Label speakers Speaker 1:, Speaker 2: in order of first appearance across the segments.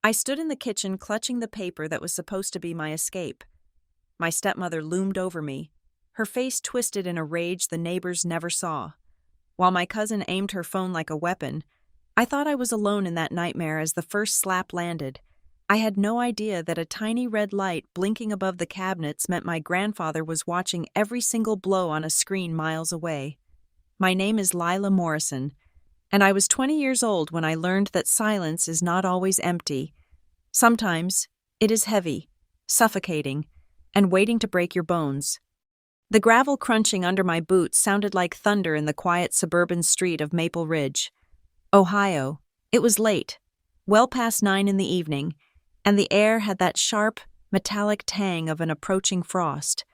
Speaker 1: I stood in the kitchen clutching the paper that was supposed to be my escape. My stepmother loomed over me, her face twisted in a rage the neighbors never saw. While my cousin aimed her phone like a weapon, I thought I was alone in that nightmare as the first slap landed. I had no idea that a tiny red light blinking above the cabinets meant my grandfather was watching every single blow on a screen miles away. My name is Lila Morrison, and I was 20 years old when I learned that silence is not always empty. Sometimes it is heavy, suffocating, and waiting to break your bones. The gravel crunching under my boots sounded like thunder in the quiet suburban street of Maple Ridge, Ohio. It was late, well past 9 in the evening, and the air had that sharp, metallic tang of an approaching frost.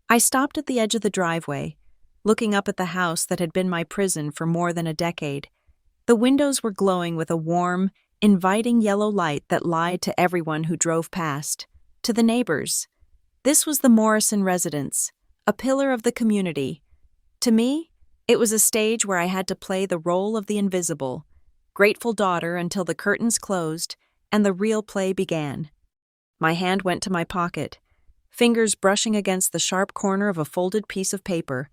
Speaker 1: I stopped at the edge of the driveway, looking up at the house that had been my prison for more than a decade. The windows were glowing with a warm, inviting yellow light that lied to everyone who drove past, to the neighbors. This was the Morrison residence, a pillar of the community. To me, it was a stage where I had to play the role of the invisible, grateful daughter until the curtains closed and the real play began. My hand went to my pocket, fingers brushing against the sharp corner of a folded piece of paper.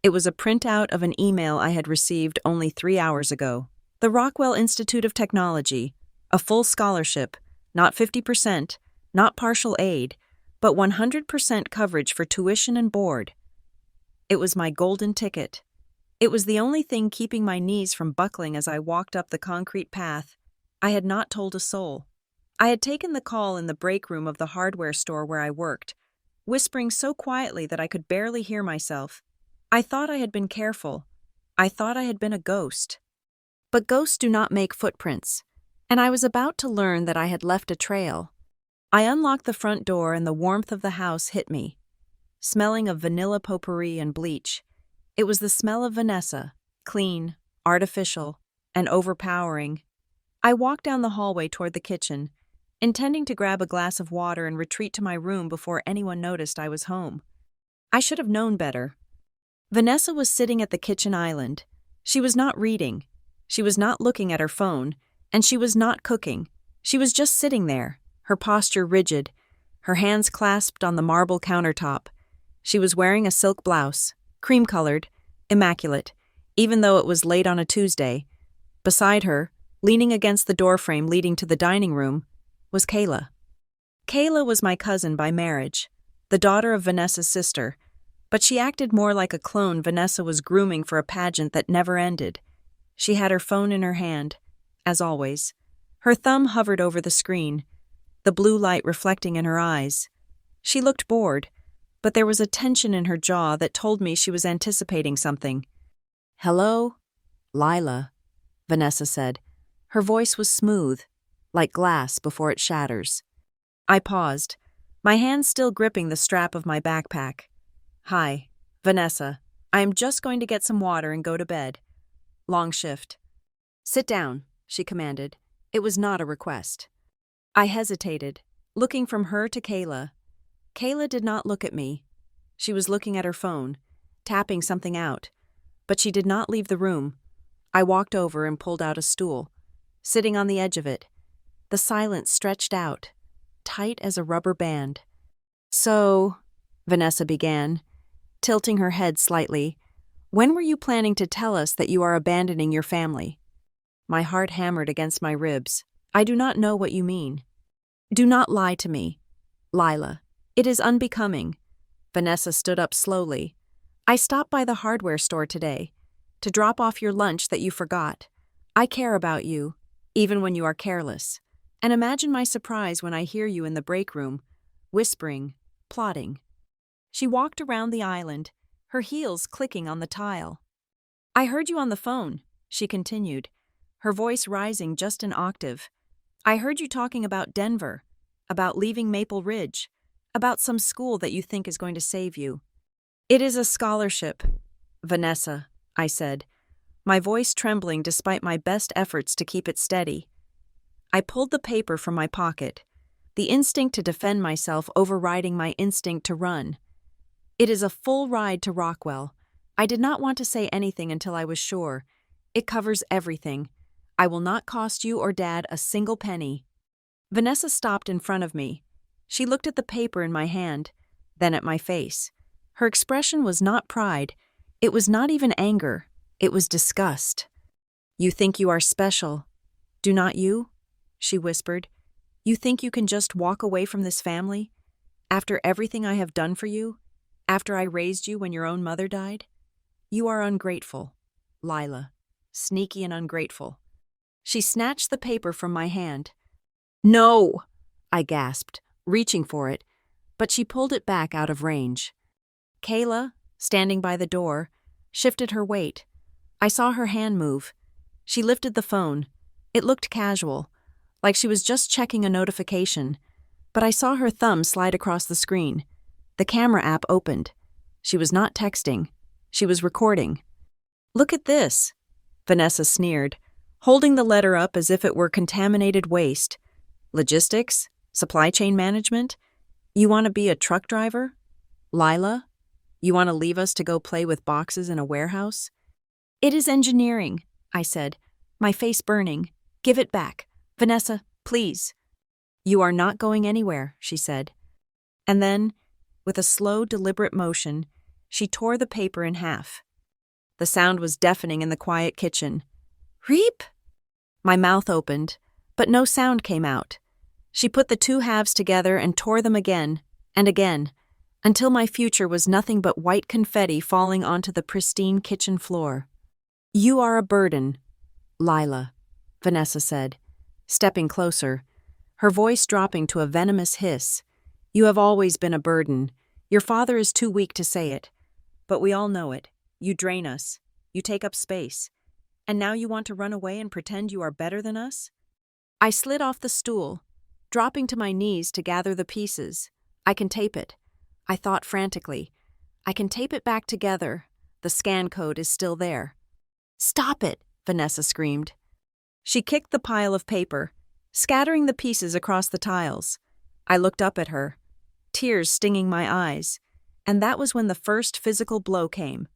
Speaker 1: It was a printout of an email I had received only 3 hours ago. The Rockwell Institute of Technology, a full scholarship, not 50%, not partial aid, but 100% coverage for tuition and board. It was my golden ticket. It was the only thing keeping my knees from buckling as I walked up the concrete path. I had not told a soul. I had taken the call in the break room of the hardware store where I worked, whispering so quietly that I could barely hear myself. I thought I had been careful. I thought I had been a ghost. But ghosts do not make footprints, and I was about to learn that I had left a trail. I unlocked the front door and the warmth of the house hit me, smelling of vanilla potpourri and bleach. It was the smell of Vanessa, clean, artificial, and overpowering. I walked down the hallway toward the kitchen, intending to grab a glass of water and retreat to my room before anyone noticed I was home. I should have known better. Vanessa was sitting at the kitchen island. She was not reading. She was not looking at her phone, and she was not cooking. She was just sitting there, her posture rigid, her hands clasped on the marble countertop. She was wearing a silk blouse, cream-colored, immaculate, even though it was late on a Tuesday. Beside her, leaning against the doorframe leading to the dining room, was Kayla. Kayla was my cousin by marriage, the daughter of Vanessa's sister, but she acted more like a clone Vanessa was grooming for a pageant that never ended. She had her phone in her hand, as always. Her thumb hovered over the screen, the blue light reflecting in her eyes. She looked bored, but there was a tension in her jaw that told me she was anticipating something. "Hello, Lila," Vanessa said. Her voice was smooth, like glass before it shatters. I paused, my hand still gripping the strap of my backpack. "Hi, Vanessa. I am just going to get some water and go to bed. Long shift." "Sit down," she commanded. It was not a request. I hesitated, looking from her to Kayla. Kayla did not look at me. She was looking at her phone, tapping something out, but she did not leave the room. I walked over and pulled out a stool, sitting on the edge of it. The silence stretched out, tight as a rubber band. "So," Vanessa began, tilting her head slightly, "when were you planning to tell us that you are abandoning your family?" My heart hammered against my ribs. "I do not know what you mean." "Do not lie to me, Lila. It is unbecoming." Vanessa stood up slowly. "I stopped by the hardware store today to drop off your lunch that you forgot. I care about you, even when you are careless. And imagine my surprise when I hear you in the break room, whispering, plotting." She walked around the island, her heels clicking on the tile. "I heard you on the phone," she continued, her voice rising just an octave. "I heard you talking about Denver, about leaving Maple Ridge, about some school that you think is going to save you." "It is a scholarship, Vanessa," I said, my voice trembling despite my best efforts to keep it steady. I pulled the paper from my pocket, the instinct to defend myself overriding my instinct to run. "It is a full ride to Rockwell. I did not want to say anything until I was sure. It covers everything. I will not cost you or Dad a single penny." Vanessa stopped in front of me. She looked at the paper in my hand, then at my face. Her expression was not pride. It was not even anger. It was disgust. "You think you are special, do not you?" she whispered. "You think you can just walk away from this family? After everything I have done for you? After I raised you when your own mother died? You are ungrateful, Lila. Sneaky and ungrateful." She snatched the paper from my hand. "No!" I gasped, reaching for it, but she pulled it back out of range. Kayla, standing by the door, shifted her weight. I saw her hand move. She lifted the phone. It looked casual, like she was just checking a notification, but I saw her thumb slide across the screen. The camera app opened. She was not texting. She was recording. "Look at this," Vanessa sneered, holding the letter up as if it were contaminated waste. "Logistics? Supply chain management? You want to be a truck driver? Lila? You want to leave us to go play with boxes in a warehouse?" "It is engineering," I said, my face burning. "Give it back. Vanessa, please." "You are not going anywhere," she said. And then, with a slow, deliberate motion, she tore the paper in half. The sound was deafening in the quiet kitchen. "Reep!" My mouth opened, but no sound came out. She put the two halves together and tore them again, and again, until my future was nothing but white confetti falling onto the pristine kitchen floor. "You are a burden, Lila," Vanessa said, stepping closer, her voice dropping to a venomous hiss. "You have always been a burden. Your father is too weak to say it, but we all know it. You drain us. You take up space. And now you want to run away and pretend you are better than us?" I slid off the stool, dropping to my knees to gather the pieces. "I can tape it," I thought frantically. "I can tape it back together. The scan code is still there." "Stop it!" Vanessa screamed. She kicked the pile of paper, scattering the pieces across the tiles. I looked up at her, tears stinging my eyes, and that was when the first physical blow came.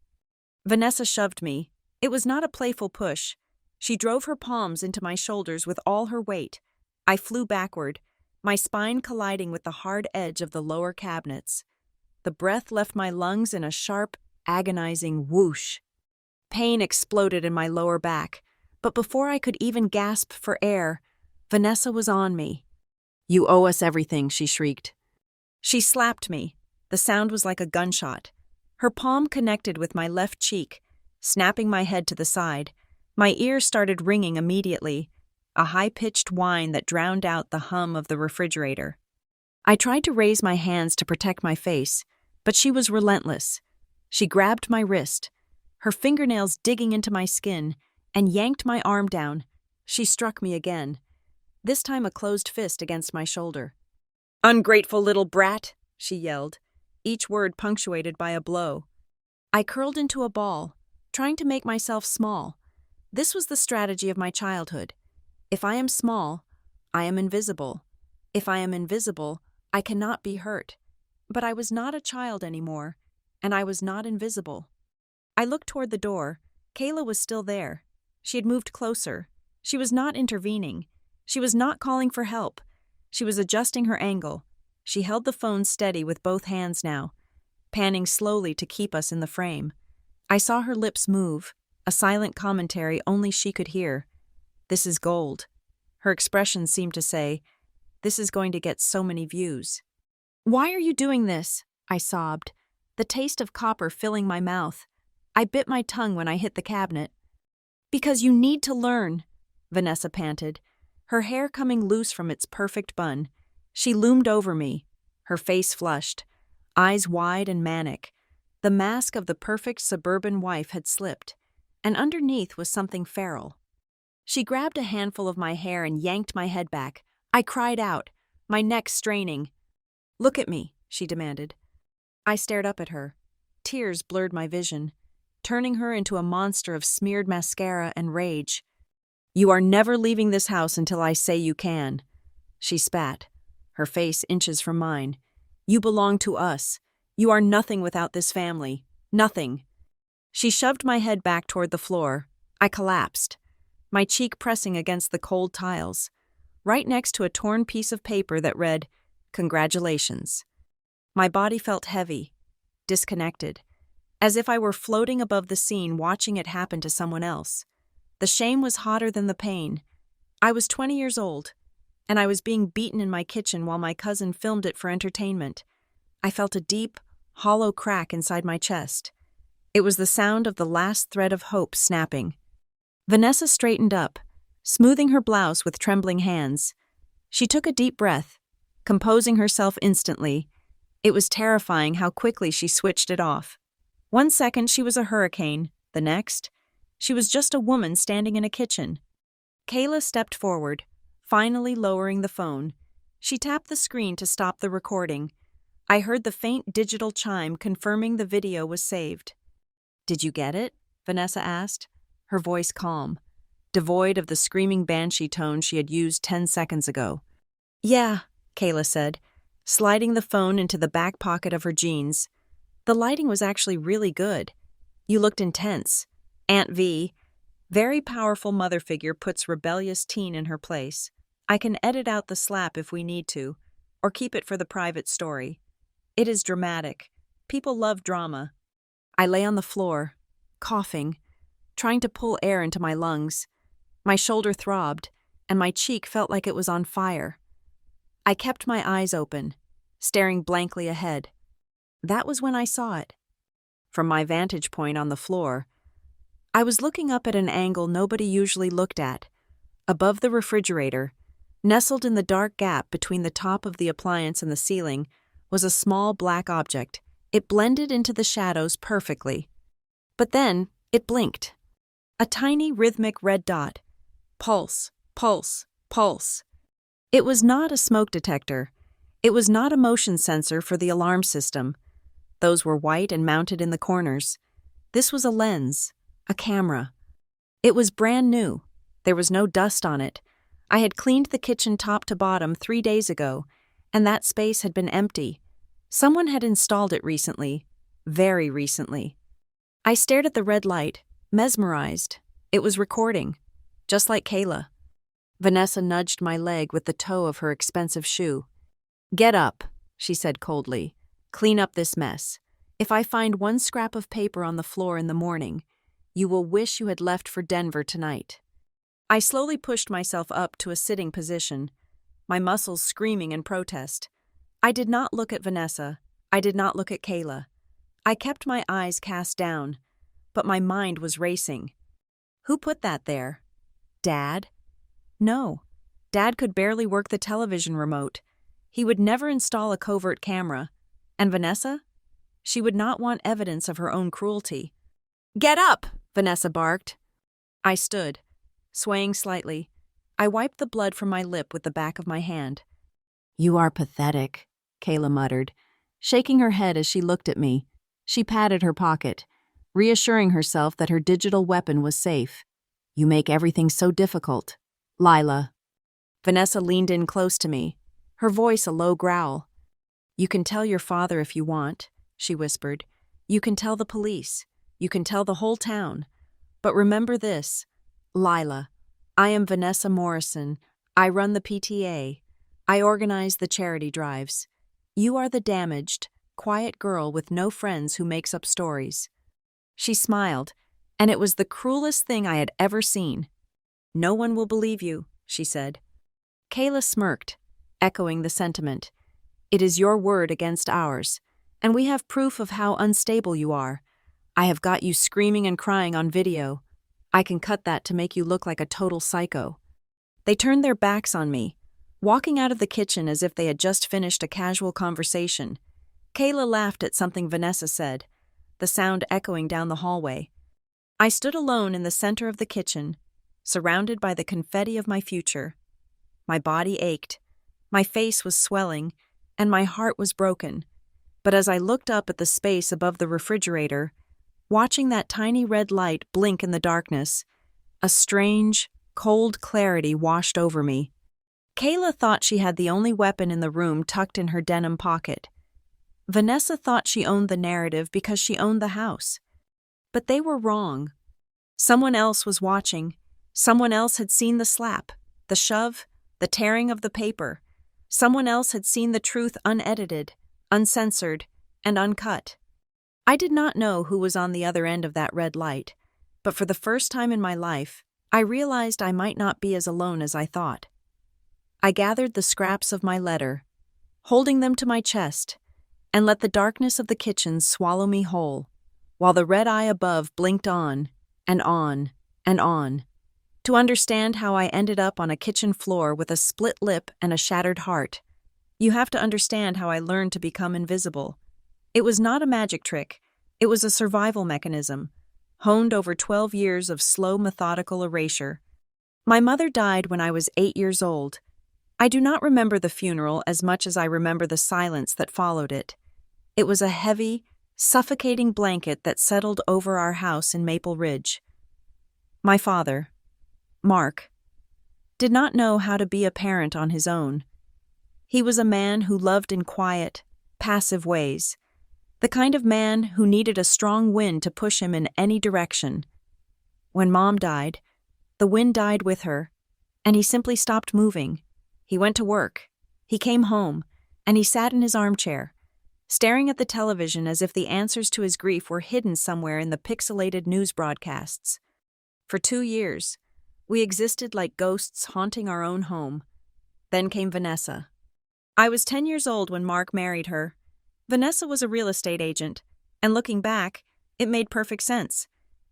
Speaker 1: Vanessa shoved me. It was not a playful push. She drove her palms into my shoulders with all her weight. I flew backward, my spine colliding with the hard edge of the lower cabinets. The breath left my lungs in a sharp, agonizing whoosh. Pain exploded in my lower back, but before I could even gasp for air, Vanessa was on me. "You owe us everything," she shrieked. She slapped me. The sound was like a gunshot. Her palm connected with my left cheek, snapping my head to the side. My ears started ringing immediately, a high-pitched whine that drowned out the hum of the refrigerator. I tried to raise my hands to protect my face, but she was relentless. She grabbed my wrist, her fingernails digging into my skin, and yanked my arm down. She struck me again, this time a closed fist against my shoulder. "Ungrateful little brat," she yelled, each word punctuated by a blow. I curled into a ball, trying to make myself small. This was the strategy of my childhood. If I am small, I am invisible. If I am invisible, I cannot be hurt. But I was not a child anymore, and I was not invisible. I looked toward the door. Kayla was still there. She had moved closer. She was not intervening. She was not calling for help. She was adjusting her angle. She held the phone steady with both hands now, panning slowly to keep us in the frame. I saw her lips move, a silent commentary only she could hear. "This is gold." Her expression seemed to say, "This is going to get so many views." "Why are you doing this?" I sobbed, the taste of copper filling my mouth. I bit my tongue when I hit the cabinet. "Because you need to learn," Vanessa panted, her hair coming loose from its perfect bun. She loomed over me, her face flushed, eyes wide and manic. The mask of the perfect suburban wife had slipped, and underneath was something feral. She grabbed a handful of my hair and yanked my head back. I cried out, my neck straining. "Look at me," she demanded. I stared up at her. Tears blurred my vision, turning her into a monster of smeared mascara and rage. "You are never leaving this house until I say you can." She spat, her face inches from mine. "You belong to us. You are nothing without this family. Nothing." She shoved my head back toward the floor. I collapsed, my cheek pressing against the cold tiles. right next to a torn piece of paper that read, "Congratulations." My body felt heavy, disconnected, as if I were floating above the scene watching it happen to someone else. The shame was hotter than the pain. I was 20 years old, and I was being beaten in my kitchen while my cousin filmed it for entertainment. I felt a deep, hollow crack inside my chest. It was the sound of the last thread of hope snapping. Vanessa straightened up, smoothing her blouse with trembling hands. She took a deep breath, composing herself instantly. It was terrifying how quickly she switched it off. One second she was a hurricane, the next, she was just a woman standing in a kitchen. Kayla stepped forward, finally lowering the phone. She tapped the screen to stop the recording. I heard the faint digital chime confirming the video was saved. "Did you get it?" Vanessa asked, her voice calm, devoid of the screaming banshee tone she had used 10 seconds ago. "Yeah," Kayla said, sliding the phone into the back pocket of her jeans. "The lighting was actually really good. You looked intense. Aunt V, very powerful mother figure, puts rebellious teen in her place. I can edit out the slap if we need to, or keep it for the private story. It is dramatic. People love drama." I lay on the floor, coughing, trying to pull air into my lungs. My shoulder throbbed, and my cheek felt like it was on fire. I kept my eyes open, staring blankly ahead. That was when I saw it. From my vantage point on the floor, I was looking up at an angle nobody usually looked at. Above the refrigerator, nestled in the dark gap between the top of the appliance and the ceiling, was a small black object. It blended into the shadows perfectly. But then, it blinked. A tiny rhythmic red dot. Pulse, pulse, pulse. It was not a smoke detector. It was not a motion sensor for the alarm system. Those were white and mounted in the corners. This was a lens, a camera. It was brand new. There was no dust on it. I had cleaned the kitchen top to bottom 3 days ago, and that space had been empty. Someone had installed it recently, very recently. I stared at the red light, mesmerized. It was recording, just like Kayla. Vanessa nudged my leg with the toe of her expensive shoe. "Get up," she said coldly. "Clean up this mess. If I find one scrap of paper on the floor in the morning, you will wish you had left for Denver tonight." I slowly pushed myself up to a sitting position, my muscles screaming in protest. I did not look at Vanessa. I did not look at Kayla. I kept my eyes cast down, but my mind was racing. Who put that there? Dad? No. Dad could barely work the television remote. He would never install a covert camera. And Vanessa? She would not want evidence of her own cruelty. "Get up!" Vanessa barked. I stood, swaying slightly. I wiped the blood from my lip with the back of my hand. "You are pathetic," Kayla muttered, shaking her head as she looked at me. She patted her pocket, reassuring herself that her digital weapon was safe. "You make everything so difficult. Lila." Vanessa leaned in close to me, her voice a low growl. "You can tell your father if you want," she whispered. "You can tell the police. You can tell the whole town. But remember this, Lila, I am Vanessa Morrison. I run the PTA. I organize the charity drives. You are the damaged, quiet girl with no friends who makes up stories." She smiled, and it was the cruelest thing I had ever seen. "No one will believe you," she said. Kayla smirked, echoing the sentiment. "It is your word against ours, and we have proof of how unstable you are. I have got you screaming and crying on video. I can cut that to make you look like a total psycho." They turned their backs on me, walking out of the kitchen as if they had just finished a casual conversation. Kayla laughed at something Vanessa said, the sound echoing down the hallway. I stood alone in the center of the kitchen, surrounded by the confetti of my future. My body ached, my face was swelling, and my heart was broken. But as I looked up at the space above the refrigerator, watching that tiny red light blink in the darkness, a strange, cold clarity washed over me. Kayla thought she had the only weapon in the room tucked in her denim pocket. Vanessa thought she owned the narrative because she owned the house. But they were wrong. Someone else was watching. Someone else had seen the slap, the shove, the tearing of the paper. Someone else had seen the truth unedited, uncensored, and uncut. I did not know who was on the other end of that red light, but for the first time in my life, I realized I might not be as alone as I thought. I gathered the scraps of my letter, holding them to my chest, and let the darkness of the kitchen swallow me whole, while the red eye above blinked on, and on, and on. To understand how I ended up on a kitchen floor with a split lip and a shattered heart, you have to understand how I learned to become invisible. It was not a magic trick, it was a survival mechanism, honed over 12 years of slow, methodical erasure. My mother died when I was 8 years old. I do not remember the funeral as much as I remember the silence that followed it. It was a heavy, suffocating blanket that settled over our house in Maple Ridge. My father, Mark, did not know how to be a parent on his own. He was a man who loved in quiet, passive ways, the kind of man who needed a strong wind to push him in any direction. When Mom died, the wind died with her, and he simply stopped moving. He went to work, he came home, and he sat in his armchair, staring at the television as if the answers to his grief were hidden somewhere in the pixelated news broadcasts. For 2 years, we existed like ghosts haunting our own home. Then came Vanessa. I was 10 years old when Mark married her. Vanessa was a real estate agent, and looking back, it made perfect sense.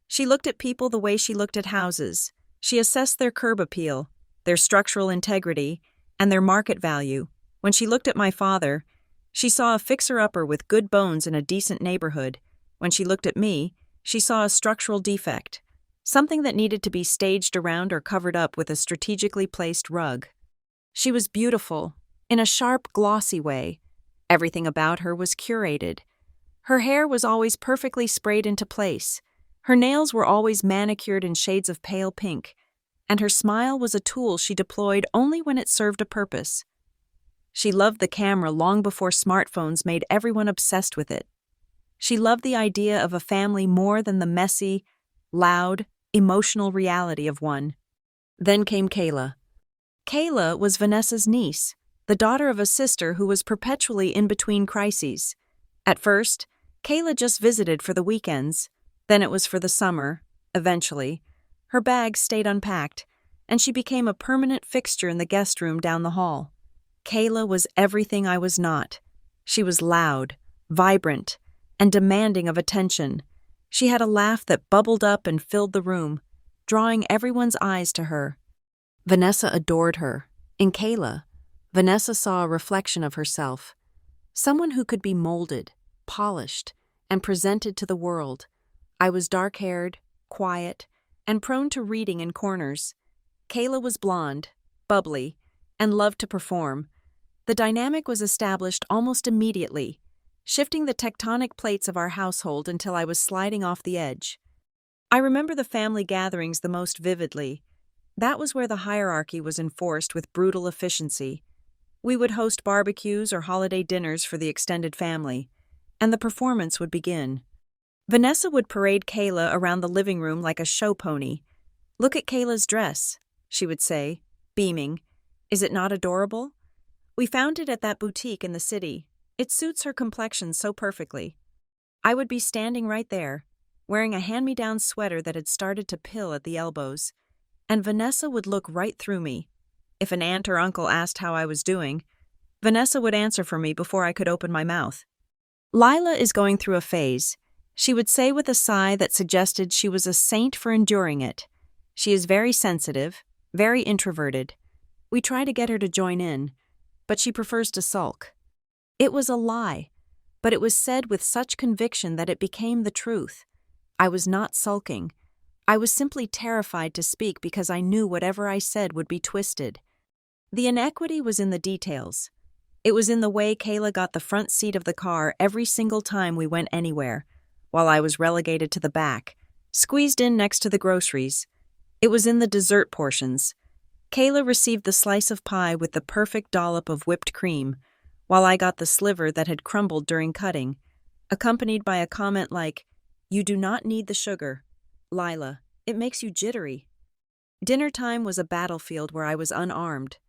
Speaker 1: She looked at people the way she looked at houses. She assessed their curb appeal, their structural integrity, and their market value. When she looked at my father, she saw a fixer-upper with good bones in a decent neighborhood. When she looked at me, she saw a structural defect, something that needed to be staged around or covered up with a strategically placed rug. She was beautiful, in a sharp, glossy way. Everything about her was curated. Her hair was always perfectly sprayed into place. Her nails were always manicured in shades of pale pink, and her smile was a tool she deployed only when it served a purpose. She loved the camera long before smartphones made everyone obsessed with it. She loved the idea of a family more than the messy, loud, emotional reality of one. Then came Kayla. Kayla was Vanessa's niece, the daughter of a sister who was perpetually in between crises. At first, Kayla just visited for the weekends, then it was for the summer. Eventually, her bags stayed unpacked, and she became a permanent fixture in the guest room down the hall. Kayla was everything I was not. She was loud, vibrant, and demanding of attention. She had a laugh that bubbled up and filled the room, drawing everyone's eyes to her. Vanessa adored her. In Kayla, Vanessa saw a reflection of herself, someone who could be molded, polished, and presented to the world. I was dark-haired, quiet, and prone to reading in corners. Kayla was blonde, bubbly, and loved to perform. The dynamic was established almost immediately, shifting the tectonic plates of our household until I was sliding off the edge. I remember the family gatherings the most vividly. That was where the hierarchy was enforced with brutal efficiency. We would host barbecues or holiday dinners for the extended family, and the performance would begin. Vanessa would parade Kayla around the living room like a show pony. "Look at Kayla's dress," she would say, beaming. "Is it not adorable? We found it at that boutique in the city. It suits her complexion so perfectly." I would be standing right there, wearing a hand-me-down sweater that had started to pill at the elbows, and Vanessa would look right through me. If an aunt or uncle asked how I was doing, Vanessa would answer for me before I could open my mouth. "Lila is going through a phase," she would say with a sigh that suggested she was a saint for enduring it. "She is very sensitive, very introverted. We try to get her to join in, but she prefers to sulk." It was a lie, but it was said with such conviction that it became the truth. I was not sulking. I was simply terrified to speak because I knew whatever I said would be twisted. The inequity was in the details. It was in the way Kayla got the front seat of the car every single time we went anywhere, while I was relegated to the back, squeezed in next to the groceries. It was in the dessert portions. Kayla received the slice of pie with the perfect dollop of whipped cream, while I got the sliver that had crumbled during cutting, accompanied by a comment like, "You do not need the sugar, Lila, it makes you jittery." Dinner time was a battlefield where I was unarmed.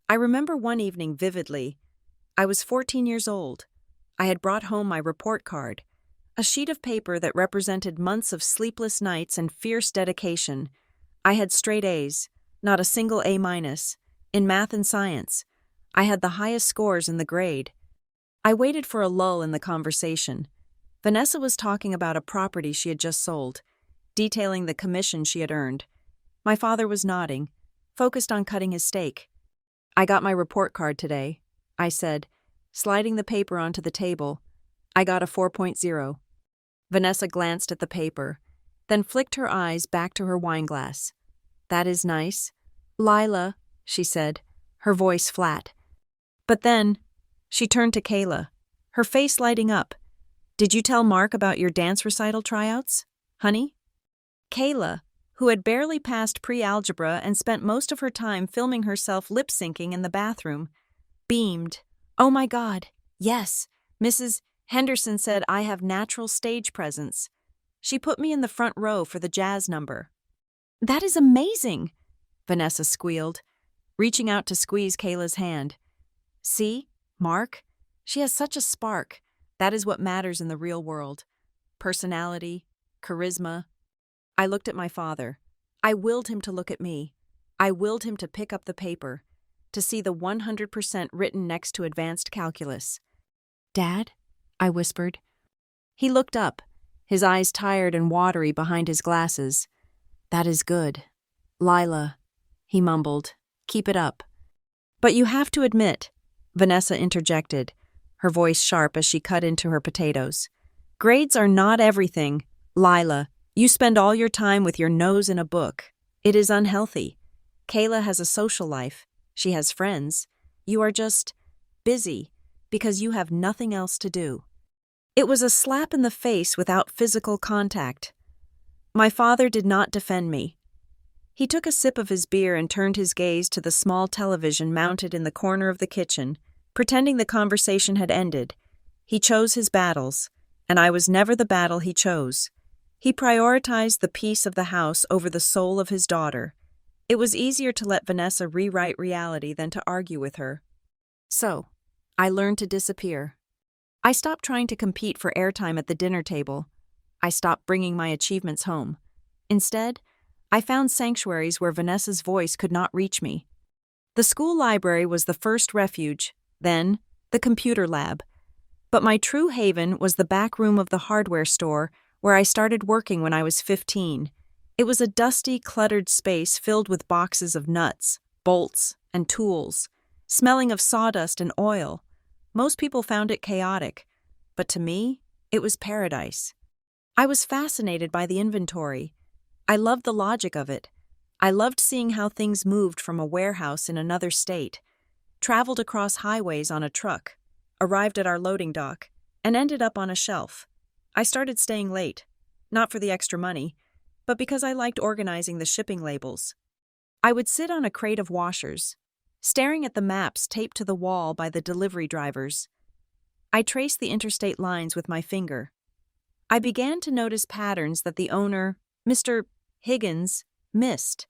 Speaker 1: I remember one evening vividly. I was 14 years old. I had brought home my report card, a sheet of paper that represented months of sleepless nights and fierce dedication. I had straight A's, not a single A-, in math and science. I had the highest scores in the grade. I waited for a lull in the conversation. Vanessa was talking about a property she had just sold, detailing the commission she had earned. My father was nodding, focused on cutting his steak. "I got my report card today," I said, sliding the paper onto the table. "I got a 4.0. Vanessa glanced at the paper, then flicked her eyes back to her wineglass. "That is nice. Lila," she said, her voice flat. But then, she turned to Kayla, her face lighting up. "Did you tell Mark about your dance recital tryouts, honey?" Kayla, who had barely passed pre-algebra and spent most of her time filming herself lip-syncing in the bathroom, beamed. "Oh my God, yes. Mrs. Henderson said I have natural stage presence. She put me in the front row for the jazz number." "That is amazing," Vanessa squealed, reaching out to squeeze Kayla's hand. "See, Mark? She has such a spark. That is what matters in the real world. Personality, charisma." I looked at my father. I willed him to look at me. I willed him to pick up the paper, to see the 100% written next to advanced calculus. "Dad?" I whispered. He looked up, his eyes tired and watery behind his glasses. "That is good. Lila," he mumbled, "keep it up." "But you have to admit," Vanessa interjected, her voice sharp as she cut into her potatoes. "Grades are not everything. Lila, you spend all your time with your nose in a book. It is unhealthy. Kayla has a social life. She has friends. You are just busy because you have nothing else to do." It was a slap in the face without physical contact. My father did not defend me. He took a sip of his beer and turned his gaze to the small television mounted in the corner of the kitchen, pretending the conversation had ended. He chose his battles, and I was never the battle he chose. He prioritized the peace of the house over the soul of his daughter. It was easier to let Vanessa rewrite reality than to argue with her. So, I learned to disappear. I stopped trying to compete for airtime at the dinner table. I stopped bringing my achievements home. Instead, I found sanctuaries where Vanessa's voice could not reach me. The school library was the first refuge, then the computer lab. But my true haven was the back room of the hardware store where I started working when I was 15. It was a dusty, cluttered space filled with boxes of nuts, bolts, and tools, smelling of sawdust and oil. Most people found it chaotic, but to me, it was paradise. I was fascinated by the inventory. I loved the logic of it. I loved seeing how things moved from a warehouse in another state, traveled across highways on a truck, arrived at our loading dock, and ended up on a shelf. I started staying late, not for the extra money, but because I liked organizing the shipping labels. I would sit on a crate of washers, staring at the maps taped to the wall by the delivery drivers. I traced the interstate lines with my finger. I began to notice patterns that the owner, Mr. Higgins, missed.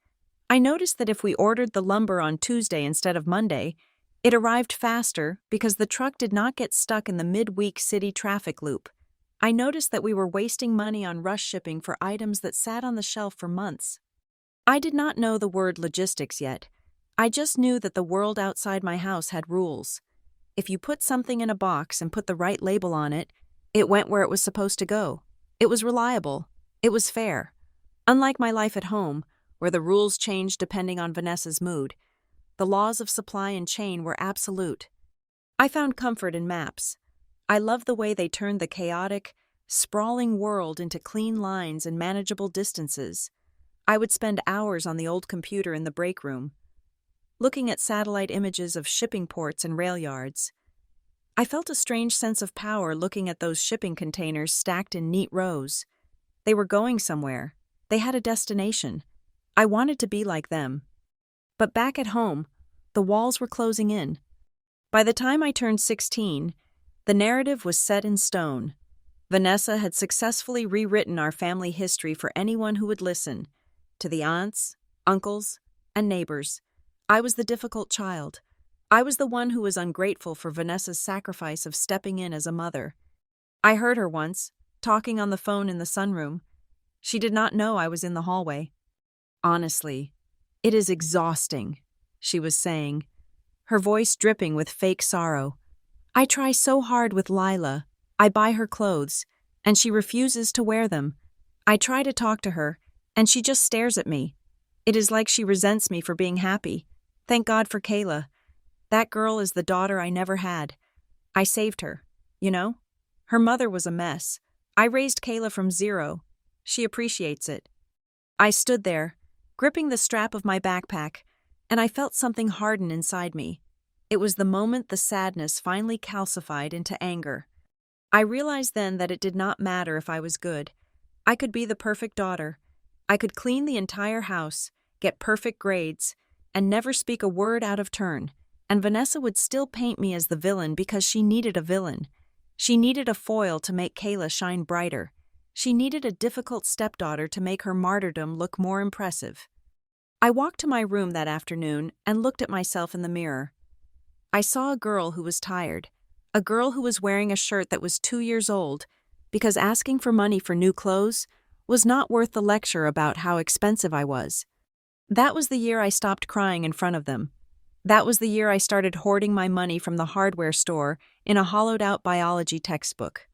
Speaker 1: I noticed that if we ordered the lumber on Tuesday instead of Monday, it arrived faster because the truck did not get stuck in the midweek city traffic loop. I noticed that we were wasting money on rush shipping for items that sat on the shelf for months. I did not know the word logistics yet. I just knew that the world outside my house had rules. If you put something in a box and put the right label on it, it went where it was supposed to go. It was reliable. It was fair. Unlike my life at home, where the rules changed depending on Vanessa's mood, the laws of supply and chain were absolute. I found comfort in maps. I loved the way they turned the chaotic, sprawling world into clean lines and manageable distances. I would spend hours on the old computer in the break room, looking at satellite images of shipping ports and rail yards. I felt a strange sense of power looking at those shipping containers stacked in neat rows. They were going somewhere. They had a destination. I wanted to be like them. But back at home, the walls were closing in. By the time I turned 16, the narrative was set in stone. Vanessa had successfully rewritten our family history for anyone who would listen. To the aunts, uncles, and neighbors, I was the difficult child, I was the one who was ungrateful for Vanessa's sacrifice of stepping in as a mother. I heard her once, talking on the phone in the sunroom. She did not know I was in the hallway. "Honestly, it is exhausting," she was saying, her voice dripping with fake sorrow. "I try so hard with Lila. I buy her clothes, and she refuses to wear them. I try to talk to her, and she just stares at me. It is like she resents me for being happy. Thank God for Kayla. That girl is the daughter I never had. I saved her, you know? Her mother was a mess. I raised Kayla from zero. She appreciates it." I stood there, gripping the strap of my backpack, and I felt something harden inside me. It was the moment the sadness finally calcified into anger. I realized then that it did not matter if I was good. I could be the perfect daughter. I could clean the entire house, get perfect grades, and never speak a word out of turn, and Vanessa would still paint me as the villain because she needed a villain. She needed a foil to make Kayla shine brighter. She needed a difficult stepdaughter to make her martyrdom look more impressive. I walked to my room that afternoon and looked at myself in the mirror. I saw a girl who was tired, a girl who was wearing a shirt that was 2 years old, because asking for money for new clothes was not worth the lecture about how expensive I was. That was the year I stopped crying in front of them. That was the year I started hoarding my money from the hardware store in a hollowed-out biology textbook.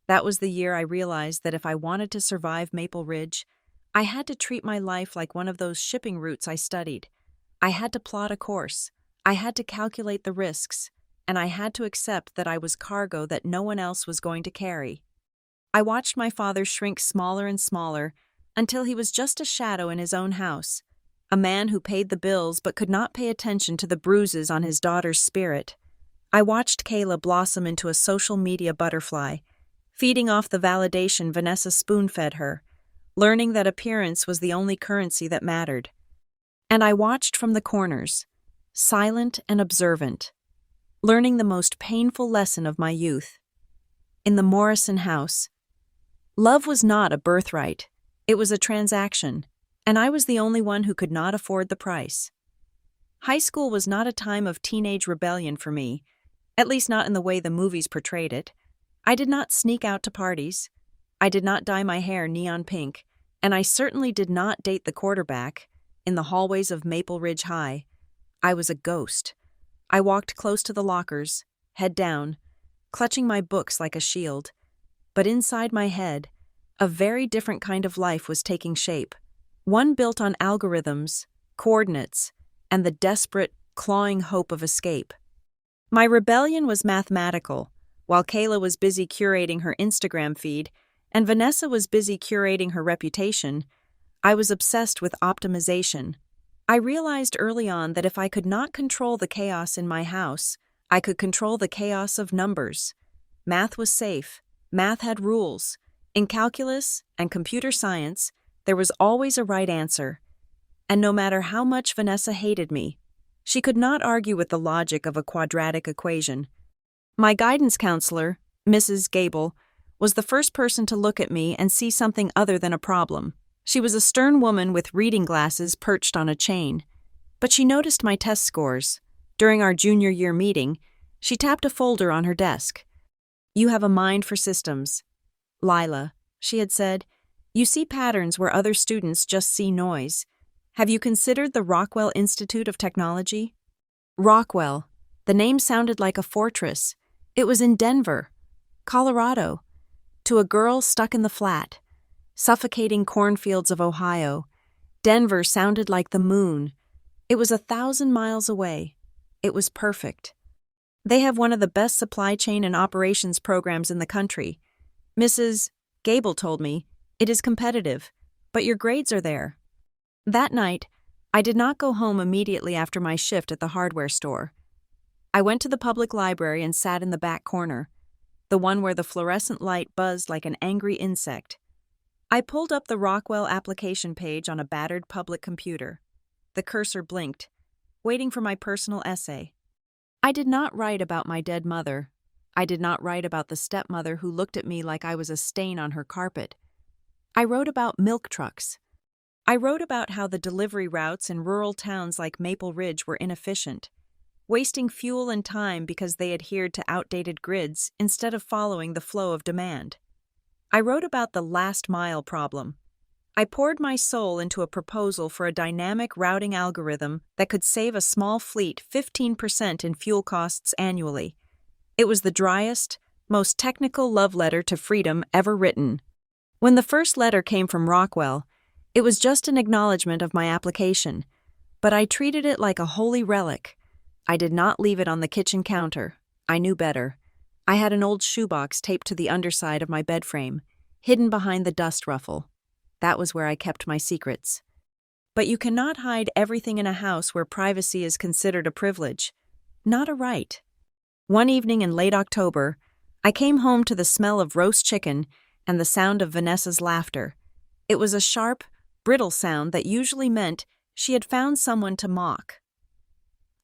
Speaker 1: That was the year I realized that if I wanted to survive Maple Ridge, I had to treat my life like one of those shipping routes I studied. I had to plot a course. I had to calculate the risks, and I had to accept that I was cargo that no one else was going to carry. I watched my father shrink smaller and smaller until he was just a shadow in his own house, a man who paid the bills but could not pay attention to the bruises on his daughter's spirit. I watched Kayla blossom into a social media butterfly, feeding off the validation Vanessa spoon-fed her, learning that appearance was the only currency that mattered. And I watched from the corners, silent and observant, learning the most painful lesson of my youth. In the Morrison house, love was not a birthright, it was a transaction, and I was the only one who could not afford the price. High school was not a time of teenage rebellion for me, at least not in the way the movies portrayed it. I did not sneak out to parties. I did not dye my hair neon pink, and I certainly did not date the quarterback in the hallways of Maple Ridge High. I was a ghost. I walked close to the lockers, head down, clutching my books like a shield. But inside my head, a very different kind of life was taking shape, one built on algorithms, coordinates, and the desperate, clawing hope of escape. My rebellion was mathematical. While Kayla was busy curating her Instagram feed and Vanessa was busy curating her reputation, I was obsessed with optimization. I realized early on that if I could not control the chaos in my house, I could control the chaos of numbers. Math was safe. Math had rules. In calculus and computer science, there was always a right answer. And no matter how much Vanessa hated me, she could not argue with the logic of a quadratic equation. My guidance counselor, Mrs. Gable, was the first person to look at me and see something other than a problem. She was a stern woman with reading glasses perched on a chain. But she noticed my test scores. During our junior year meeting, she tapped a folder on her desk. "You have a mind for systems. Lila," she had said, "you see patterns where other students just see noise. Have you considered the Rockwell Institute of Technology?" Rockwell. The name sounded like a fortress. It was in Denver, Colorado. To a girl stuck in the flat, suffocating cornfields of Ohio, Denver sounded like the moon. It was 1,000 miles away. It was perfect. They have one of the best supply chain and operations programs in the country. Mrs. Gable told me, "It is competitive, but your grades are there." That night, I did not go home immediately after my shift at the hardware store. I went to the public library and sat in the back corner, the one where the fluorescent light buzzed like an angry insect. I pulled up the Rockwell application page on a battered public computer. The cursor blinked, waiting for my personal essay. I did not write about my dead mother. I did not write about the stepmother who looked at me like I was a stain on her carpet. I wrote about milk trucks. I wrote about how the delivery routes in rural towns like Maple Ridge were inefficient. wasting fuel and time because they adhered to outdated grids instead of following the flow of demand. I wrote about the last mile problem. I poured my soul into a proposal for a dynamic routing algorithm that could save a small fleet 15% in fuel costs annually. It was the driest, most technical love letter to freedom ever written. When the first letter came from Rockwell, it was just an acknowledgement of my application, but I treated it like a holy relic. I did not leave it on the kitchen counter. I knew better. I had an old shoebox taped to the underside of my bed frame, hidden behind the dust ruffle. That was where I kept my secrets. But you cannot hide everything in a house where privacy is considered a privilege, not a right. One evening in late October, I came home to the smell of roast chicken and the sound of Vanessa's laughter. It was a sharp, brittle sound that usually meant she had found someone to mock.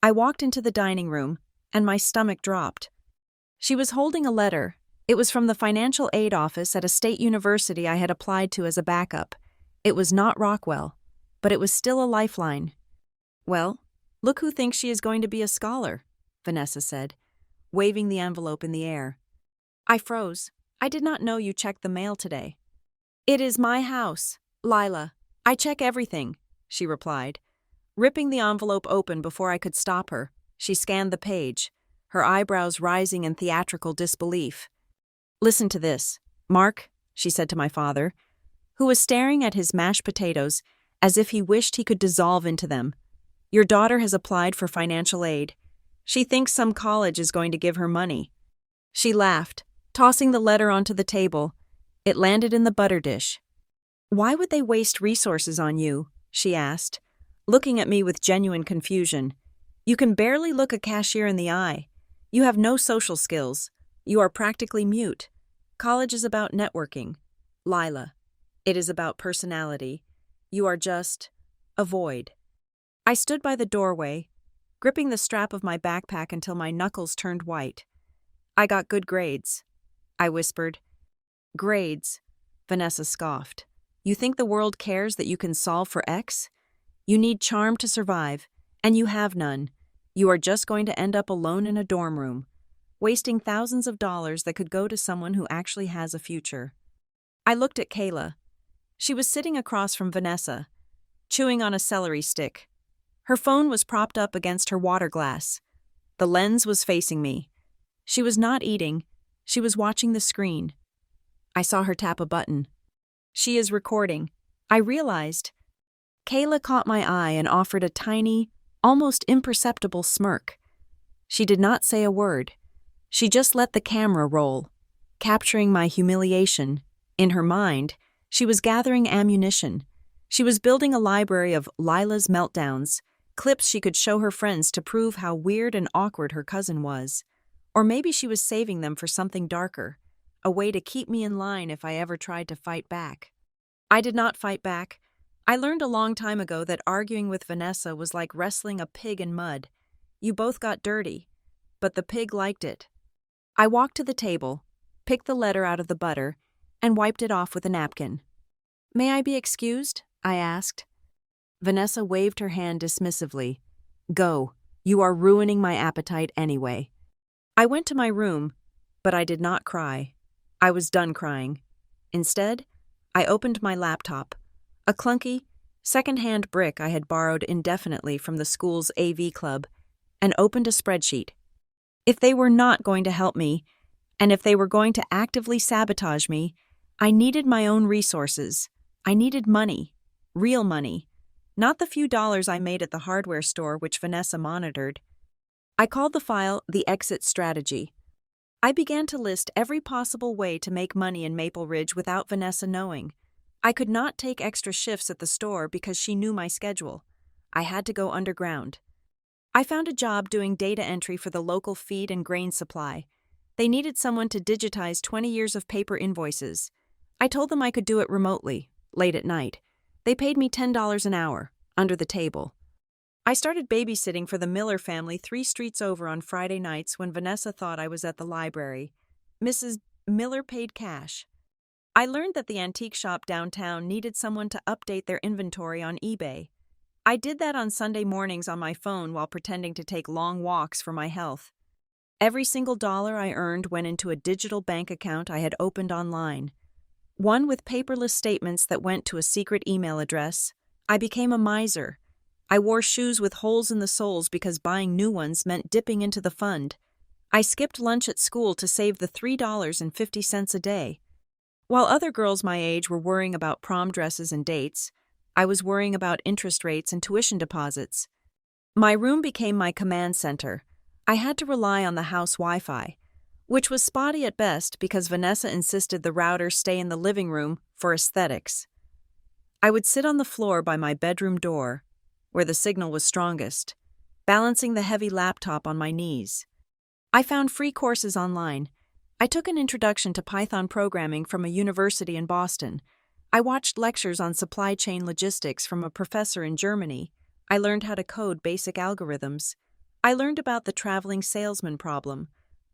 Speaker 1: I walked into the dining room, and my stomach dropped. She was holding a letter. It was from the financial aid office at a state university I had applied to as a backup. It was not Rockwell, but it was still a lifeline. "Well, look who thinks she is going to be a scholar," Vanessa said, waving the envelope in the air. I froze. "I did not know you checked the mail today." "It is my house, Lila. I check everything," she replied. Ripping the envelope open before I could stop her, she scanned the page, her eyebrows rising in theatrical disbelief. "Listen to this, Mark," she said to my father, who was staring at his mashed potatoes as if he wished he could dissolve into them. "Your daughter has applied for financial aid. She thinks some college is going to give her money." She laughed, tossing the letter onto the table. It landed in the butter dish. "Why would they waste resources on you?" she asked, looking at me with genuine confusion. "You can barely look a cashier in the eye. You have no social skills. You are practically mute. College is about networking. Lila, it is about personality. You are just a void." I stood by the doorway, gripping the strap of my backpack until my knuckles turned white. "I got good grades," I whispered. "Grades," Vanessa scoffed. "You think the world cares that you can solve for X? You need charm to survive, and you have none. You are just going to end up alone in a dorm room, wasting thousands of dollars that could go to someone who actually has a future." I looked at Kayla. She was sitting across from Vanessa, chewing on a celery stick. Her phone was propped up against her water glass. The lens was facing me. She was not eating. She was watching the screen. I saw her tap a button. "She is recording," I realized. Kayla caught my eye and offered a tiny, almost imperceptible smirk. She did not say a word. She just let the camera roll, capturing my humiliation. In her mind, she was gathering ammunition. She was building a library of Lila's meltdowns, clips she could show her friends to prove how weird and awkward her cousin was. Or maybe she was saving them for something darker, a way to keep me in line if I ever tried to fight back. I did not fight back. I learned a long time ago that arguing with Vanessa was like wrestling a pig in mud. You both got dirty, but the pig liked it. I walked to the table, picked the letter out of the butter, and wiped it off with a napkin. "May I be excused?" I asked. Vanessa waved her hand dismissively. "Go. You are ruining my appetite anyway." I went to my room, but I did not cry. I was done crying. Instead, I opened my laptop, a clunky, second-hand brick I had borrowed indefinitely from the school's AV club, and opened a spreadsheet. If they were not going to help me, and if they were going to actively sabotage me, I needed my own resources. I needed money, real money, not the few dollars I made at the hardware store which Vanessa monitored. I called the file the exit strategy. I began to list every possible way to make money in Maple Ridge without Vanessa knowing. I could not take extra shifts at the store because she knew my schedule. I had to go underground. I found a job doing data entry for the local feed and grain supply. They needed someone to digitize 20 years of paper invoices. I told them I could do it remotely, late at night. They paid me $10 an hour, under the table. I started babysitting for the Miller family 3 streets over on Friday nights when Vanessa thought I was at the library. Mrs. Miller paid cash. I learned that the antique shop downtown needed someone to update their inventory on eBay. I did that on Sunday mornings on my phone while pretending to take long walks for my health. Every single dollar I earned went into a digital bank account I had opened online, one with paperless statements that went to a secret email address. I became a miser. I wore shoes with holes in the soles because buying new ones meant dipping into the fund. I skipped lunch at school to save the $3.50 a day. While other girls my age were worrying about prom dresses and dates, I was worrying about interest rates and tuition deposits. My room became my command center. I had to rely on the house Wi-Fi, which was spotty at best because Vanessa insisted the router stay in the living room for aesthetics. I would sit on the floor by my bedroom door, where the signal was strongest, balancing the heavy laptop on my knees. I found free courses online. I took an introduction to Python programming from a university in Boston. I watched lectures on supply chain logistics from a professor in Germany. I learned how to code basic algorithms. I learned about the traveling salesman problem.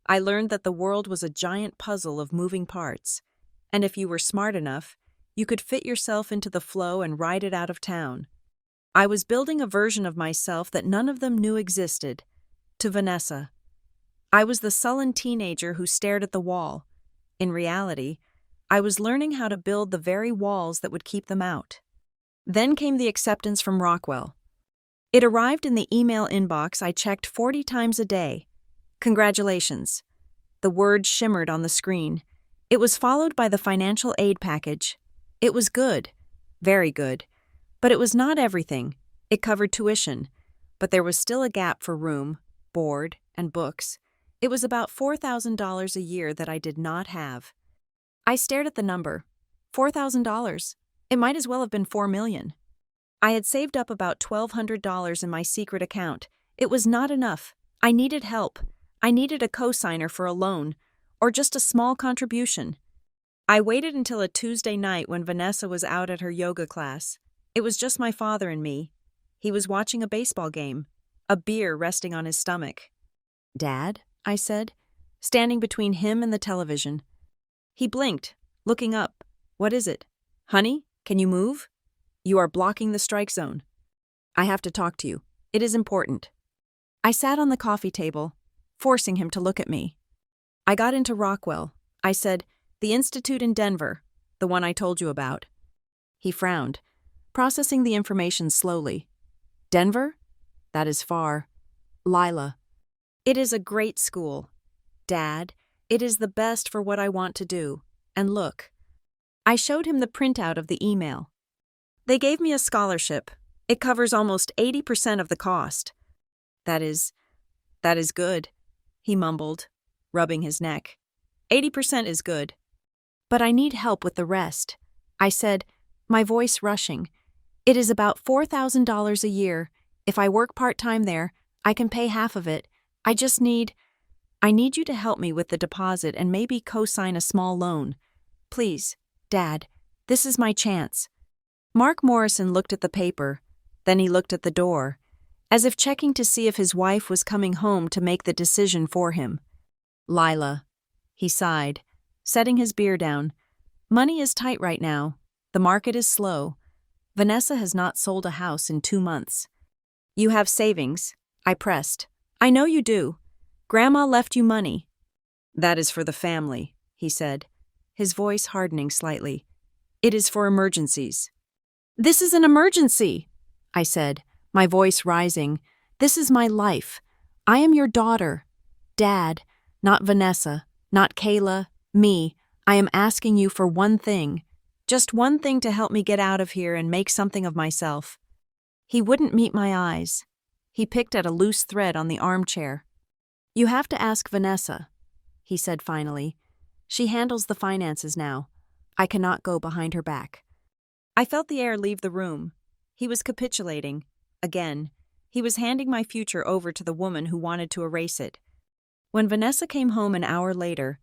Speaker 1: I learned that the world was a giant puzzle of moving parts, and if you were smart enough, you could fit yourself into the flow and ride it out of town. I was building a version of myself that none of them knew existed. To Vanessa, I was the sullen teenager who stared at the wall. In reality, I was learning how to build the very walls that would keep them out. Then came the acceptance from Rockwell. It arrived in the email inbox I checked 40 times a day. Congratulations. The word shimmered on the screen. It was followed by the financial aid package. It was good, very good, but it was not everything. It covered tuition, but there was still a gap for room, board, and books. It was about $4,000 a year that I did not have. I stared at the number. $4,000. It might as well have been $4 million. I had saved up about $1,200 in my secret account. It was not enough. I needed help. I needed a cosigner for a loan, or just a small contribution. I waited until a Tuesday night when Vanessa was out at her yoga class. It was just my father and me. He was watching a baseball game, a beer resting on his stomach. "Dad?" I said, standing between him and the television. He blinked, looking up. "What is it? Honey, can you move? You are blocking the strike zone. I have to talk to you. It is important." I sat on the coffee table, forcing him to look at me. "I got into Rockwell." I said, "The institute in Denver, the one I told you about." He frowned, processing the information slowly. "Denver? That is far." "Lila. It is a great school. Dad, it is the best for what I want to do. And look." I showed him the printout of the email. "They gave me a scholarship. It covers almost 80% of the cost." That is good," he mumbled, rubbing his neck. 80% is good. "But I need help with the rest," I said, my voice rushing. "It is about $4,000 a year. If I work part-time there, I can pay half of it. I need you to help me with the deposit and maybe co-sign a small loan. Please, Dad, this is my chance." Mark Morrison looked at the paper, then he looked at the door, as if checking to see if his wife was coming home to make the decision for him. "Lila," he sighed, setting his beer down. "Money is tight right now. The market is slow. Vanessa has not sold a house in 2 months. You have savings," I pressed. "I know you do. Grandma left you money." "That is for the family," he said, his voice hardening slightly. "It is for emergencies." "This is an emergency," I said, my voice rising. "This is my life. I am your daughter. Dad, not Vanessa, not Kayla, me. I am asking you for one thing. Just one thing to help me get out of here and make something of myself." He wouldn't meet my eyes. He picked at a loose thread on the armchair. "You have to ask Vanessa," he said finally. "She handles the finances now. I cannot go behind her back." I felt the air leave the room. He was capitulating. Again, he was handing my future over to the woman who wanted to erase it. When Vanessa came home an hour later,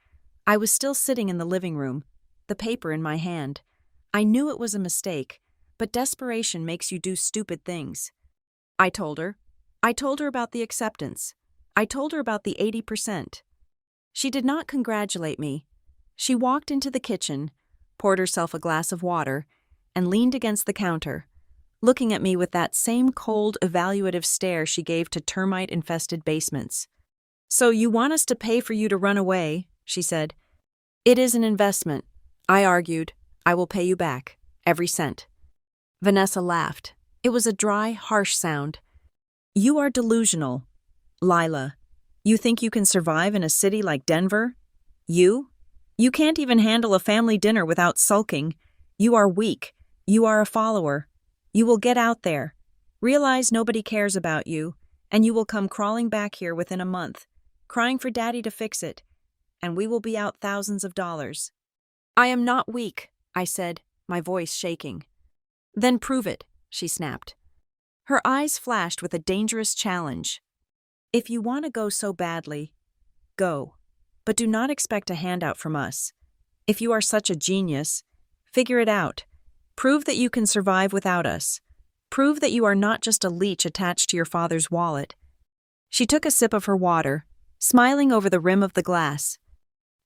Speaker 1: I was still sitting in the living room, the paper in my hand. I knew it was a mistake, but desperation makes you do stupid things. I told her about the acceptance. I told her about the 80%. She did not congratulate me. She walked into the kitchen, poured herself a glass of water, and leaned against the counter. looking at me with that same cold, evaluative stare she gave to termite-infested basements. "So you want us to pay for you to run away," she said. "It is an investment," I argued. "I will pay you back, every cent." Vanessa laughed. It was a dry, harsh sound. "You are delusional, Lila. You think you can survive in a city like Denver? You? You can't even handle a family dinner without sulking. You are weak. You are a follower. You will get out there, realize nobody cares about you, and you will come crawling back here within a month, crying for daddy to fix it, and we will be out thousands of dollars." "I am not weak," I said, my voice shaking. "Then prove it," she snapped. Her eyes flashed with a dangerous challenge. "If you want to go so badly, go. But do not expect a handout from us. If you are such a genius, figure it out. Prove that you can survive without us. Prove that you are not just a leech attached to your father's wallet." She took a sip of her water, smiling over the rim of the glass.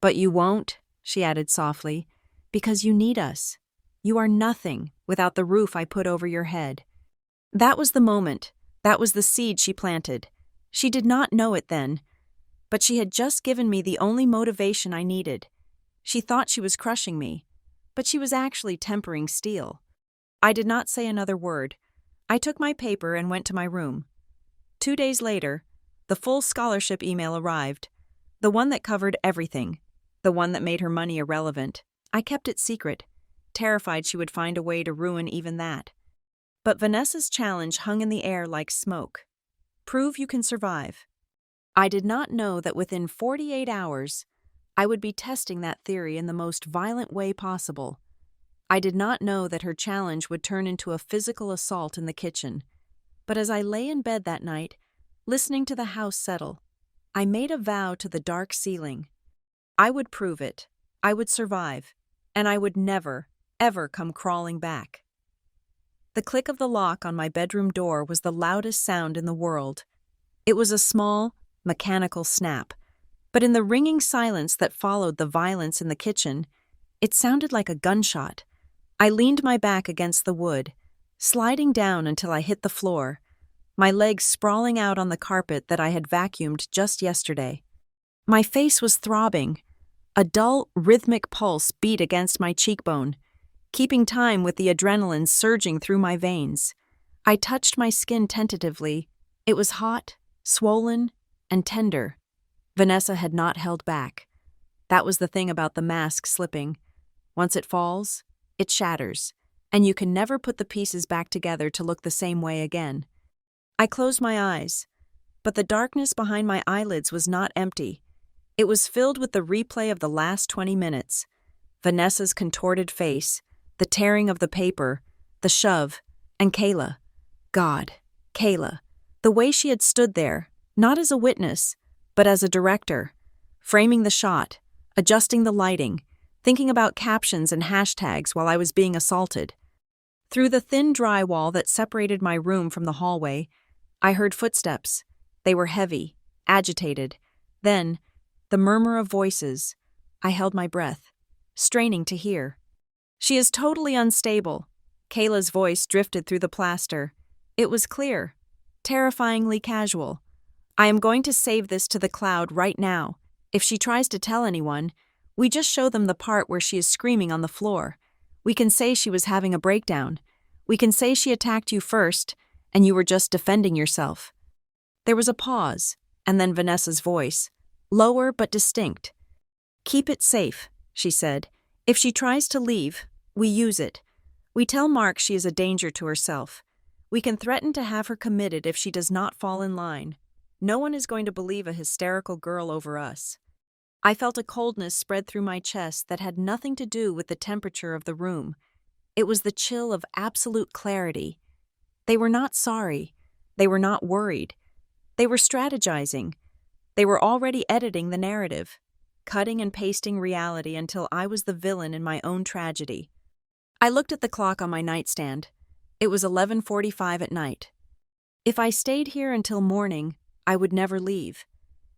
Speaker 1: "But you won't," she added softly, "because you need us. You are nothing without the roof I put over your head." That was the moment. That was the seed she planted. She did not know it then, but she had just given me the only motivation I needed. She thought she was crushing me, but she was actually tempering steel. I did not say another word. I took my paper and went to my room. 2 days later, the full scholarship email arrived, the one that covered everything, the one that made her money irrelevant. I kept it secret, terrified she would find a way to ruin even that. But Vanessa's challenge hung in the air like smoke. Prove you can survive. I did not know that within 48 hours, I would be testing that theory in the most violent way possible. I did not know that her challenge would turn into a physical assault in the kitchen. But as I lay in bed that night, listening to the house settle, I made a vow to the dark ceiling. I would prove it. I would survive. And I would never, ever come crawling back. The click of the lock on my bedroom door was the loudest sound in the world. It was a small, mechanical snap, but in the ringing silence that followed the violence in the kitchen, it sounded like a gunshot. I leaned my back against the wood, sliding down until I hit the floor, my legs sprawling out on the carpet that I had vacuumed just yesterday. My face was throbbing. A dull, rhythmic pulse beat against my cheekbone, keeping time with the adrenaline surging through my veins. I touched my skin tentatively. It was hot, swollen, and tender. Vanessa had not held back. That was the thing about the mask slipping. Once it falls, it shatters, and you can never put the pieces back together to look the same way again. I closed my eyes, but the darkness behind my eyelids was not empty. It was filled with the replay of the last 20 minutes. Vanessa's contorted face, the tearing of the paper, the shove, and Kayla. God, Kayla. The way she had stood there, not as a witness, but as a director, framing the shot, adjusting the lighting, thinking about captions and hashtags while I was being assaulted. Through the thin drywall that separated my room from the hallway, I heard footsteps. They were heavy, agitated. Then, the murmur of voices. I held my breath, straining to hear. "She is totally unstable." Kayla's voice drifted through the plaster. It was clear, terrifyingly casual. "I am going to save this to the cloud right now. If she tries to tell anyone, we just show them the part where she is screaming on the floor. We can say she was having a breakdown. We can say she attacked you first, and you were just defending yourself." There was a pause, and then Vanessa's voice, lower but distinct. "Keep it safe," she said. "If she tries to leave, we use it. We tell Mark she is a danger to herself. We can threaten to have her committed if she does not fall in line. No one is going to believe a hysterical girl over us." I felt a coldness spread through my chest that had nothing to do with the temperature of the room. It was the chill of absolute clarity. They were not sorry. They were not worried. They were strategizing. They were already editing the narrative, cutting and pasting reality until I was the villain in my own tragedy. I looked at the clock on my nightstand. It was 11:45 at night. If I stayed here until morning, I would never leave.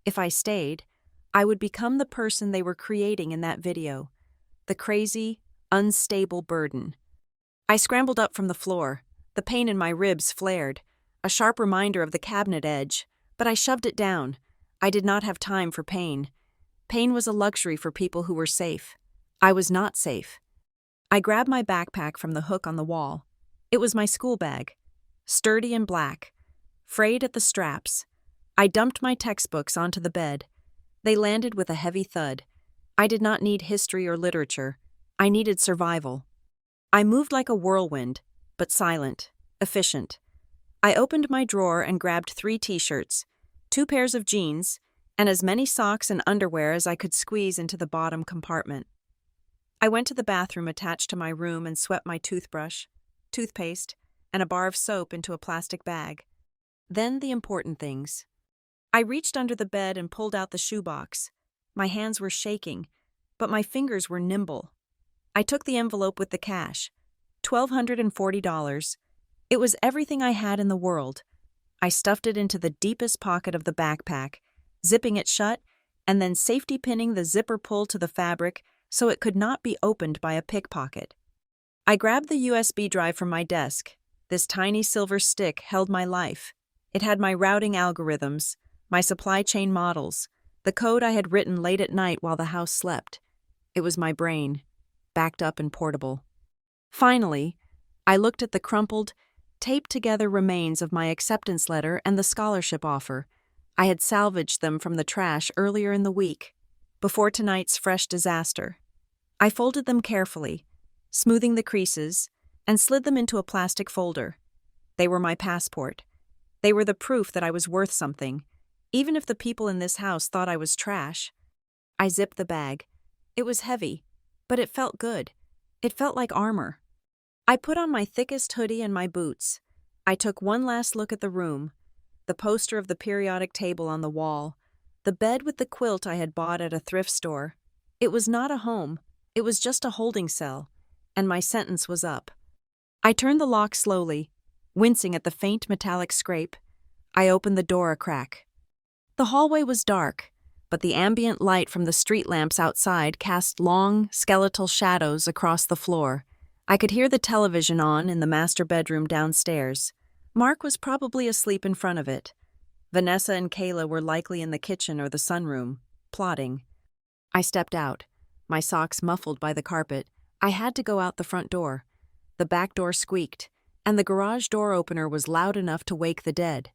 Speaker 1: If I stayed, I would become the person they were creating in that video, the crazy, unstable burden. I scrambled up from the floor. The pain in my ribs flared, a sharp reminder of the cabinet edge, but I shoved it down. I did not have time for pain. Pain was a luxury for people who were safe. I was not safe. I grabbed my backpack from the hook on the wall. It was my school bag, sturdy and black, frayed at the straps. I dumped my textbooks onto the bed. They landed with a heavy thud. I did not need history or literature. I needed survival. I moved like a whirlwind, but silent, efficient. I opened my drawer and grabbed 3 t-shirts, 2 pairs of jeans, and as many socks and underwear as I could squeeze into the bottom compartment. I went to the bathroom attached to my room and swept my toothbrush, toothpaste, and a bar of soap into a plastic bag. Then the important things. I reached under the bed and pulled out the shoebox. My hands were shaking, but my fingers were nimble. I took the envelope with the cash, $1,240. It was everything I had in the world. I stuffed it into the deepest pocket of the backpack, zipping it shut, and then safety pinning the zipper pull to the fabric so it could not be opened by a pickpocket. I grabbed the USB drive from my desk. This tiny silver stick held my life. It had my routing algorithms, my supply chain models, the code I had written late at night while the house slept. It was my brain, backed up and portable. Finally, I looked at the crumpled, taped-together remains of my acceptance letter and the scholarship offer. I had salvaged them from the trash earlier in the week, before tonight's fresh disaster. I folded them carefully, smoothing the creases, and slid them into a plastic folder. They were my passport. They were the proof that I was worth something, even if the people in this house thought I was trash. I zipped the bag. It was heavy, but it felt good. It felt like armor. I put on my thickest hoodie and my boots. I took one last look at the room, the poster of the periodic table on the wall, the bed with the quilt I had bought at a thrift store. It was not a home. It was just a holding cell, and my sentence was up. I turned the lock slowly, wincing at the faint metallic scrape. I opened the door a crack. The hallway was dark, but the ambient light from the street lamps outside cast long, skeletal shadows across the floor. I could hear the television on in the master bedroom downstairs. Mark was probably asleep in front of it. Vanessa and Kayla were likely in the kitchen or the sunroom, plotting. I stepped out, my socks muffled by the carpet. I had to go out the front door. The back door squeaked, and the garage door opener was loud enough to wake the dead.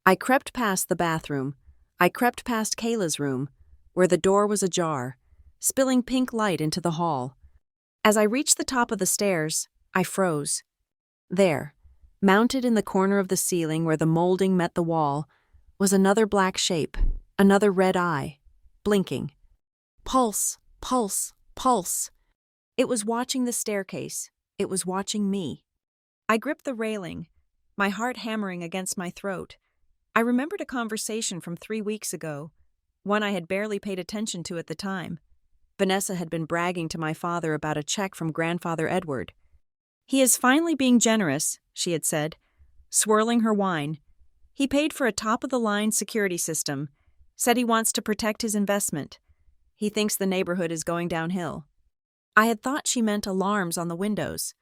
Speaker 1: I crept past the bathroom. I crept past Kayla's room, where the door was ajar, spilling pink light into the hall. As I reached the top of the stairs, I froze. There, mounted in the corner of the ceiling where the molding met the wall, was another black shape, another red eye, blinking. Pulse, pulse, pulse. It was watching the staircase. It was watching me. I gripped the railing, my heart hammering against my throat. I remembered a conversation from 3 weeks ago, one I had barely paid attention to at the time. Vanessa had been bragging to my father about a check from Grandfather Edward. "He is finally being generous," she had said, swirling her wine. "He paid for a top-of-the-line security system, said he wants to protect his investment. He thinks the neighborhood is going downhill." I had thought she meant alarms on the windows.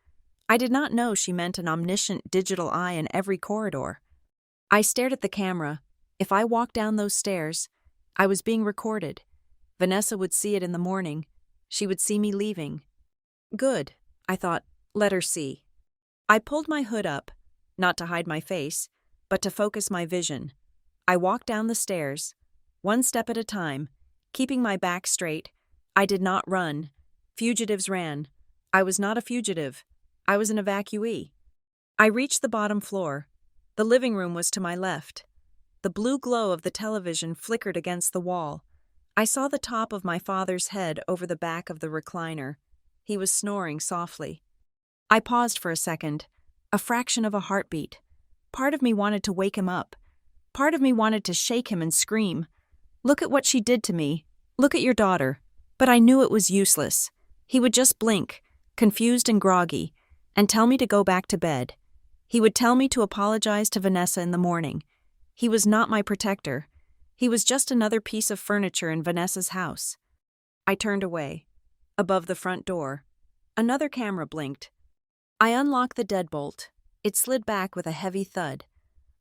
Speaker 1: I did not know she meant an omniscient digital eye in every corridor. I stared at the camera. If I walked down those stairs, I was being recorded. Vanessa would see it in the morning. She would see me leaving. Good, I thought, let her see. I pulled my hood up, not to hide my face, but to focus my vision. I walked down the stairs, one step at a time, keeping my back straight. I did not run. Fugitives ran. I was not a fugitive. I was an evacuee. I reached the bottom floor. The living room was to my left. The blue glow of the television flickered against the wall. I saw the top of my father's head over the back of the recliner. He was snoring softly. I paused for a second, a fraction of a heartbeat. Part of me wanted to wake him up. Part of me wanted to shake him and scream. "Look at what she did to me. Look at your daughter." But I knew it was useless. He would just blink, confused and groggy, and tell me to go back to bed. He would tell me to apologize to Vanessa in the morning. He was not my protector. He was just another piece of furniture in Vanessa's house. I turned away. Above the front door, another camera blinked. I unlocked the deadbolt. It slid back with a heavy thud.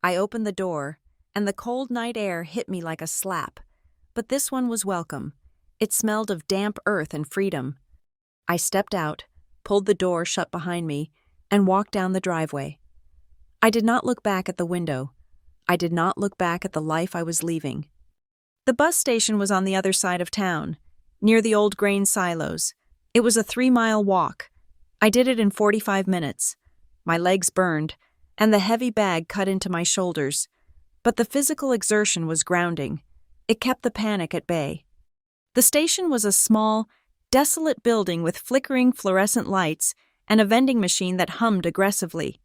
Speaker 1: I opened the door, and the cold night air hit me like a slap. But this one was welcome. It smelled of damp earth and freedom. I stepped out, pulled the door shut behind me, and walked down the driveway. I did not look back at the window. I did not look back at the life I was leaving. The bus station was on the other side of town, near the old grain silos. It was a 3-mile walk. I did it in 45 minutes. My legs burned, and the heavy bag cut into my shoulders. But the physical exertion was grounding. It kept the panic at bay. The station was a small, desolate building with flickering fluorescent lights and a vending machine that hummed aggressively.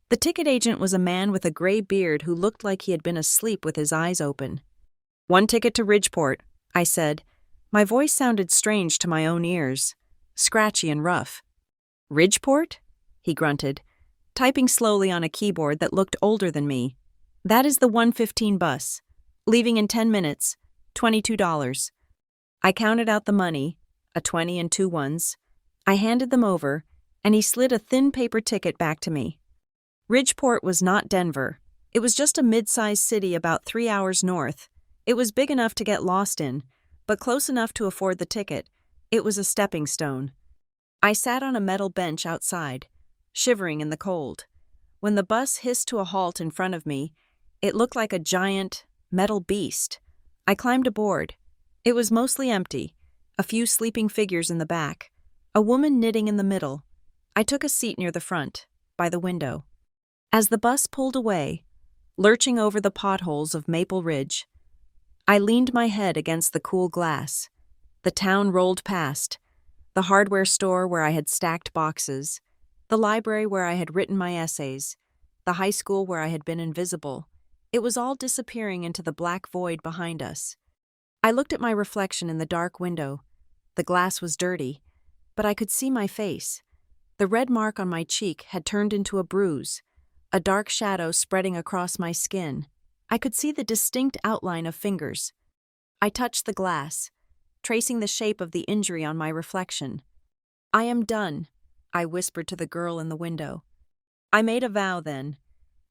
Speaker 1: The ticket agent was a man with a gray beard who looked like he had been asleep with his eyes open. "One ticket to Ridgeport," I said. My voice sounded strange to my own ears, scratchy and rough. "Ridgeport?" he grunted, typing slowly on a keyboard that looked older than me. "That is the 1:15 bus. Leaving in 10 minutes, $22. I counted out the money, a 20 and 2 ones. I handed them over, and he slid a thin paper ticket back to me. Ridgeport was not Denver. It was just a mid-sized city about 3 hours north. It was big enough to get lost in, but close enough to afford the ticket. It was a stepping stone. I sat on a metal bench outside, shivering in the cold. When the bus hissed to a halt in front of me, it looked like a giant, metal beast. I climbed aboard. It was mostly empty, a few sleeping figures in the back, a woman knitting in the middle. I took a seat near the front, by the window. As the bus pulled away, lurching over the potholes of Maple Ridge, I leaned my head against the cool glass. The town rolled past, the hardware store where I had stacked boxes, the library where I had written my essays, the high school where I had been invisible. It was all disappearing into the black void behind us. I looked at my reflection in the dark window. The glass was dirty, but I could see my face. The red mark on my cheek had turned into a bruise, a dark shadow spreading across my skin. I could see the distinct outline of fingers. I touched the glass, tracing the shape of the injury on my reflection. "I am done," I whispered to the girl in the window. I made a vow then.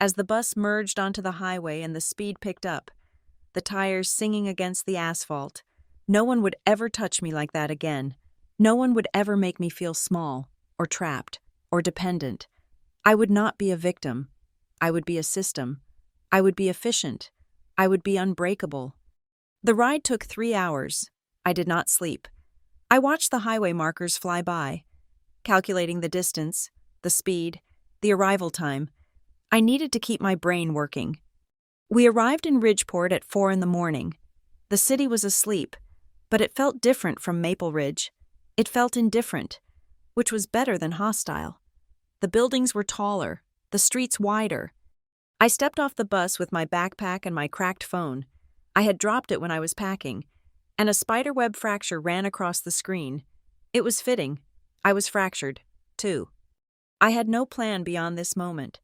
Speaker 1: As the bus merged onto the highway and the speed picked up, the tires singing against the asphalt, no one would ever touch me like that again. No one would ever make me feel small, or trapped, or dependent. I would not be a victim. I would be a system. I would be efficient. I would be unbreakable. The ride took 3 hours. I did not sleep. I watched the highway markers fly by, calculating the distance, the speed, the arrival time. I needed to keep my brain working. We arrived in Ridgeport at 4 in the morning. The city was asleep, but it felt different from Maple Ridge. It felt indifferent, which was better than hostile. The buildings were taller, the streets wider. I stepped off the bus with my backpack and my cracked phone. I had dropped it when I was packing, and a spiderweb fracture ran across the screen. It was fitting. I was fractured, too. I had no plan beyond this moment.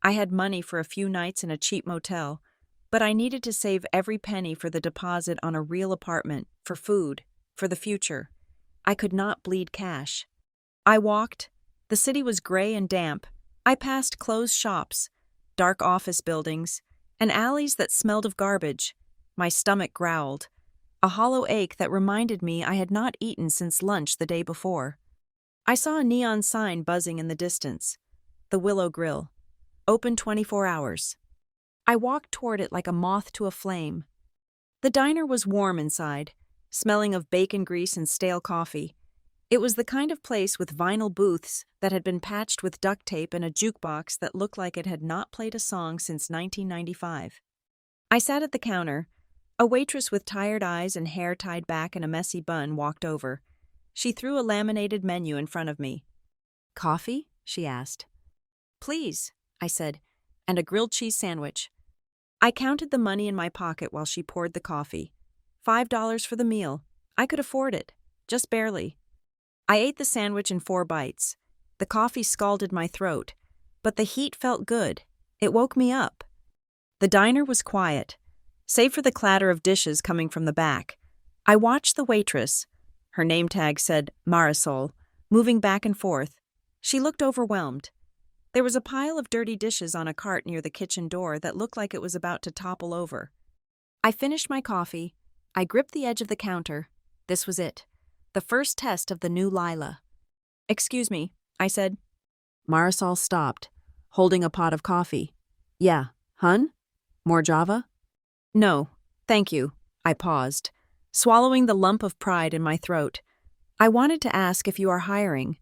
Speaker 1: I had money for a few nights in a cheap motel, but I needed to save every penny for the deposit on a real apartment, for food, for the future. I could not bleed cash. I walked. The city was gray and damp. I passed closed shops, dark office buildings, and alleys that smelled of garbage. My stomach growled, a hollow ache that reminded me I had not eaten since lunch the day before. I saw a neon sign buzzing in the distance. The Willow Grill. Open 24 hours. I walked toward it like a moth to a flame. The diner was warm inside, smelling of bacon grease and stale coffee. It was the kind of place with vinyl booths that had been patched with duct tape and a jukebox that looked like it had not played a song since 1995. I sat at the counter. A waitress with tired eyes and hair tied back in a messy bun walked over. She threw a laminated menu in front of me. "Coffee?" she asked. "Please," I said, "and a grilled cheese sandwich." I counted the money in my pocket while she poured the coffee. $5 for the meal. I could afford it, just barely. I ate the sandwich in 4 bites. The coffee scalded my throat, but the heat felt good. It woke me up. The diner was quiet, save for the clatter of dishes coming from the back. I watched the waitress. Her name tag said Marisol, moving back and forth. She looked overwhelmed. There was a pile of dirty dishes on a cart near the kitchen door that looked like it was about to topple over. I finished my coffee. I gripped the edge of the counter. This was it. The first test of the new Lila. "Excuse me," I said. Marisol stopped, holding a pot of coffee. "Yeah, hun? More Java?" "No, thank you." I paused, swallowing the lump of pride in my throat. "I wanted to ask if you are hiring."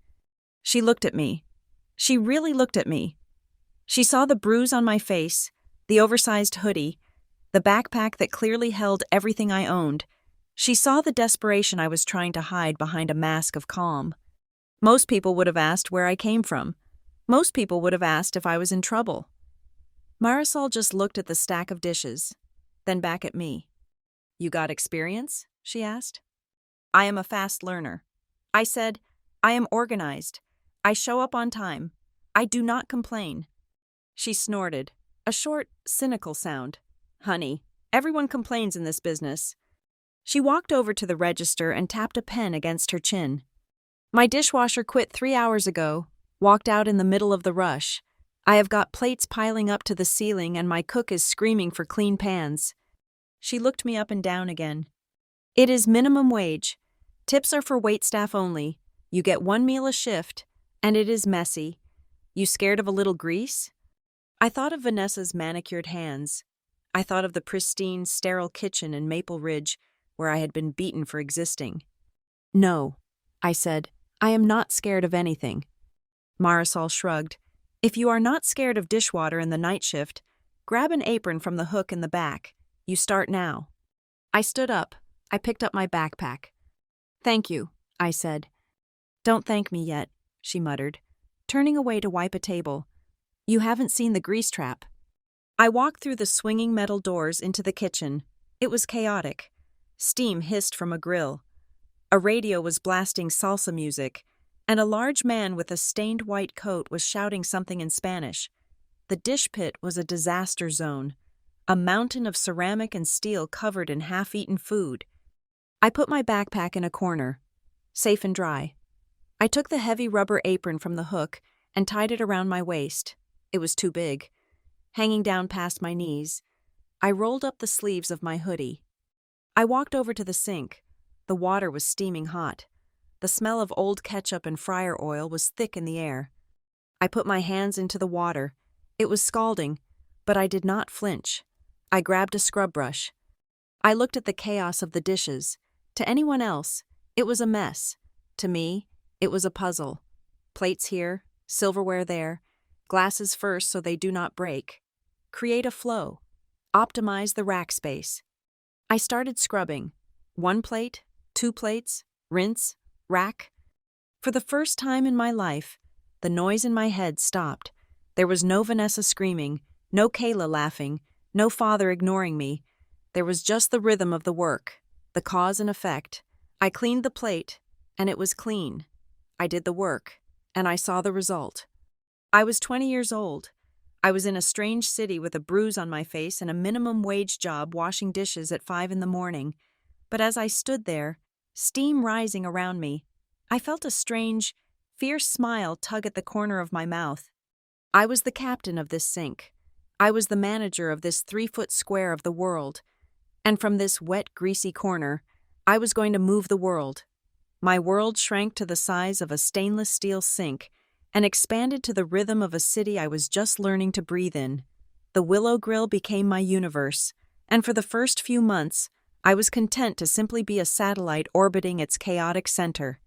Speaker 1: She looked at me. She really looked at me. She saw the bruise on my face, the oversized hoodie, the backpack that clearly held everything I owned. She saw the desperation I was trying to hide behind a mask of calm. Most people would have asked where I came from. Most people would have asked if I was in trouble. Marisol just looked at the stack of dishes, then back at me. "You got experience?" she asked. "I am a fast learner." I said, "I am organized. I show up on time. I do not complain." She snorted, a short, cynical sound. "Honey, everyone complains in this business." She walked over to the register and tapped a pen against her chin. "My dishwasher quit 3 hours ago, walked out in the middle of the rush. I have got plates piling up to the ceiling and my cook is screaming for clean pans." She looked me up and down again. "It is minimum wage. Tips are for waitstaff only. You get 1 meal a shift, and it is messy. You scared of a little grease?" I thought of Vanessa's manicured hands. I thought of the pristine, sterile kitchen in Maple Ridge where I had been beaten for existing. "No," I said, "I am not scared of anything." Marisol shrugged. "If you are not scared of dishwater in the night shift, grab an apron from the hook in the back. You start now." I stood up. I picked up my backpack. "Thank you," I said. "Don't thank me yet," she muttered, turning away to wipe a table. "You haven't seen the grease trap." I walked through the swinging metal doors into the kitchen. It was chaotic. Steam hissed from a grill. A radio was blasting salsa music, and a large man with a stained white coat was shouting something in Spanish. The dish pit was a disaster zone, a mountain of ceramic and steel covered in half-eaten food. I put my backpack in a corner, safe and dry. I took the heavy rubber apron from the hook and tied it around my waist. It was too big. Hanging down past my knees, I rolled up the sleeves of my hoodie. I walked over to the sink. The water was steaming hot. The smell of old ketchup and fryer oil was thick in the air. I put my hands into the water. It was scalding, but I did not flinch. I grabbed a scrub brush. I looked at the chaos of the dishes. To anyone else, it was a mess. To me, it was a puzzle. Plates here, silverware there, glasses first so they do not break. Create a flow. Optimize the rack space. I started scrubbing. 1 plate, 2 plates, rinse, rack. For the first time in my life, the noise in my head stopped. There was no Vanessa screaming, no Kayla laughing, no father ignoring me. There was just the rhythm of the work, the cause and effect. I cleaned the plate, and it was clean. I did the work, and I saw the result. I was 20 years old. I was in a strange city with a bruise on my face and a minimum wage job washing dishes at 5 in the morning. But as I stood there, steam rising around me, I felt a strange, fierce smile tug at the corner of my mouth. I was the captain of this sink. I was the manager of this 3-foot square of the world. And from this wet, greasy corner, I was going to move the world. My world shrank to the size of a stainless steel sink and expanded to the rhythm of a city I was just learning to breathe in. The Willow Grill became my universe, and for the first few months, I was content to simply be a satellite orbiting its chaotic center.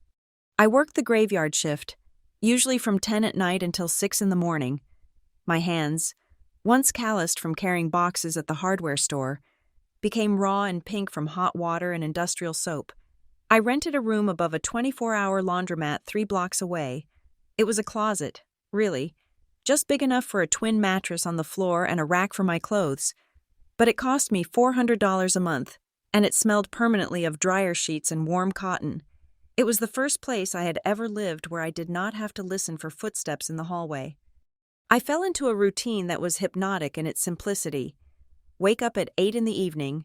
Speaker 1: I worked the graveyard shift, usually from 10 at night until 6 in the morning. My hands, once calloused from carrying boxes at the hardware store, became raw and pink from hot water and industrial soap. I rented a room above a 24-hour laundromat 3 blocks away. It was a closet, really, just big enough for a twin mattress on the floor and a rack for my clothes. But it cost me $400 a month, and it smelled permanently of dryer sheets and warm cotton. It was the first place I had ever lived where I did not have to listen for footsteps in the hallway. I fell into a routine that was hypnotic in its simplicity. Wake up at 8 in the evening,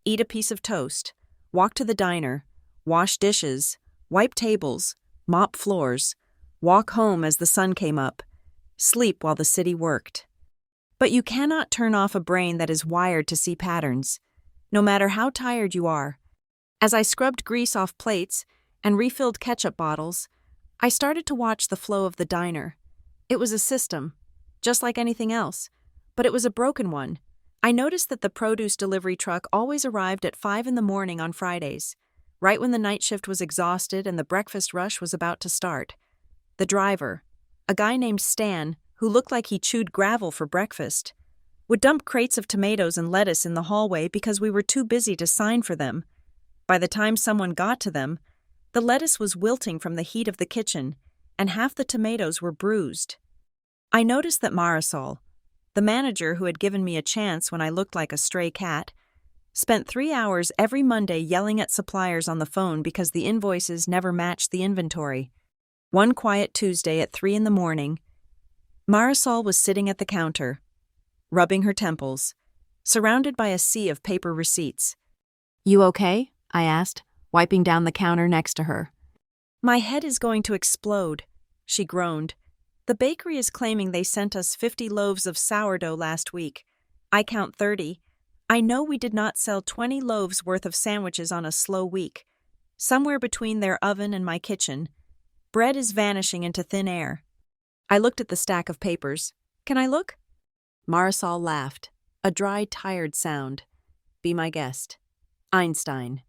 Speaker 1: eat a piece of toast, walk to the diner, wash dishes, wipe tables, mop floors, walk home as the sun came up, sleep while the city worked. But you cannot turn off a brain that is wired to see patterns, no matter how tired you are. As I scrubbed grease off plates and refilled ketchup bottles, I started to watch the flow of the diner. It was a system, just like anything else, but it was a broken one. I noticed that the produce delivery truck always arrived at 5 in the morning on Fridays, right when the night shift was exhausted and the breakfast rush was about to start. The driver, a guy named Stan, who looked like he chewed gravel for breakfast, would dump crates of tomatoes and lettuce in the hallway because we were too busy to sign for them. By the time someone got to them, the lettuce was wilting from the heat of the kitchen, and half the tomatoes were bruised. I noticed that Marisol, the manager who had given me a chance when I looked like a stray cat, spent 3 hours every Monday yelling at suppliers on the phone because the invoices never matched the inventory. One quiet Tuesday at 3 in the morning, Marisol was sitting at the counter, rubbing her temples, surrounded by a sea of paper receipts. "You okay?" I asked, wiping down the counter next to her. "My head is going to explode," she groaned. "The bakery is claiming they sent us 50 loaves of sourdough last week. I count 30. I know we did not sell 20 loaves worth of sandwiches on a slow week. Somewhere between their oven and my kitchen, bread is vanishing into thin air." I looked at the stack of papers. "Can I look?" Marisol laughed, a dry, tired sound. "Be my guest." Einstein.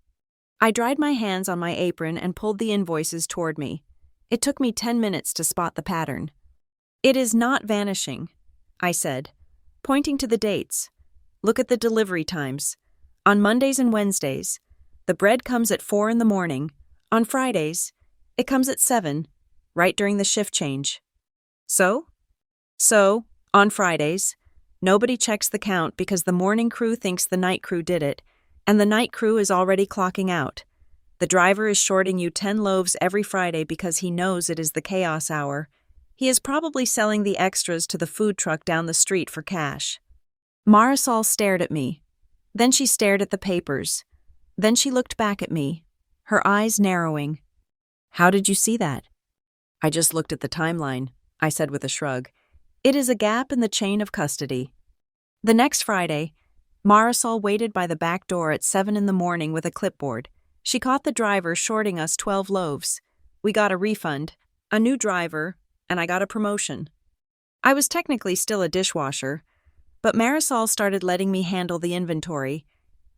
Speaker 1: I dried my hands on my apron and pulled the invoices toward me. It took me 10 minutes to spot the pattern. "It is not vanishing," I said, pointing to the dates. "Look at the delivery times. On Mondays and Wednesdays, the bread comes at 4 in the morning. On Fridays, it comes at 7, right during the shift change." So, on Fridays, nobody checks the count because the morning crew thinks the night crew did it, and the night crew is already clocking out. The driver is shorting you 10 loaves every Friday because he knows it is the chaos hour. He is probably selling the extras to the food truck down the street for cash. Marisol stared at me. Then she stared at the papers. Then she looked back at me, her eyes narrowing. "How did you see that?" "I just looked at the timeline," I said with a shrug. "It is a gap in the chain of custody." The next Friday, Marisol waited by the back door at 7 in the morning with a clipboard. She caught the driver shorting us 12 loaves. We got a refund, a new driver, and I got a promotion. I was technically still a dishwasher, but Marisol started letting me handle the inventory.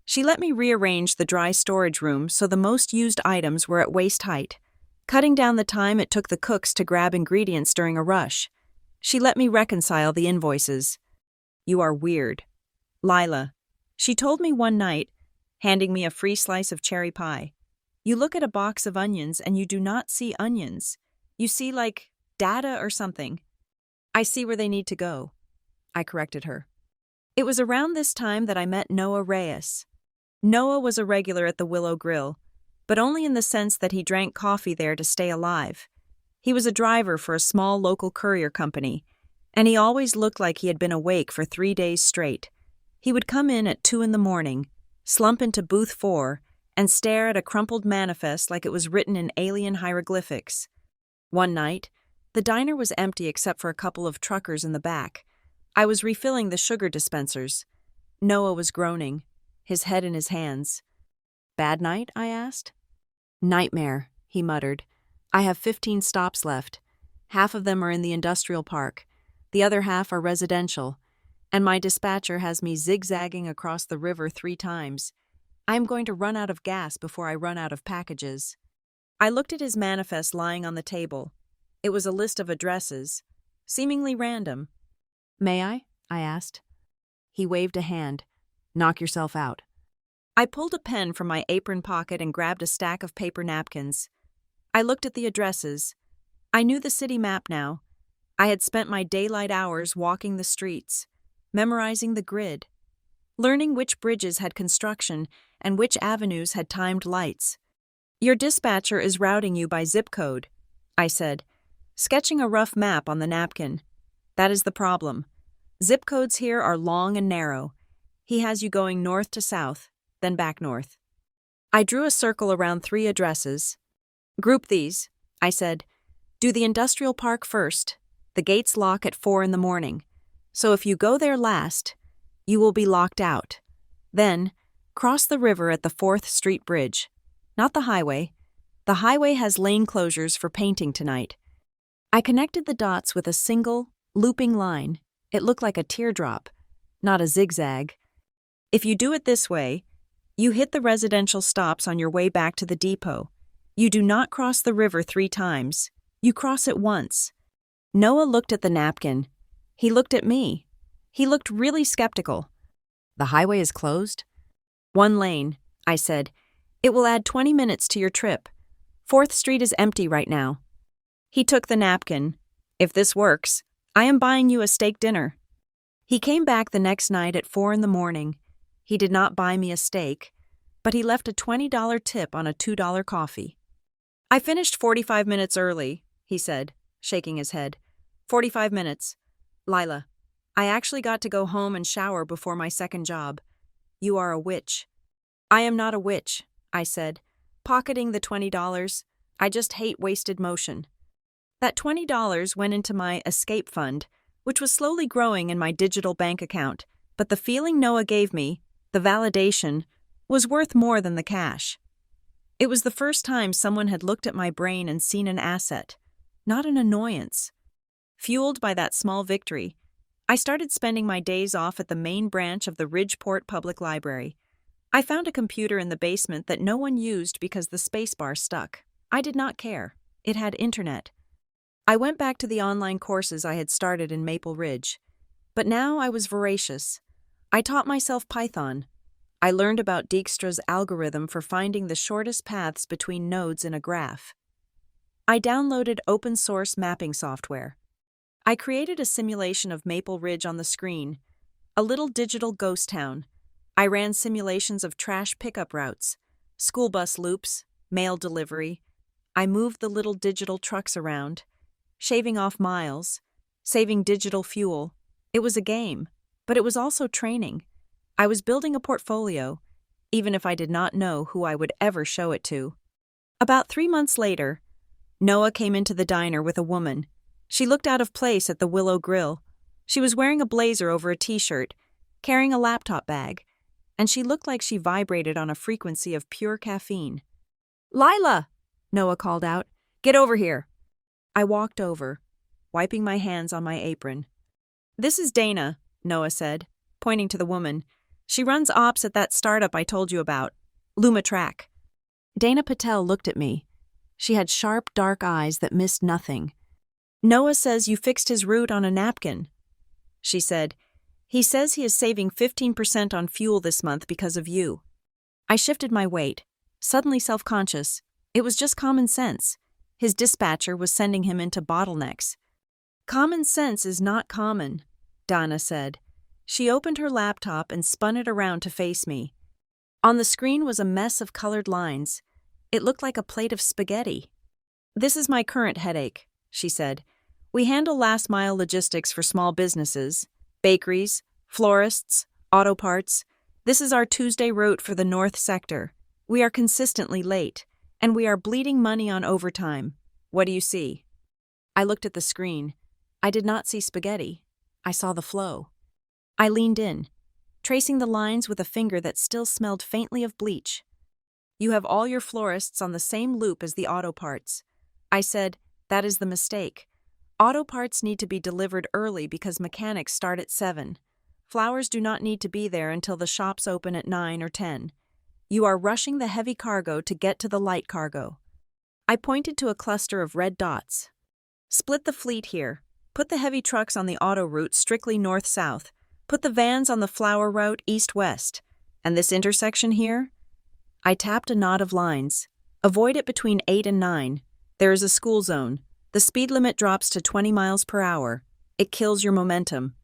Speaker 1: She let me rearrange the dry storage room so the most used items were at waist height, cutting down the time it took the cooks to grab ingredients during a rush. She let me reconcile the invoices. "You are weird. Lila," she told me one night, handing me a free slice of cherry pie. "You look at a box of onions and you do not see onions. You see, like, data or something." "I see where they need to go," I corrected her. It was around this time that I met Noah Reyes. Noah was a regular at the Willow Grill, but only in the sense that he drank coffee there to stay alive. He was a driver for a small local courier company, and he always looked like he had been awake for 3 days straight. He would come in at 2 in the morning, slump into booth 4, and stare at a crumpled manifest like it was written in alien hieroglyphics. One night, the diner was empty except for a couple of truckers in the back. I was refilling the sugar dispensers. Noah was groaning, his head in his hands. "Bad night?" I asked. "Nightmare," he muttered. "I have 15 stops left. Half of them are in the industrial park. The other half are residential. And my dispatcher has me zigzagging across the river 3 times. I am going to run out of gas before I run out of packages." I looked at his manifest lying on the table. It was a list of addresses, seemingly random. "May I?" I asked. He waved a hand. "Knock yourself out." I pulled a pen from my apron pocket and grabbed a stack of paper napkins. I looked at the addresses. I knew the city map now. I had spent my daylight hours walking the streets, memorizing the grid, learning which bridges had construction and which avenues had timed lights. "Your dispatcher is routing you by zip code," I said, sketching a rough map on the napkin. "That is the problem. Zip codes here are long and narrow. He has you going north to south, then back north." I drew a circle around 3 addresses. "Group these," I said. "Do the industrial park first, The gates lock at 4 in the morning. So if you go there last, you will be locked out. Then, cross the river at the 4th Street Bridge. Not the highway. The highway has lane closures for painting tonight. I connected the dots with a single, looping line. It looked like a teardrop, not a zigzag. If you do it this way, you hit the residential stops on your way back to the depot. You do not cross the river 3 times. You cross it once. Noah looked at the napkin. He looked at me. He looked really skeptical. The highway is closed? 1 lane, I said. It will add 20 minutes to your trip. 4th Street is empty right now. He took the napkin. If this works, I am buying you a steak dinner. He came back the next night at 4 in the morning. He did not buy me a steak, but he left a $20 tip on a $2 coffee. I finished 45 minutes early, he said, shaking his head. 45 minutes. Lila, I actually got to go home and shower before my second job. You are a witch. I am not a witch, I said, pocketing the $20. I just hate wasted motion. That $20 went into my escape fund, which was slowly growing in my digital bank account, but the feeling Noah gave me, the validation, was worth more than the cash. It was the first time someone had looked at my brain and seen an asset, not an annoyance. Fueled by that small victory, I started spending my days off at the main branch of the Ridgeport Public Library. I found a computer in the basement that no one used because the spacebar stuck. I did not care. It had internet. I went back to the online courses I had started in Maple Ridge. But now I was voracious. I taught myself Python. I learned about Dijkstra's algorithm for finding the shortest paths between nodes in a graph. I downloaded open-source mapping software. I created a simulation of Maple Ridge on the screen, a little digital ghost town. I ran simulations of trash pickup routes, school bus loops, mail delivery. I moved the little digital trucks around, shaving off miles, saving digital fuel. It was a game, but it was also training. I was building a portfolio, even if I did not know who I would ever show it to. About 3 months later, Noah came into the diner with a woman. She looked out of place at the Willow Grill. She was wearing a blazer over a t-shirt, carrying a laptop bag, and she looked like she vibrated on a frequency of pure caffeine. "Lila!" Noah called out. "Get over here." I walked over, wiping my hands on my apron. "This is Dana," Noah said, pointing to the woman. "She runs ops at that startup I told you about, Luma Track." Dana Patel looked at me. She had sharp, dark eyes that missed nothing. "Noah says you fixed his route on a napkin," she said. "He says he is saving 15% on fuel this month because of you." I shifted my weight, suddenly self-conscious. It was just common sense. His dispatcher was sending him into bottlenecks. "Common sense is not common," Dana said. She opened her laptop and spun it around to face me. On the screen was a mess of colored lines. It looked like a plate of spaghetti. "This is my current headache," she said. "We handle last-mile logistics for small businesses, bakeries, florists, auto parts. This is our Tuesday route for the North Sector. We are consistently late, and we are bleeding money on overtime. What do you see?" I looked at the screen. I did not see spaghetti. I saw the flow. I leaned in, tracing the lines with a finger that still smelled faintly of bleach. "You have all your florists on the same loop as the auto parts." I said, "That is the mistake. Auto parts need to be delivered early because mechanics start at 7. Flowers do not need to be there until the shops open at 9 or 10. You are rushing the heavy cargo to get to the light cargo." I pointed to a cluster of red dots. "Split the fleet here. Put the heavy trucks on the auto route strictly north-south. Put the vans on the flower route east-west. And this intersection here?" I tapped a knot of lines. "Avoid it between 8 and 9. There is a school zone. The speed limit drops to 20 miles per hour. It kills your momentum."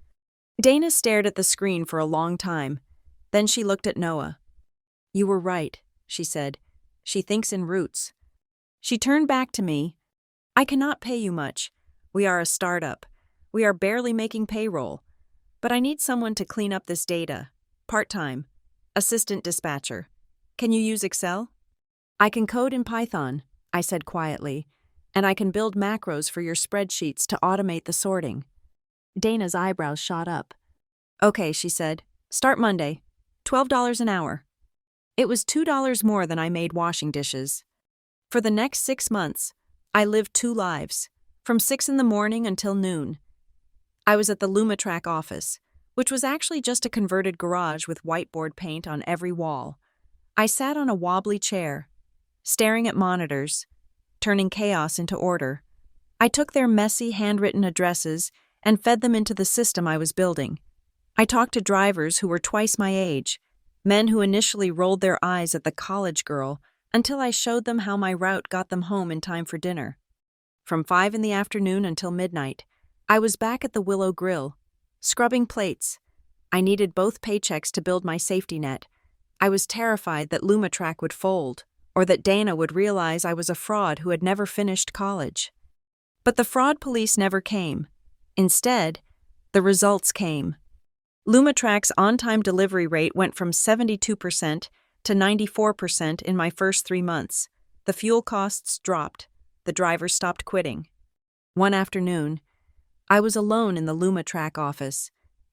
Speaker 1: Dana stared at the screen for a long time. Then she looked at Noah. "You were right," she said. "She thinks in routes." She turned back to me. "I cannot pay you much. We are a startup. We are barely making payroll. But I need someone to clean up this data. Part-time. Assistant dispatcher. Can you use Excel?" "I can code in Python," I said quietly. And I can build macros for your spreadsheets to automate the sorting." Dana's eyebrows shot up. "Okay," she said. "Start Monday. $12 an hour." It was $2 more than I made washing dishes. For the next 6 months, I lived 2 lives, from 6 in the morning until noon. I was at the Lumatrack office, which was actually just a converted garage with whiteboard paint on every wall. I sat on a wobbly chair, staring at monitors, turning chaos into order. I took their messy, handwritten addresses and fed them into the system I was building. I talked to drivers who were twice my age, men who initially rolled their eyes at the college girl until I showed them how my route got them home in time for dinner. From 5 in the afternoon until midnight, I was back at the Willow Grill, scrubbing plates. I needed both paychecks to build my safety net. I was terrified that Lumatrack would fold, or that Dana would realize I was a fraud who had never finished college. But the fraud police never came. Instead, the results came. Lumatrack's on-time delivery rate went from 72% to 94% in my first 3 months. The fuel costs dropped. The drivers stopped quitting. One afternoon, I was alone in the Lumatrack office.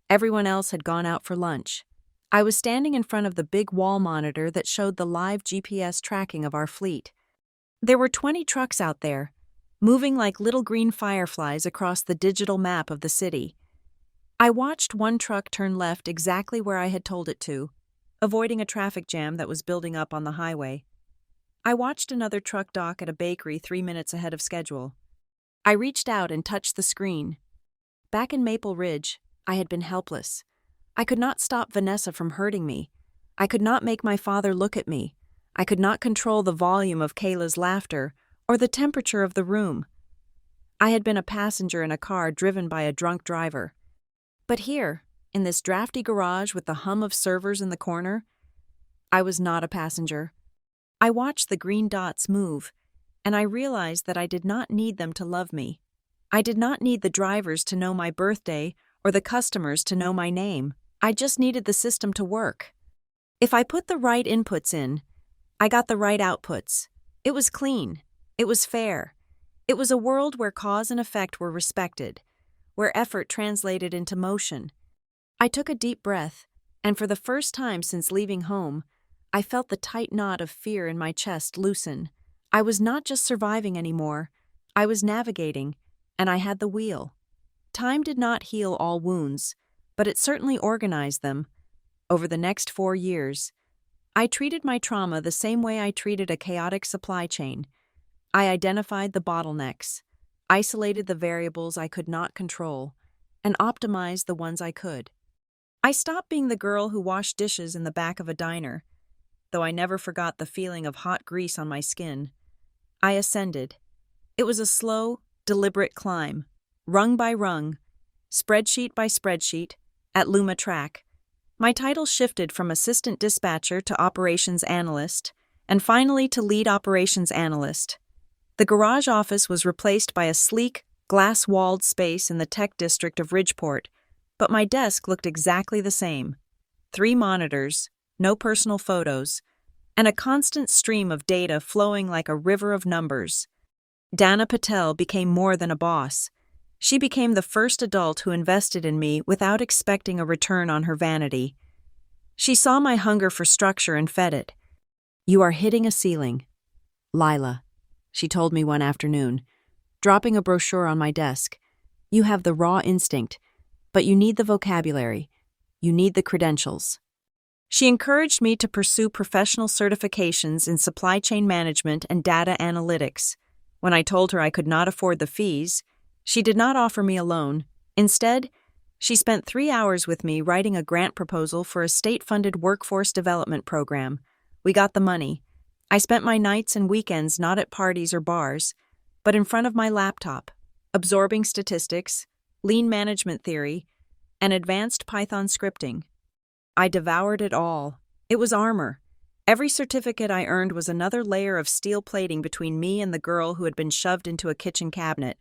Speaker 1: Everyone else had gone out for lunch. I was standing in front of the big wall monitor that showed the live GPS tracking of our fleet. There were 20 trucks out there, moving like little green fireflies across the digital map of the city. I watched one truck turn left exactly where I had told it to, avoiding a traffic jam that was building up on the highway. I watched another truck dock at a bakery 3 minutes ahead of schedule. I reached out and touched the screen. Back in Maple Ridge, I had been helpless. I could not stop Vanessa from hurting me. I could not make my father look at me. I could not control the volume of Kayla's laughter or the temperature of the room. I had been a passenger in a car driven by a drunk driver. But here, in this drafty garage with the hum of servers in the corner, I was not a passenger. I watched the green dots move, and I realized that I did not need them to love me. I did not need the drivers to know my birthday or the customers to know my name. I just needed the system to work. If I put the right inputs in, I got the right outputs. It was clean. It was fair. It was a world where cause and effect were respected, where effort translated into motion. I took a deep breath, and for the first time since leaving home, I felt the tight knot of fear in my chest loosen. I was not just surviving anymore. I was navigating, and I had the wheel. Time did not heal all wounds, but it certainly organized them. Over the next 4 years, I treated my trauma the same way I treated a chaotic supply chain. I identified the bottlenecks, isolated the variables I could not control, and optimized the ones I could. I stopped being the girl who washed dishes in the back of a diner, though I never forgot the feeling of hot grease on my skin. I ascended. It was a slow, deliberate climb, rung by rung, spreadsheet by spreadsheet, at Lumatrack. My title shifted from assistant dispatcher to operations analyst, and finally to lead operations analyst. The garage office was replaced by a sleek, glass-walled space in the tech district of Ridgeport, but my desk looked exactly the same. 3 monitors, no personal photos, and a constant stream of data flowing like a river of numbers. Dana Patel became more than a boss. She became the first adult who invested in me without expecting a return on her vanity. She saw my hunger for structure and fed it. "You are hitting a ceiling, Lila," she told me one afternoon, dropping a brochure on my desk. "You have the raw instinct, but you need the vocabulary. You need the credentials." She encouraged me to pursue professional certifications in supply chain management and data analytics. When I told her I could not afford the fees, she did not offer me a loan. Instead, she spent 3 hours with me writing a grant proposal for a state-funded workforce development program. We got the money. I spent my nights and weekends not at parties or bars, but in front of my laptop, absorbing statistics, lean management theory, and advanced Python scripting. I devoured it all. It was armor. Every certificate I earned was another layer of steel plating between me and the girl who had been shoved into a kitchen cabinet.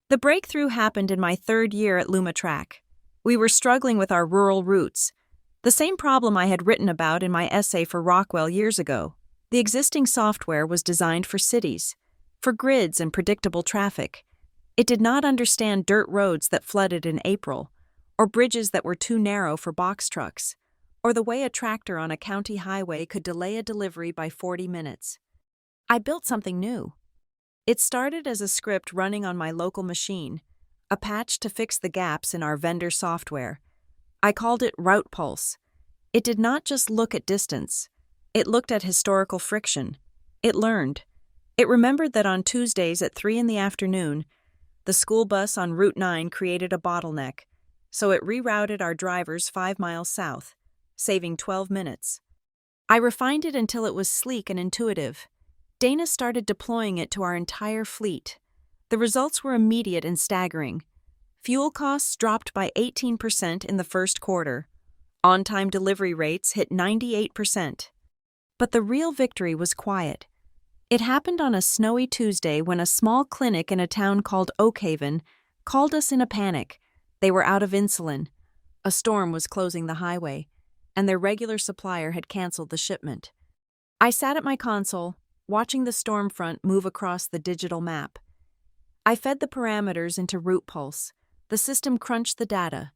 Speaker 1: The breakthrough happened in my 3rd year at Lumatrack. We were struggling with our rural roots, the same problem I had written about in my essay for Rockwell years ago. The existing software was designed for cities. for grids and predictable traffic. It did not understand dirt roads that flooded in April, or bridges that were too narrow for box trucks, or the way a tractor on a county highway could delay a delivery by 40 minutes. I built something new. It started as a script running on my local machine, a patch to fix the gaps in our vendor software. I called it Route Pulse. It did not just look at distance. It looked at historical friction. It learned. It remembered that on Tuesdays at 3 in the afternoon, the school bus on Route 9 created a bottleneck, so it rerouted our drivers 5 miles south, saving 12 minutes. I refined it until it was sleek and intuitive. Dana started deploying it to our entire fleet. The results were immediate and staggering. Fuel costs dropped by 18% in the first quarter. On-time delivery rates hit 98%. But the real victory was quiet. It happened on a snowy Tuesday when a small clinic in a town called Oakhaven called us in a panic. They were out of insulin. A storm was closing the highway, and their regular supplier had canceled the shipment. I sat at my console, watching the storm front move across the digital map. I fed the parameters into Route Pulse. The system crunched the data,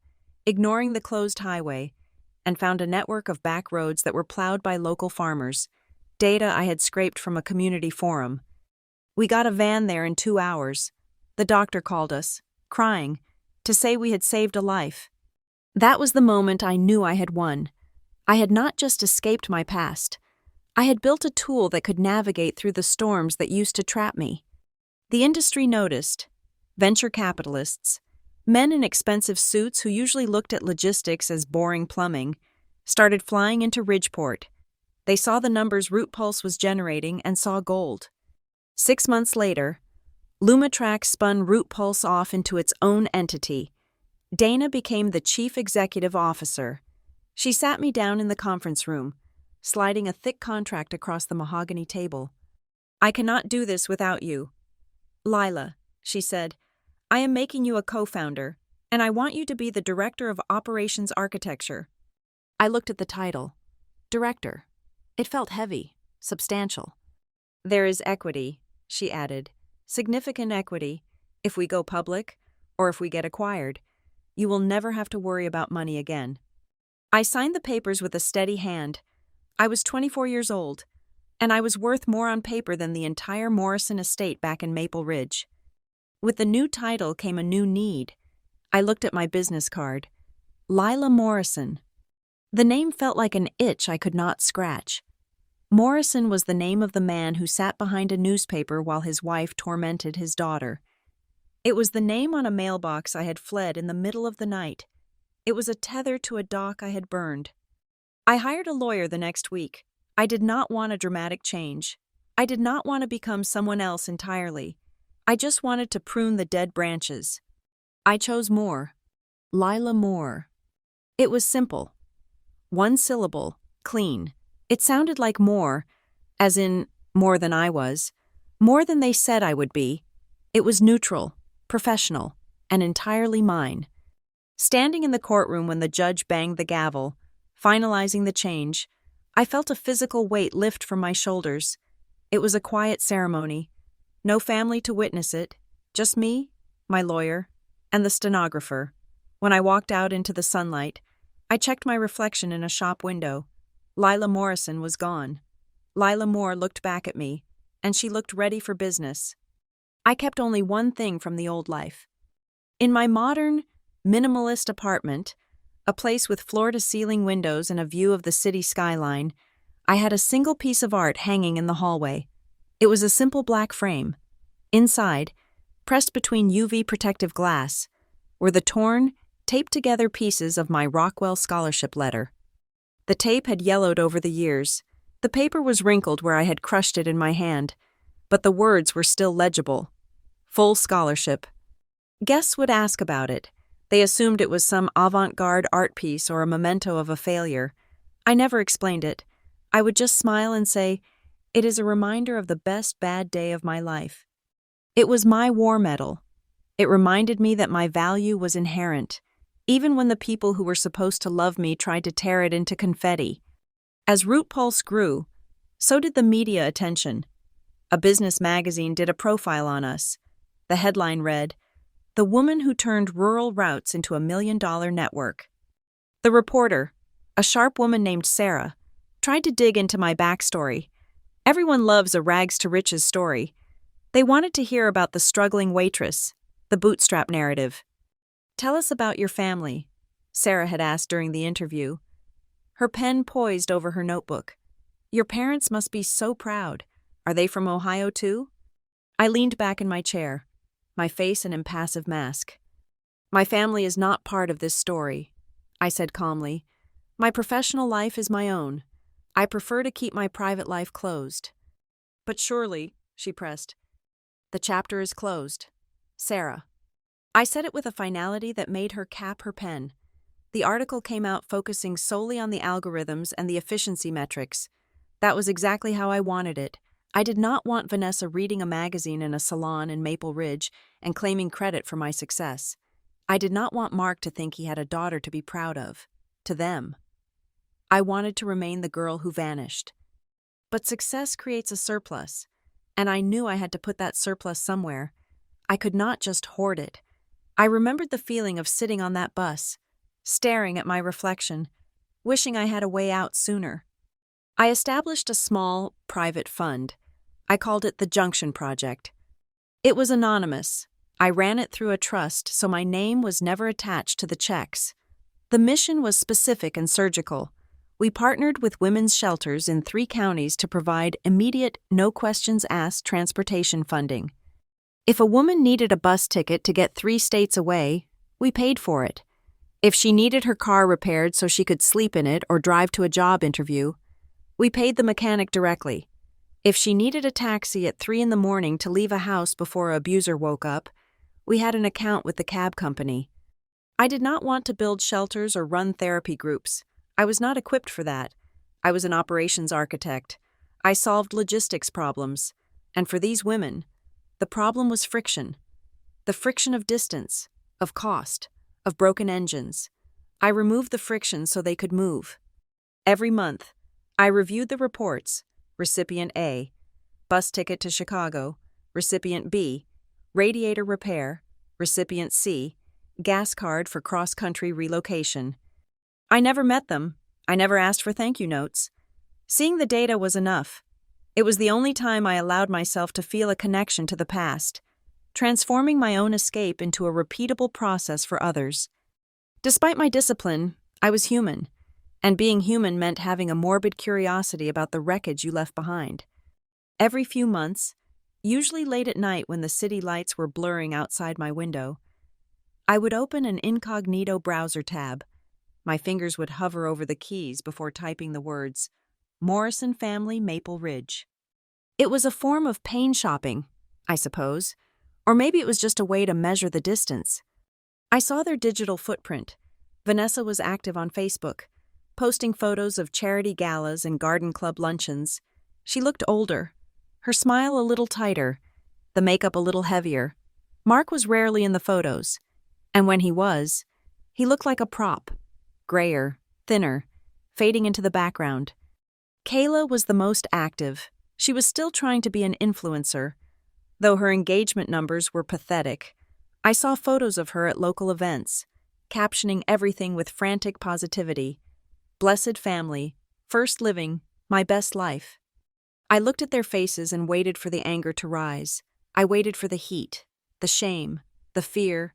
Speaker 1: ignoring the closed highway, and found a network of back roads that were plowed by local farmers, data I had scraped from a community forum. We got a van there in 2 hours. The doctor called us, crying, to say we had saved a life. That was the moment I knew I had won. I had not just escaped my past. I had built a tool that could navigate through the storms that used to trap me. The industry noticed. Venture capitalists, men in expensive suits who usually looked at logistics as boring plumbing, started flying into Ridgeport. They saw the numbers Route Pulse was generating and saw gold. 6 months later, LumaTrack spun Route Pulse off into its own entity. Dana became the chief executive officer. She sat me down in the conference room, sliding a thick contract across the mahogany table. "I cannot do this without you. Lila," she said, "I am making you a co-founder, and I want you to be the director of operations architecture." I looked at the title. Director. It felt heavy, substantial. "There is equity," she added. "Significant equity. If we go public, or if we get acquired, you will never have to worry about money again." I signed the papers with a steady hand. I was 24 years old, and I was worth more on paper than the entire Morrison estate back in Maple Ridge. With the new title came a new need. I looked at my business card. Lila Morrison. The name felt like an itch I could not scratch. Morrison was the name of the man who sat behind a newspaper while his wife tormented his daughter. It was the name on a mailbox I had fled in the middle of the night. It was a tether to a dock I had burned. I hired a lawyer the next week. I did not want a dramatic change. I did not want to become someone else entirely. I just wanted to prune the dead branches. I chose Moore. Lila Moore. It was simple. 1 syllable, clean. It sounded like more, as in more than I was, more than they said I would be. It was neutral, professional, and entirely mine. Standing in the courtroom when the judge banged the gavel, finalizing the change, I felt a physical weight lift from my shoulders. It was a quiet ceremony. No family to witness it, just me, my lawyer, and the stenographer. When I walked out into the sunlight, I checked my reflection in a shop window. Lila Morrison was gone. Lila Moore looked back at me, and she looked ready for business. I kept only one thing from the old life. In my modern, minimalist apartment, a place with floor-to-ceiling windows and a view of the city skyline, I had a single piece of art hanging in the hallway. It was a simple black frame. Inside, pressed between UV protective glass, were the torn, taped-together pieces of my Rockwell Scholarship letter. The tape had yellowed over the years. The paper was wrinkled where I had crushed it in my hand, but the words were still legible. Full scholarship. Guests would ask about it. They assumed it was some avant-garde art piece or a memento of a failure. I never explained it. I would just smile and say, "It is a reminder of the best bad day of my life." It was my war medal. It reminded me that my value was inherent, even when the people who were supposed to love me tried to tear it into confetti. As Route Pulse grew, so did the media attention. A business magazine did a profile on us. The headline read, "The Woman Who Turned Rural Routes into a $1 Million Network." The reporter, a sharp woman named Sarah, tried to dig into my backstory. Everyone loves a rags to riches story. They wanted to hear about the struggling waitress, the bootstrap narrative. "Tell us about your family," Sarah had asked during the interview. Her pen poised over her notebook. "Your parents must be so proud. Are they from Ohio too?" I leaned back in my chair, my face an impassive mask. "My family is not part of this story," I said calmly. "My professional life is my own. I prefer to keep my private life closed." "But surely," she pressed. "The chapter is closed. Sarah." I said it with a finality that made her cap her pen. The article came out focusing solely on the algorithms and the efficiency metrics. That was exactly how I wanted it. I did not want Vanessa reading a magazine in a salon in Maple Ridge and claiming credit for my success. I did not want Mark to think he had a daughter to be proud of. To them. I wanted to remain the girl who vanished. But success creates a surplus, and I knew I had to put that surplus somewhere. I could not just hoard it. I remembered the feeling of sitting on that bus, staring at my reflection, wishing I had a way out sooner. I established a small, private fund. I called it the Junction Project. It was anonymous. I ran it through a trust, so my name was never attached to the checks. The mission was specific and surgical. We partnered with women's shelters in 3 counties to provide immediate, no-questions-asked transportation funding. If a woman needed a bus ticket to get 3 states away, we paid for it. If she needed her car repaired so she could sleep in it or drive to a job interview, we paid the mechanic directly. If she needed a taxi at 3 a.m. to leave a house before an abuser woke up, we had an account with the cab company. I did not want to build shelters or run therapy groups. I was not equipped for that. I was an operations architect. I solved logistics problems. And for these women, the problem was friction. The friction of distance, of cost, of broken engines. I removed the friction so they could move. Every month, I reviewed the reports. Recipient A, bus ticket to Chicago. Recipient B, radiator repair. Recipient C, gas card for cross-country relocation. I never met them. I never asked for thank you notes. Seeing the data was enough. It was the only time I allowed myself to feel a connection to the past, transforming my own escape into a repeatable process for others. Despite my discipline, I was human, and being human meant having a morbid curiosity about the wreckage you left behind. Every few months, usually late at night when the city lights were blurring outside my window, I would open an incognito browser tab. My fingers would hover over the keys before typing the words, Morrison Family, Maple Ridge. It was a form of pain shopping, I suppose, or maybe it was just a way to measure the distance. I saw their digital footprint. Vanessa was active on Facebook, posting photos of charity galas and garden club luncheons. She looked older, her smile a little tighter, the makeup a little heavier. Mark was rarely in the photos, and when he was, he looked like a prop, grayer, thinner, fading into the background. Kayla was the most active. She was still trying to be an influencer. Though her engagement numbers were pathetic, I saw photos of her at local events, captioning everything with frantic positivity. Blessed family, first living, my best life. I looked at their faces and waited for the anger to rise. I waited for the heat, the shame, the fear,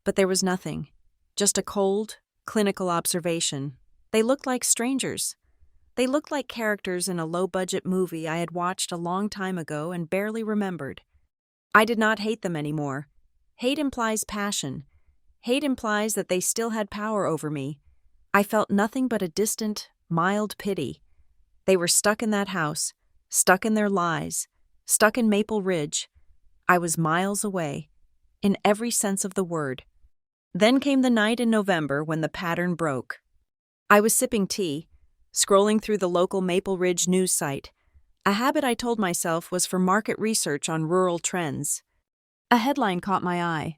Speaker 1: but there was nothing. Just a cold, clinical observation. They looked like strangers. They looked like characters in a low-budget movie I had watched a long time ago and barely remembered. I did not hate them anymore. Hate implies passion. Hate implies that they still had power over me. I felt nothing but a distant, mild pity. They were stuck in that house, stuck in their lies, stuck in Maple Ridge. I was miles away, in every sense of the word. Then came the night in November when the pattern broke. I was sipping tea, scrolling through the local Maple Ridge news site. A habit I told myself was for market research on rural trends. A headline caught my eye.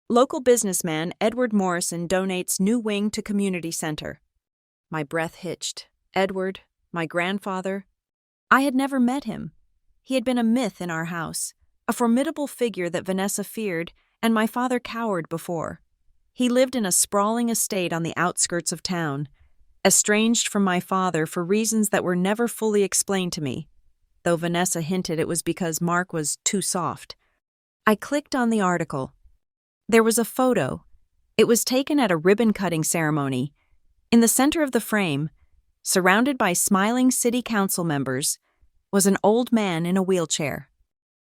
Speaker 1: Local businessman Edward Morrison donates new wing to community center. My breath hitched. Edward, my grandfather. I had never met him. He had been a myth in our house, a formidable figure that Vanessa feared and my father cowered before. He lived in a sprawling estate on the outskirts of town, estranged from my father for reasons that were never fully explained to me, though Vanessa hinted it was because Mark was too soft. I clicked on the article. There was a photo. It was taken at a ribbon-cutting ceremony. In the center of the frame, surrounded by smiling city council members, was an old man in a wheelchair.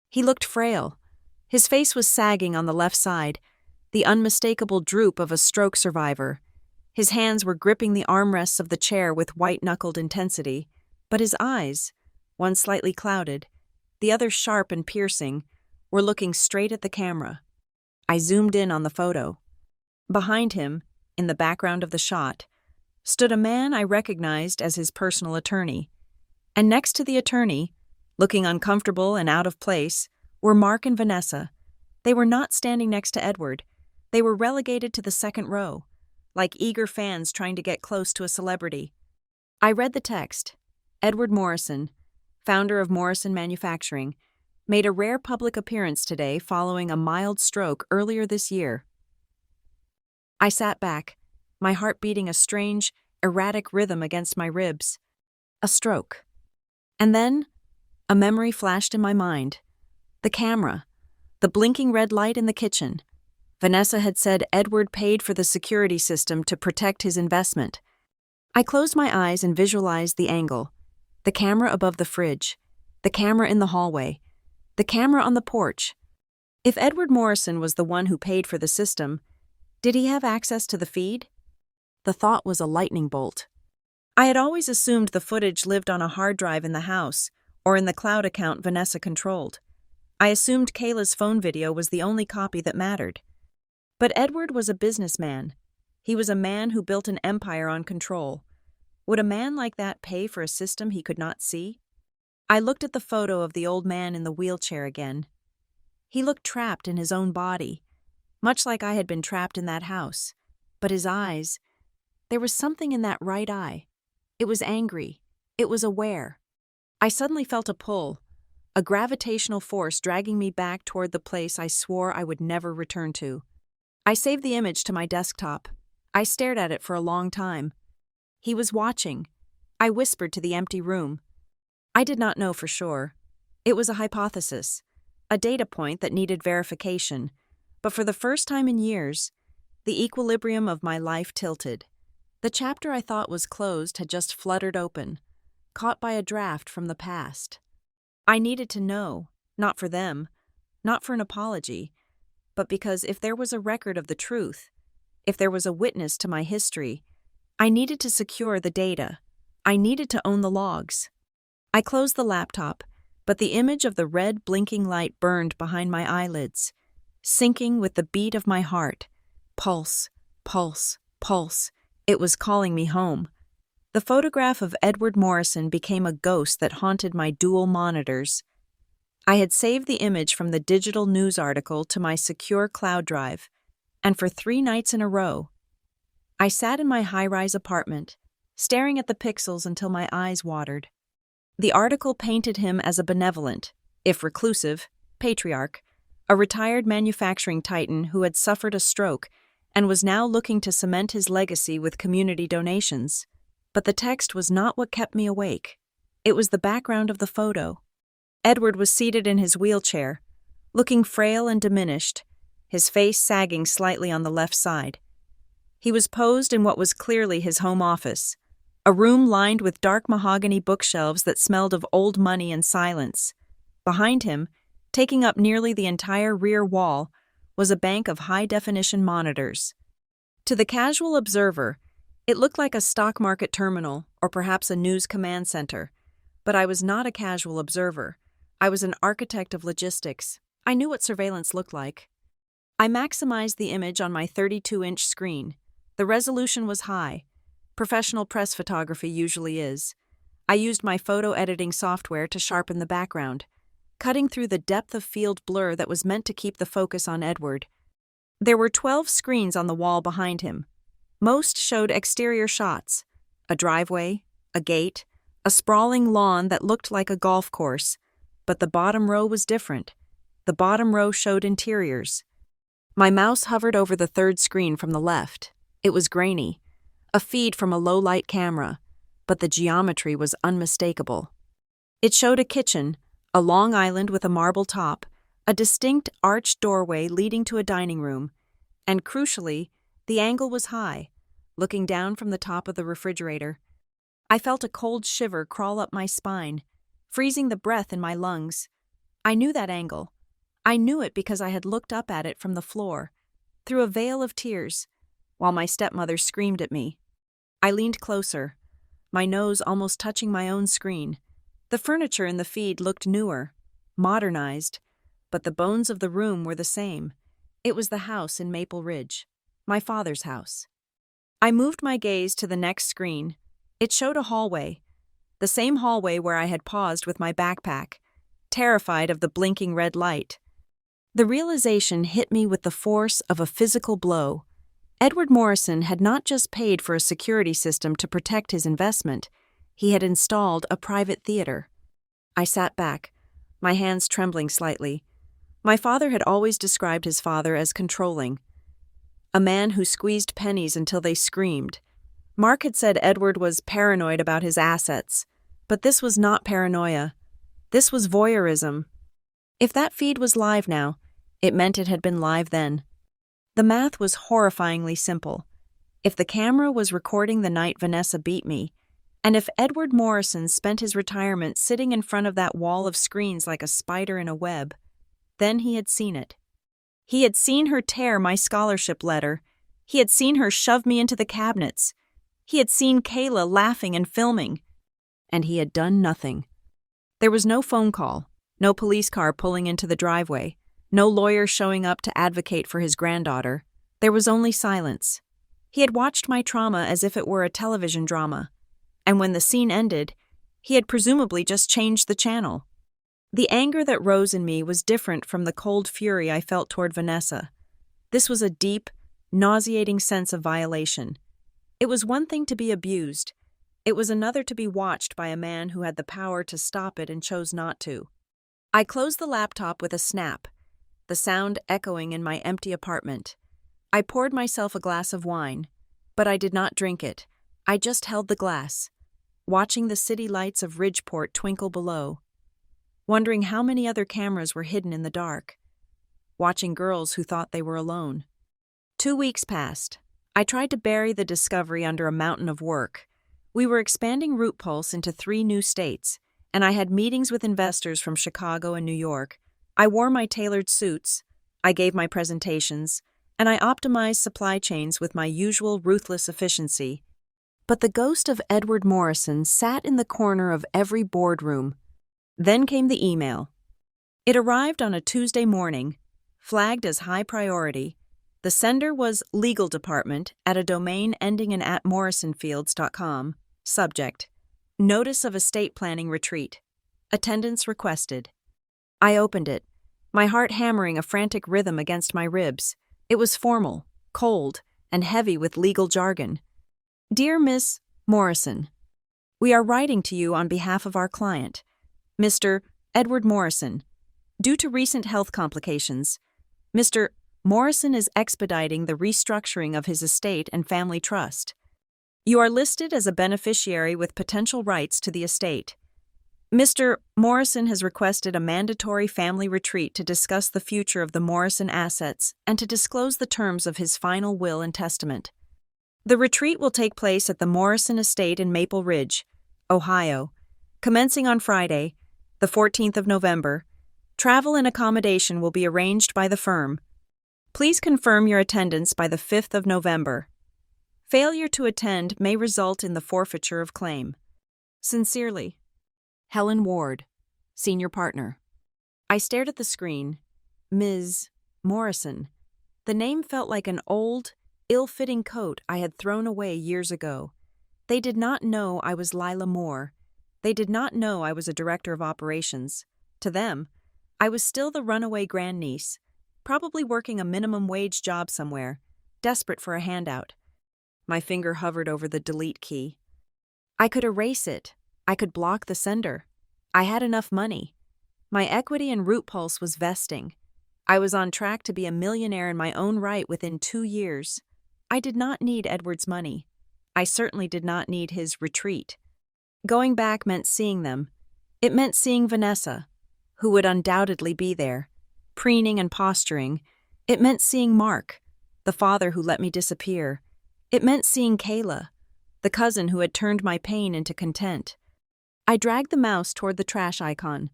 Speaker 1: He looked frail. His face was sagging on the left side, the unmistakable droop of a stroke survivor. His hands were gripping the armrests of the chair with white-knuckled intensity, but his eyes, one slightly clouded, the other sharp and piercing, were looking straight at the camera. I zoomed in on the photo. Behind him, in the background of the shot, stood a man I recognized as his personal attorney. And next to the attorney, looking uncomfortable and out of place, were Mark and Vanessa. They were not standing next to Edward. They were relegated to the second row, like eager fans trying to get close to a celebrity. I read the text. Edward Morrison, founder of Morrison Manufacturing, made a rare public appearance today following a mild stroke earlier this year. I sat back, my heart beating a strange, erratic rhythm against my ribs. A stroke. And then, a memory flashed in my mind. The camera. The blinking red light in the kitchen. Vanessa had said Edward paid for the security system to protect his investment. I closed my eyes and visualized the angle. The camera above the fridge. The camera in the hallway. The camera on the porch. If Edward Morrison was the one who paid for the system, did he have access to the feed? The thought was a lightning bolt. I had always assumed the footage lived on a hard drive in the house or in the cloud account Vanessa controlled. I assumed Kayla's phone video was the only copy that mattered. But Edward was a businessman. He was a man who built an empire on control. Would a man like that pay for a system he could not see? I looked at the photo of the old man in the wheelchair again. He looked trapped in his own body, much like I had been trapped in that house. But his eyes, there was something in that right eye. It was angry. It was aware. I suddenly felt a pull, a gravitational force dragging me back toward the place I swore I would never return to. I saved the image to my desktop. I stared at it for a long time. He was watching. I whispered to the empty room. I did not know for sure. It was a hypothesis, a data point that needed verification. But for the first time in years, the equilibrium of my life tilted. The chapter I thought was closed had just fluttered open, caught by a draft from the past. I needed to know, not for them, not for an apology, but because if there was a record of the truth, if there was a witness to my history, I needed to secure the data. I needed to own the logs. I closed the laptop, but the image of the red blinking light burned behind my eyelids, syncing with the beat of my heart. Pulse, pulse, pulse. It was calling me home. The photograph of Edward Morrison became a ghost that haunted my dual monitors. I had saved the image from the digital news article to my secure cloud drive, and for 3 nights in a row, I sat in my high-rise apartment, staring at the pixels until my eyes watered. The article painted him as a benevolent, if reclusive, patriarch, a retired manufacturing titan who had suffered a stroke and was now looking to cement his legacy with community donations. But the text was not what kept me awake. It was the background of the photo. Edward was seated in his wheelchair, looking frail and diminished, his face sagging slightly on the left side. He was posed in what was clearly his home office, a room lined with dark mahogany bookshelves that smelled of old money and silence. Behind him, taking up nearly the entire rear wall, was a bank of high-definition monitors. To the casual observer, it looked like a stock market terminal or perhaps a news command center. But I was not a casual observer. I was an architect of logistics. I knew what surveillance looked like. I maximized the image on my 32-inch screen. The resolution was high. Professional press photography usually is. I used my photo editing software to sharpen the background, cutting through the depth of field blur that was meant to keep the focus on Edward. There were 12 screens on the wall behind him. Most showed exterior shots, a driveway, a gate, a sprawling lawn that looked like a golf course. but the bottom row was different. The bottom row showed interiors. My mouse hovered over the third screen from the left. It was grainy, a feed from a low-light camera, but the geometry was unmistakable. It showed a kitchen, a long island with a marble top, a distinct arched doorway leading to a dining room, and crucially, the angle was high, looking down from the top of the refrigerator. I felt a cold shiver crawl up my spine, freezing the breath in my lungs. I knew that angle. I knew it because I had looked up at it from the floor, through a veil of tears, while my stepmother screamed at me. I leaned closer, my nose almost touching my own screen. The furniture in the feed looked newer, modernized, but the bones of the room were the same. It was the house in Maple Ridge, my father's house. I moved my gaze to the next screen. It showed a hallway, the same hallway where I had paused with my backpack, terrified of the blinking red light. The realization hit me with the force of a physical blow. Edward Morrison had not just paid for a security system to protect his investment, he had installed a private theater. I sat back, my hands trembling slightly. My father had always described his father as controlling, a man who squeezed pennies until they screamed. Mark had said Edward was paranoid about his assets, but this was not paranoia. This was voyeurism. If that feed was live now, it meant it had been live then. The math was horrifyingly simple. If the camera was recording the night Vanessa beat me, and if Edward Morrison spent his retirement sitting in front of that wall of screens like a spider in a web, then he had seen it. He had seen her tear my scholarship letter. He had seen her shove me into the cabinets. He had seen Kayla laughing and filming. And he had done nothing. There was no phone call, no police car pulling into the driveway, no lawyer showing up to advocate for his granddaughter. There was only silence. He had watched my trauma as if it were a television drama, and when the scene ended, he had presumably just changed the channel. The anger that rose in me was different from the cold fury I felt toward Vanessa. This was a deep, nauseating sense of violation. It was one thing to be abused. It was another to be watched by a man who had the power to stop it and chose not to. I closed the laptop with a snap, the sound echoing in my empty apartment. I poured myself a glass of wine, but I did not drink it. I just held the glass, watching the city lights of Ridgeport twinkle below, wondering how many other cameras were hidden in the dark, watching girls who thought they were alone. 2 weeks passed. I tried to bury the discovery under a mountain of work. We were expanding Root Pulse into 3 new states, and I had meetings with investors from Chicago and New York. I wore my tailored suits, I gave my presentations, and I optimized supply chains with my usual ruthless efficiency. But the ghost of Edward Morrison sat in the corner of every boardroom. Then came the email. It arrived on a Tuesday morning, flagged as high priority. The sender was Legal Department at a domain ending in @morrisonfields.com. Subject: Notice of Estate Planning Retreat. Attendance requested. I opened it, my heart hammering a frantic rhythm against my ribs. It was formal, cold, and heavy with legal jargon. Dear Miss Morrison, we are writing to you on behalf of our client, Mr. Edward Morrison. Due to recent health complications, Mr. Morrison is expediting the restructuring of his estate and family trust. You are listed as a beneficiary with potential rights to the estate. Mr. Morrison has requested a mandatory family retreat to discuss the future of the Morrison assets and to disclose the terms of his final will and testament. The retreat will take place at the Morrison Estate in Maple Ridge, Ohio, commencing on Friday, the 14th of November. Travel and accommodation will be arranged by the firm. Please confirm your attendance by the 5th of November. Failure to attend may result in the forfeiture of claim. Sincerely, Helen Ward, Senior Partner. I stared at the screen. Ms. Morrison. The name felt like an old, ill-fitting coat I had thrown away years ago. They did not know I was Lila Moore. They did not know I was a director of operations. To them, I was still the runaway grandniece, probably working a minimum wage job somewhere, desperate for a handout. My finger hovered over the delete key. I could erase it. I could block the sender. I had enough money. My equity in Root Pulse was vesting. I was on track to be a millionaire in my own right within 2 years. I did not need Edward's money. I certainly did not need his retreat. Going back meant seeing them. It meant seeing Vanessa, who would undoubtedly be there, preening and posturing. It meant seeing Mark, the father who let me disappear. It meant seeing Kayla, the cousin who had turned my pain into content. I dragged the mouse toward the trash icon.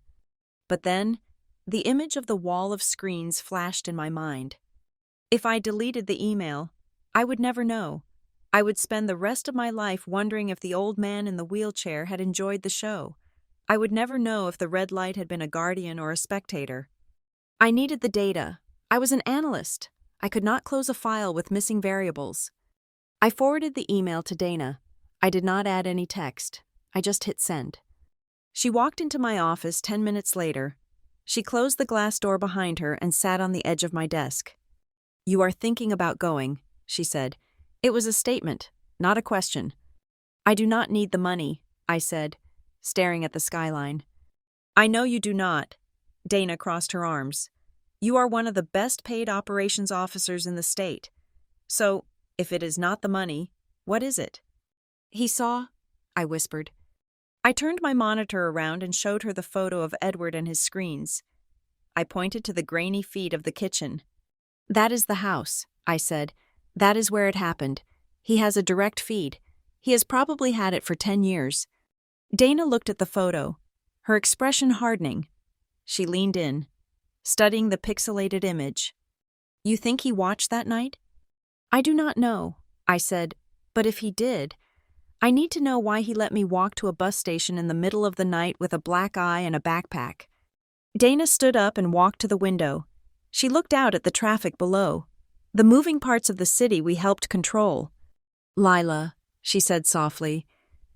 Speaker 1: But then, the image of the wall of screens flashed in my mind. If I deleted the email, I would never know. I would spend the rest of my life wondering if the old man in the wheelchair had enjoyed the show. I would never know if the red light had been a guardian or a spectator. I needed the data. I was an analyst. I could not close a file with missing variables. I forwarded the email to Dana. I did not add any text. I just hit send. She walked into my office 10 minutes later. She closed the glass door behind her and sat on the edge of my desk. "You are thinking about going," she said. It was a statement, not a question. "I do not need the money," I said, staring at the skyline. "I know you do not." Dana crossed her arms. "You are one of the best-paid operations officers in the state. So, if it is not the money, what is it?" "He saw," I whispered. I turned my monitor around and showed her the photo of Edward and his screens. I pointed to the grainy feet of the kitchen. "That is the house," I said. "That is where it happened. He has a direct feed. He has probably had it for 10 years. Dana looked at the photo, her expression hardening. She leaned in, studying the pixelated image. "You think he watched that night?" "I do not know," I said, "but if he did, I need to know why he let me walk to a bus station in the middle of the night with a black eye and a backpack." Dana stood up and walked to the window. She looked out at the traffic below, the moving parts of the city we helped control. "Lila," she said softly,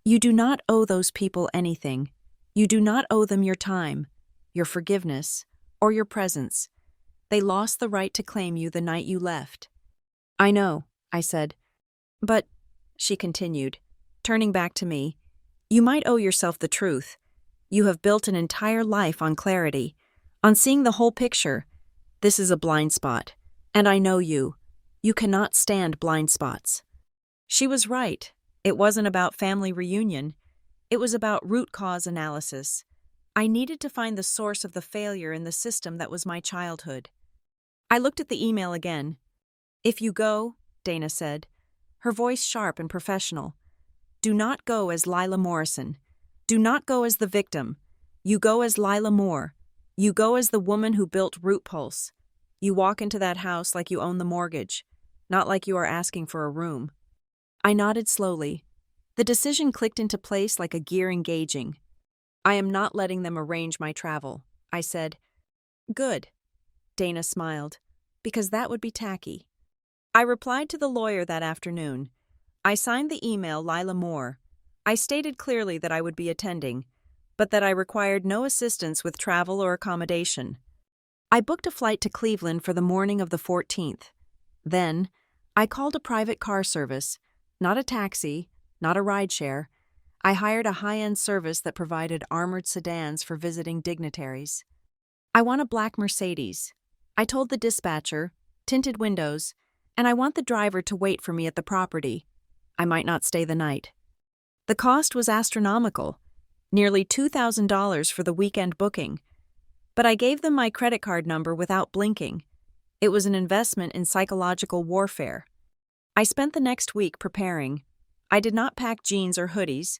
Speaker 1: "you do not owe those people anything. You do not owe them your time, your forgiveness, or your presence. They lost the right to claim you the night you left." "I know," I said. "But," she continued, turning back to me, "you might owe yourself the truth. You have built an entire life on clarity, on seeing the whole picture. This is a blind spot, and I know you. You cannot stand blind spots." She was right. It wasn't about family reunion. It was about root cause analysis. I needed to find the source of the failure in the system that was my childhood. I looked at the email again. "If you go," Dana said, her voice sharp and professional, "do not go as Lila Morrison. Do not go as the victim. You go as Lila Moore. You go as the woman who built Root Pulse. You walk into that house like you own the mortgage, not like you are asking for a room." I nodded slowly. The decision clicked into place like a gear engaging. "I am not letting them arrange my travel," I said. "Good." Dana smiled, "because that would be tacky." I replied to the lawyer that afternoon. I signed the email Lila Moore. I stated clearly that I would be attending, but that I required no assistance with travel or accommodation. I booked a flight to Cleveland for the morning of the 14th. Then, I called a private car service, not a taxi, not a rideshare. I hired a high-end service that provided armored sedans for visiting dignitaries. "I want a black Mercedes." I told the dispatcher, "tinted windows, and I want the driver to wait for me at the property. I might not stay the night." The cost was astronomical, nearly $2,000 for the weekend booking. But I gave them my credit card number without blinking. It was an investment in psychological warfare. I spent the next week preparing. I did not pack jeans or hoodies.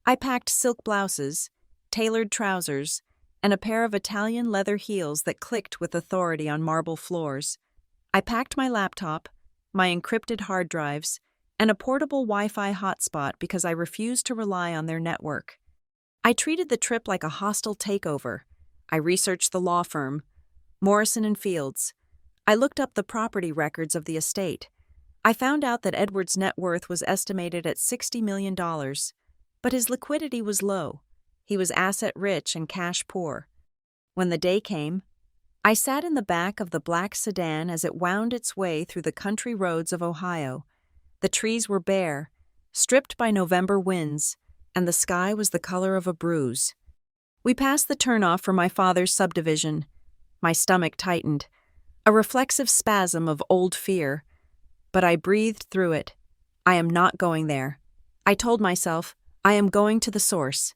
Speaker 1: I packed silk blouses, tailored trousers, and a pair of Italian leather heels that clicked with authority on marble floors. I packed my laptop, my encrypted hard drives, and a portable Wi-Fi hotspot because I refused to rely on their network. I treated the trip like a hostile takeover. I researched the law firm, Morrison and Fields. I looked up the property records of the estate. I found out that Edward's net worth was estimated at $60 million, but his liquidity was low. He was asset-rich and cash-poor. When the day came, I sat in the back of the black sedan as it wound its way through the country roads of Ohio. The trees were bare, stripped by November winds, and the sky was the color of a bruise. We passed the turnoff for my father's subdivision. My stomach tightened, a reflexive spasm of old fear. But I breathed through it. I am not going there. I told myself, I am going to the source.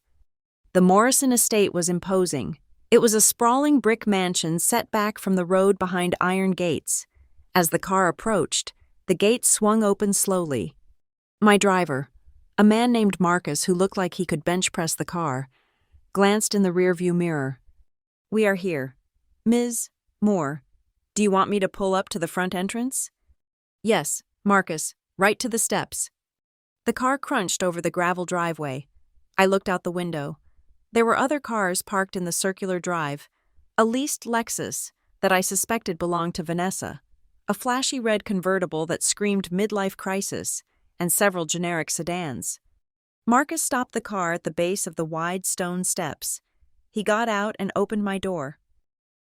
Speaker 1: The Morrison estate was imposing. It was a sprawling brick mansion set back from the road behind iron gates. As the car approached, the gates swung open slowly. My driver, a man named Marcus who looked like he could bench press the car, glanced in the rearview mirror. "We are here. Ms. Moore, do you want me to pull up to the front entrance?" "Yes, Marcus, right to the steps." The car crunched over the gravel driveway. I looked out the window. There were other cars parked in the circular drive, a leased Lexus that I suspected belonged to Vanessa, a flashy red convertible that screamed midlife crisis, and several generic sedans. Marcus stopped the car at the base of the wide stone steps. He got out and opened my door.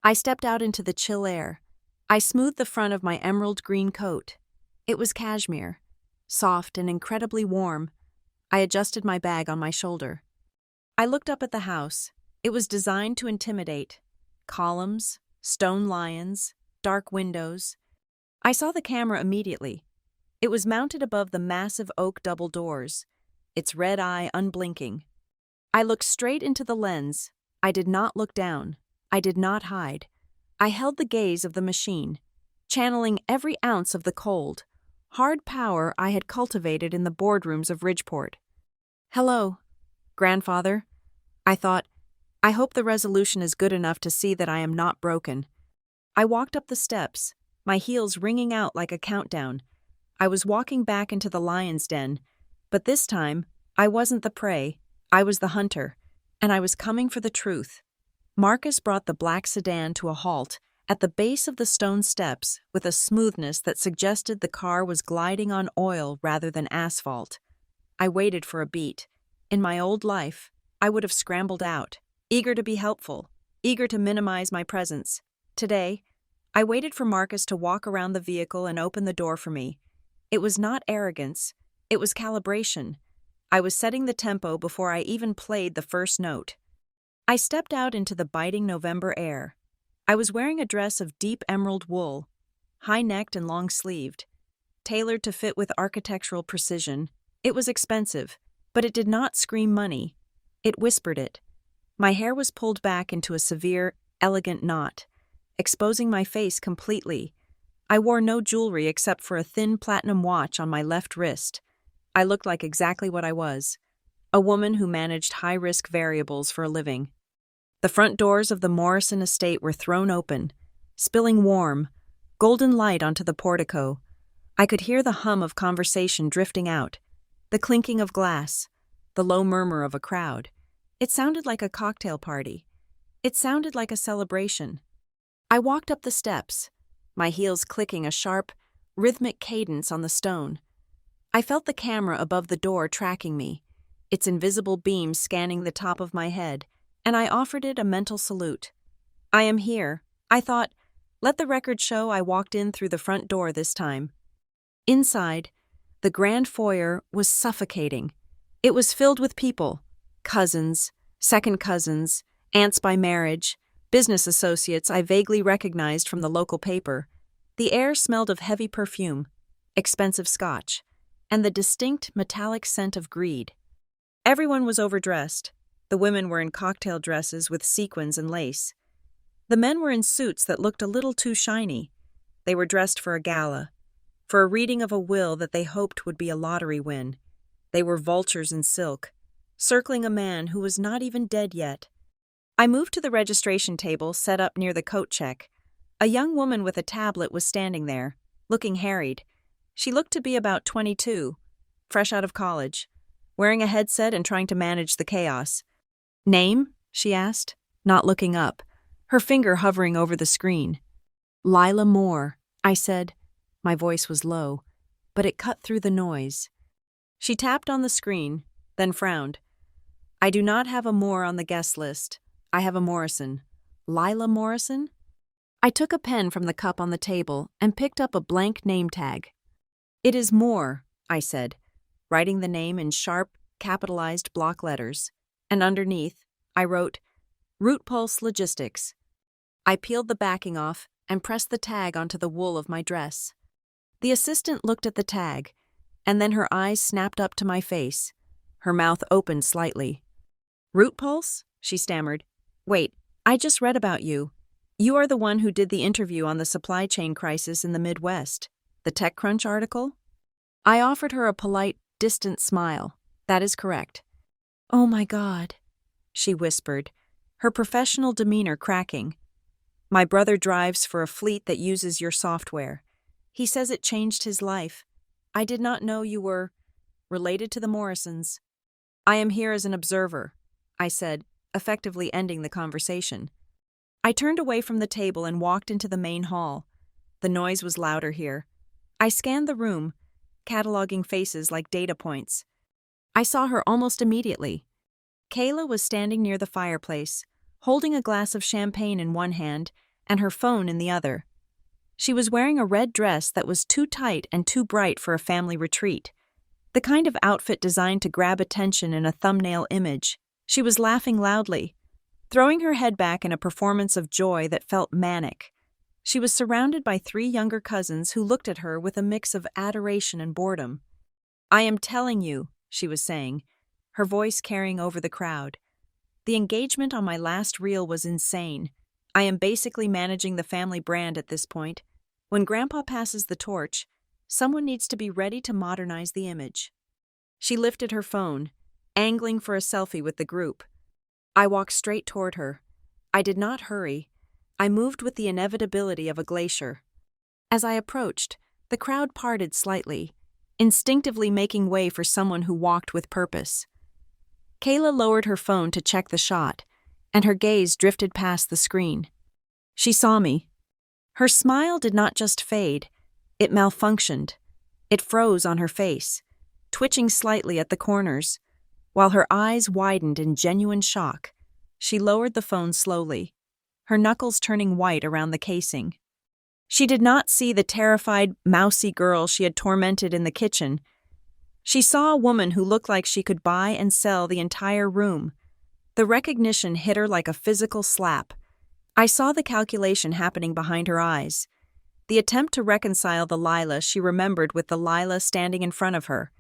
Speaker 1: I stepped out into the chill air. I smoothed the front of my emerald green coat. It was cashmere, soft and incredibly warm. I adjusted my bag on my shoulder. I looked up at the house. It was designed to intimidate. Columns, stone lions, dark windows. I saw the camera immediately. It was mounted above the massive oak double doors, its red eye unblinking. I looked straight into the lens. I did not look down. I did not hide. I held the gaze of the machine, channeling every ounce of the cold, hard power I had cultivated in the boardrooms of Ridgeport. "Hello, grandfather," I thought. I hope the resolution is good enough to see that I am not broken. I walked up the steps, my heels ringing out like a countdown. I was walking back into the lion's den, but this time, I wasn't the prey, I was the hunter, and I was coming for the truth. Marcus brought the black sedan to a halt at the base of the stone steps with a smoothness that suggested the car was gliding on oil rather than asphalt. I waited for a beat. In my old life, I would have scrambled out, eager to be helpful, eager to minimize my presence. Today, I waited for Marcus to walk around the vehicle and open the door for me. It was not arrogance, it was calibration. I was setting the tempo before I even played the first note. I stepped out into the biting November air. I was wearing a dress of deep emerald wool, high-necked and long-sleeved, tailored to fit with architectural precision. It was expensive, but it did not scream money. It whispered it. My hair was pulled back into a severe, elegant knot, exposing my face completely. I wore no jewelry except for a thin platinum watch on my left wrist. I looked like exactly what I was, a woman who managed high-risk variables for a living. The front doors of the Morrison estate were thrown open, spilling warm, golden light onto the portico. I could hear the hum of conversation drifting out, the clinking of glass, the low murmur of a crowd. It sounded like a cocktail party. It sounded like a celebration. I walked up the steps, my heels clicking a sharp, rhythmic cadence on the stone. I felt the camera above the door tracking me, its invisible beam scanning the top of my head, and I offered it a mental salute. I am here, I thought. Let the record show I walked in through the front door this time. Inside, the grand foyer was suffocating. It was filled with people, cousins, second cousins, aunts by marriage, business associates I vaguely recognized from the local paper. The air smelled of heavy perfume, expensive scotch, and the distinct metallic scent of greed. Everyone was overdressed. The women were in cocktail dresses with sequins and lace. The men were in suits that looked a little too shiny. They were dressed for a gala, for a reading of a will that they hoped would be a lottery win. They were vultures in silk, circling a man who was not even dead yet. I moved to the registration table set up near the coat check. A young woman with a tablet was standing there, looking harried. She looked to be about 22, fresh out of college, wearing a headset and trying to manage the chaos. "Name?" she asked, not looking up, her finger hovering over the screen. "Lila Moore," I said. My voice was low, but it cut through the noise. She tapped on the screen, then frowned. "I do not have a Moore on the guest list. I have a Morrison." "Lila Morrison?" I took a pen from the cup on the table and picked up a blank name tag. "It is Moore," I said, writing the name in sharp, capitalized block letters, and underneath, I wrote, Root Pulse Logistics. I peeled the backing off and pressed the tag onto the wool of my dress. The assistant looked at the tag, and then her eyes snapped up to my face. Her mouth opened slightly. "Root Pulse?" she stammered. "Wait, I just read about you. You are the one who did the interview on the supply chain crisis in the Midwest, the TechCrunch article?" I offered her a polite, distant smile. "That is correct." "Oh my God," she whispered, her professional demeanor cracking. "My brother drives for a fleet that uses your software. He says it changed his life. I did not know you were related to the Morrisons." "I am here as an observer," I said, effectively ending the conversation. I turned away from the table and walked into the main hall. The noise was louder here. I scanned the room, cataloging faces like data points. I saw her almost immediately. Kayla was standing near the fireplace, holding a glass of champagne in one hand and her phone in the other. She was wearing a red dress that was too tight and too bright for a family retreat, the kind of outfit designed to grab attention in a thumbnail image. She was laughing loudly, throwing her head back in a performance of joy that felt manic. She was surrounded by 3 younger cousins who looked at her with a mix of adoration and boredom. "I am telling you," she was saying, her voice carrying over the crowd. "The engagement on my last reel was insane. I am basically managing the family brand at this point. When Grandpa passes the torch, someone needs to be ready to modernize the image." She lifted her phone, angling for a selfie with the group. I walked straight toward her. I did not hurry. I moved with the inevitability of a glacier. As I approached, the crowd parted slightly, instinctively making way for someone who walked with purpose. Kayla lowered her phone to check the shot, and her gaze drifted past the screen. She saw me. Her smile did not just fade, it malfunctioned. It froze on her face, twitching slightly at the corners. While her eyes widened in genuine shock, she lowered the phone slowly, her knuckles turning white around the casing. She did not see the terrified, mousy girl she had tormented in the kitchen. She saw a woman who looked like she could buy and sell the entire room. The recognition hit her like a physical slap. I saw the calculation happening behind her eyes, the attempt to reconcile the Lila she remembered with the Lila standing in front of her.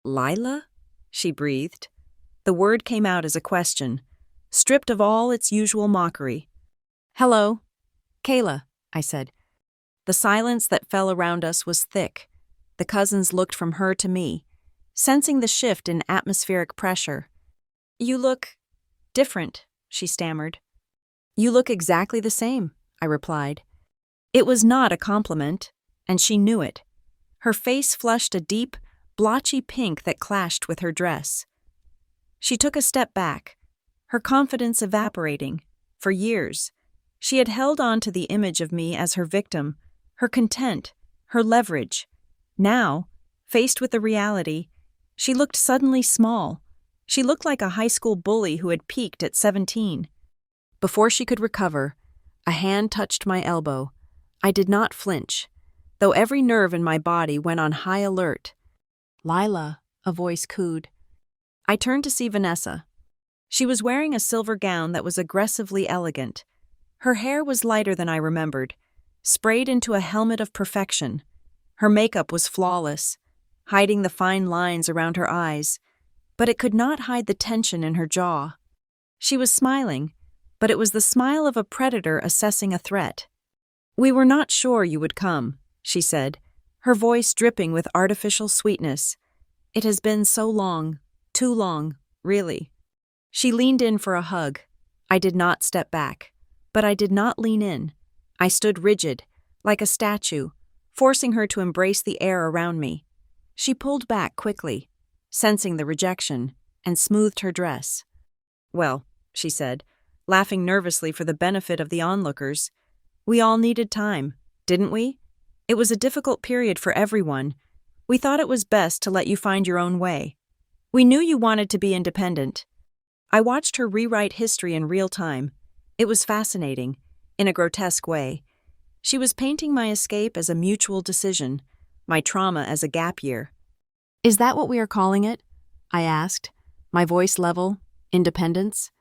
Speaker 1: "Lila?" she breathed. The word came out as a question, stripped of all its usual mockery. "Hello, Kayla," I said. The silence that fell around us was thick. The cousins looked from her to me, sensing the shift in atmospheric pressure. "You look different," she stammered. "You look exactly the same," I replied. It was not a compliment, and she knew it. Her face flushed a deep, blotchy pink that clashed with her dress. She took a step back, her confidence evaporating. For years, she had held on to the image of me as her victim, her content, her leverage. Now, faced with the reality, she looked suddenly small. She looked like a high school bully who had peaked at 17. Before she could recover, a hand touched my elbow. I did not flinch, though every nerve in my body went on high alert. "Lila," a voice cooed. I turned to see Vanessa. She was wearing a silver gown that was aggressively elegant. Her hair was lighter than I remembered, sprayed into a helmet of perfection. Her makeup was flawless, hiding the fine lines around her eyes, but it could not hide the tension in her jaw. She was smiling, but it was the smile of a predator assessing a threat. "We were not sure you would come," she said, her voice dripping with artificial sweetness. "It has been so long, too long, really." She leaned in for a hug. I did not step back, but I did not lean in. I stood rigid, like a statue, forcing her to embrace the air around me. She pulled back quickly, sensing the rejection, and smoothed her dress. "Well," she said, laughing nervously for the benefit of the onlookers, "we all needed time, didn't we? It was a difficult period for everyone. We thought it was best to let you find your own way. We knew you wanted to be independent." I watched her rewrite history in real time. It was fascinating, in a grotesque way. She was painting my escape as a mutual decision, my trauma as a gap year. "Is that what we are calling it?" I asked, my voice level. "Independence?"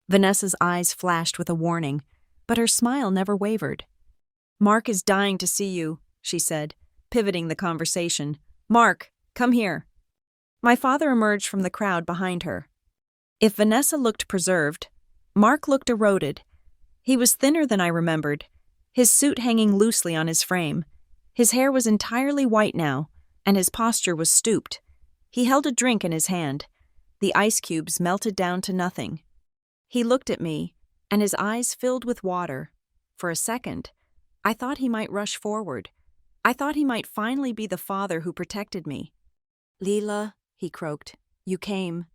Speaker 1: Vanessa's eyes flashed with a warning, but her smile never wavered. "Mark is dying to see you," she said, pivoting the conversation. "Mark, come here." My father emerged from the crowd behind her. If Vanessa looked preserved, Mark looked eroded. He was thinner than I remembered, his suit hanging loosely on his frame. His hair was entirely white now, and his posture was stooped. He held a drink in his hand. The ice cubes melted down to nothing. He looked at me, and his eyes filled with water. For a second, I thought he might rush forward. I thought he might finally be the father who protected me. "Lila," he croaked, "you came."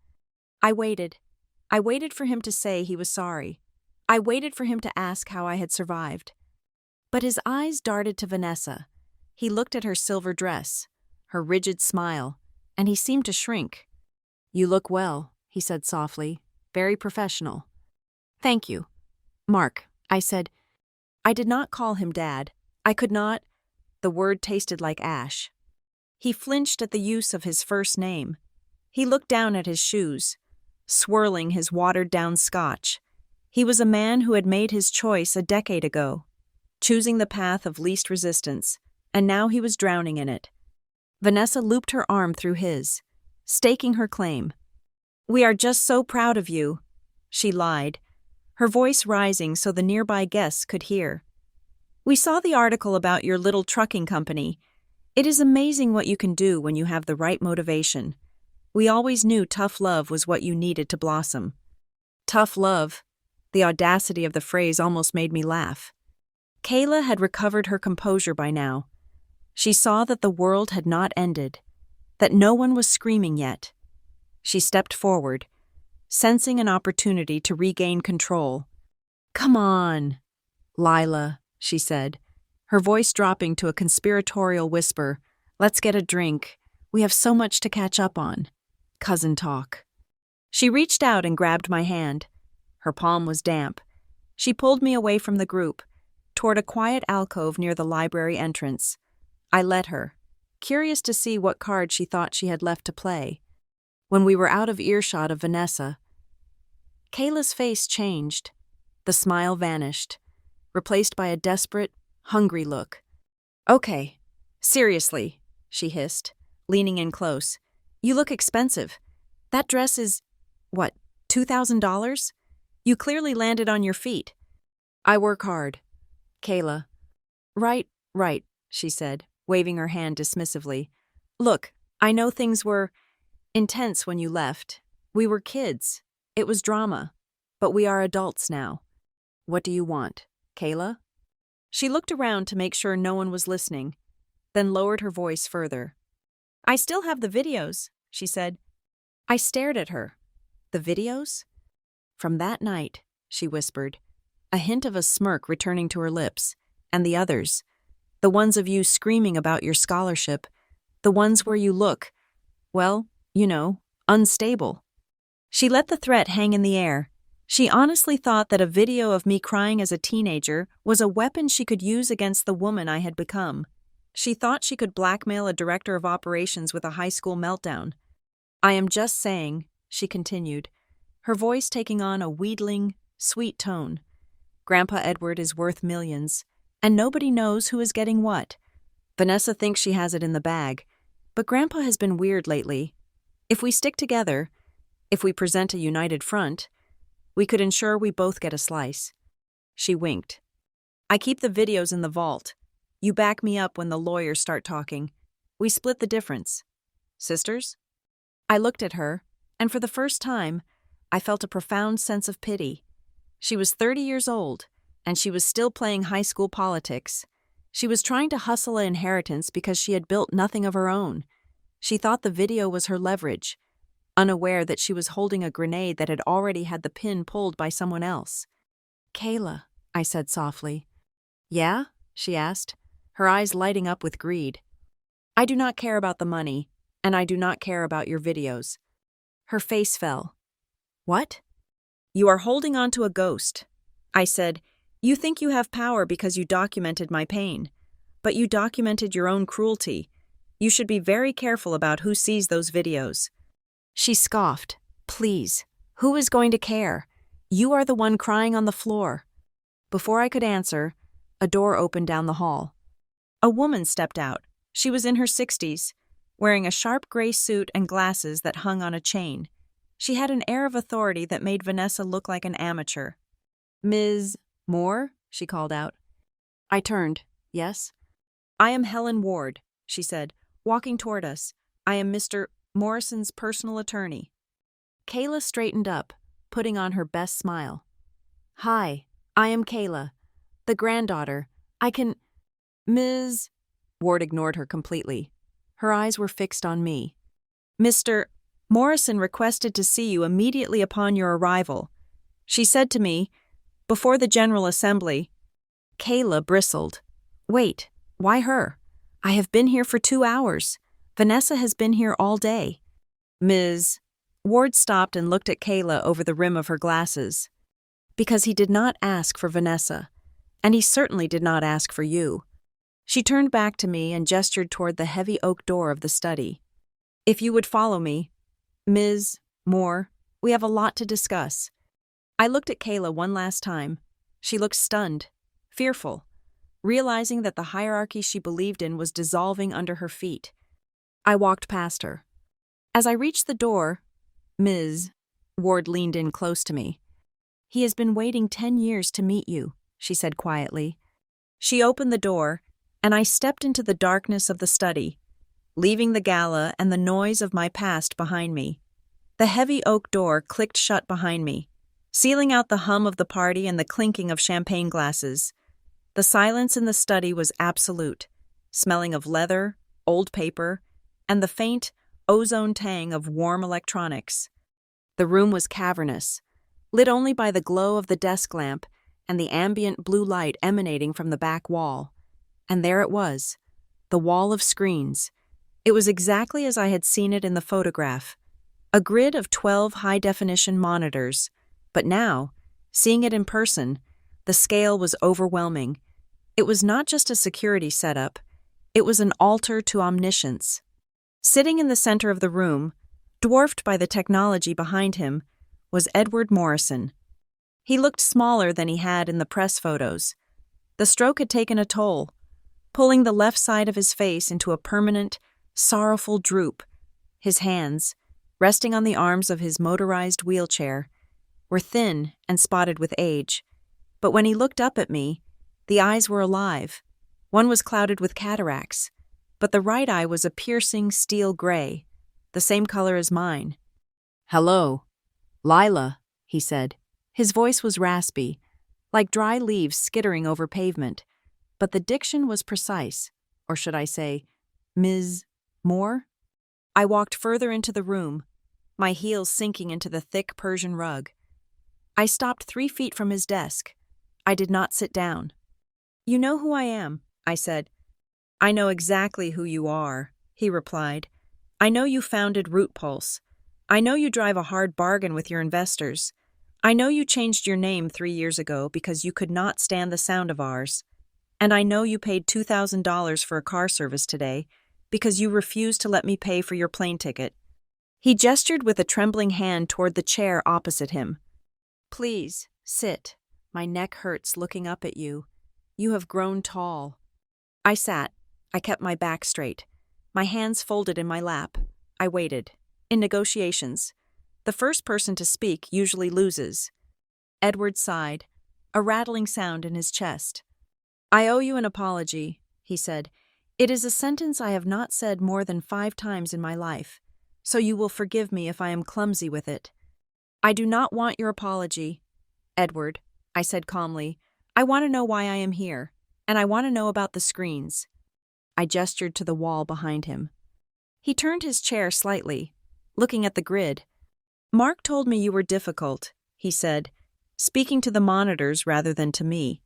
Speaker 1: I waited. I waited for him to say he was sorry. I waited for him to ask how I had survived. But his eyes darted to Vanessa. He looked at her silver dress, her rigid smile, and he seemed to shrink. "You look well," he said softly, very professional. "Thank you." "Mark," I said. I did not call him Dad. I could not. The word tasted like ash. He flinched at the use of his first name. He looked down at his shoes, swirling his watered-down scotch. He was a man who had made his choice a decade ago, choosing the path of least resistance, and now he was drowning in it. Vanessa looped her arm through his, staking her claim. "We are just so proud of you," she lied, her voice rising so the nearby guests could hear. "We saw the article about your little trucking company. It is amazing what you can do when you have the right motivation. We always knew tough love was what you needed to blossom." Tough love. The audacity of the phrase almost made me laugh. Kayla had recovered her composure by now. She saw that the world had not ended, that no one was screaming yet. She stepped forward, sensing an opportunity to regain control. "Come on, Lila," she said, her voice dropping to a conspiratorial whisper. "Let's get a drink. We have so much to catch up on. Cousin talk." She reached out and grabbed my hand. Her palm was damp. She pulled me away from the group, toward a quiet alcove near the library entrance. I let her, curious to see what card she thought she had left to play. When we were out of earshot of Vanessa, Kayla's face changed. The smile vanished, replaced by a desperate, hungry look. "Okay, seriously," she hissed, leaning in close. "You look expensive. That dress is, what, $2,000? You clearly landed on your feet." "I work hard, Kayla." Right, she said, waving her hand dismissively. "Look, I know things were intense when you left. We were kids. It was drama. But we are adults now. What do you want, Kayla?" She looked around to make sure no one was listening, then lowered her voice further. "I still have the videos," she said. I stared at her. "The videos?" "From that night," she whispered, a hint of a smirk returning to her lips, "and the others. The ones of you screaming about your scholarship. The ones where you look, well, you know, unstable." She let the threat hang in the air. She honestly thought that a video of me crying as a teenager was a weapon she could use against the woman I had become. She thought she could blackmail a director of operations with a high school meltdown. "I am just saying," she continued, her voice taking on a wheedling, sweet tone. "Grandpa Edward is worth millions, and nobody knows who is getting what. Vanessa thinks she has it in the bag, but Grandpa has been weird lately. If we stick together, if we present a united front, we could ensure we both get a slice." She winked. "I keep the videos in the vault. You back me up when the lawyers start talking. We split the difference. Sisters?" I looked at her, and for the first time, I felt a profound sense of pity. She was 30 years old, and she was still playing high school politics. She was trying to hustle an inheritance because she had built nothing of her own. She thought the video was her leverage, unaware that she was holding a grenade that had already had the pin pulled by someone else. "Kayla," I said softly. "Yeah?" she asked, her eyes lighting up with greed. "I do not care about the money, and I do not care about your videos." Her face fell. "What?" "You are holding on to a ghost," I said. "You think you have power because you documented my pain, but you documented your own cruelty. You should be very careful about who sees those videos." She scoffed. "Please, who is going to care? You are the one crying on the floor." Before I could answer, a door opened down the hall. A woman stepped out. She was in her 60s, wearing a sharp gray suit and glasses that hung on a chain. She had an air of authority that made Vanessa look like an amateur. "Ms. Moore?" she called out. I turned. "Yes?" "I am Helen Ward," she said, walking toward us. "I am Mr. Morrison's personal attorney." Kayla straightened up, putting on her best smile. "Hi, I am Kayla, the granddaughter. I can—" "Ms." Ward ignored her completely. Her eyes were fixed on me. "Mr. Morrison requested to see you immediately upon your arrival. She said to me, before the General Assembly—" Kayla bristled. "Wait, why her? I have been here for 2 hours. Vanessa has been here all day." "Ms." Ward stopped and looked at Kayla over the rim of her glasses. "Because he did not ask for Vanessa, and he certainly did not ask for you." She turned back to me and gestured toward the heavy oak door of the study. "If you would follow me, Ms. Moore, we have a lot to discuss." I looked at Kayla one last time. She looked stunned, fearful, realizing that the hierarchy she believed in was dissolving under her feet. I walked past her. As I reached the door, "Ms." Ward leaned in close to me. "He has been waiting 10 years to meet you," she said quietly. She opened the door, and I stepped into the darkness of the study, leaving the gala and the noise of my past behind me. The heavy oak door clicked shut behind me, sealing out the hum of the party and the clinking of champagne glasses. The silence in the study was absolute, smelling of leather, old paper, and the faint, ozone tang of warm electronics. The room was cavernous, lit only by the glow of the desk lamp and the ambient blue light emanating from the back wall. And there it was, the wall of screens. It was exactly as I had seen it in the photograph, a grid of 12 high-definition monitors. But now, seeing it in person, the scale was overwhelming. It was not just a security setup, it was an altar to omniscience. Sitting in the center of the room, dwarfed by the technology behind him, was Edward Morrison. He looked smaller than he had in the press photos. The stroke had taken a toll, pulling the left side of his face into a permanent, sorrowful droop. His hands, resting on the arms of his motorized wheelchair, were thin and spotted with age. But when he looked up at me, the eyes were alive. One was clouded with cataracts, but the right eye was a piercing steel gray, the same color as mine. "Hello, Lila," he said. His voice was raspy, like dry leaves skittering over pavement, but the diction was precise, or should I say, "Ms. Moore?" I walked further into the room, my heels sinking into the thick Persian rug. I stopped 3 feet from his desk. I did not sit down. "You know who I am," I said. "I know exactly who you are," he replied. "I know you founded Root Pulse. I know you drive a hard bargain with your investors. I know you changed your name 3 years ago because you could not stand the sound of ours. And I know you paid $2,000 for a car service today because you refused to let me pay for your plane ticket." He gestured with a trembling hand toward the chair opposite him. "Please, sit. My neck hurts looking up at you. You have grown tall." I sat. I kept my back straight, my hands folded in my lap. I waited. In negotiations, the first person to speak usually loses. Edward sighed, a rattling sound in his chest. "I owe you an apology," he said. "It is a sentence I have not said more than 5 times in my life, so you will forgive me if I am clumsy with it." "I do not want your apology, Edward," I said calmly. "I want to know why I am here, and I want to know about the screens." I gestured to the wall behind him. He turned his chair slightly, looking at the grid. "Mark told me you were difficult," he said, speaking to the monitors rather than to me.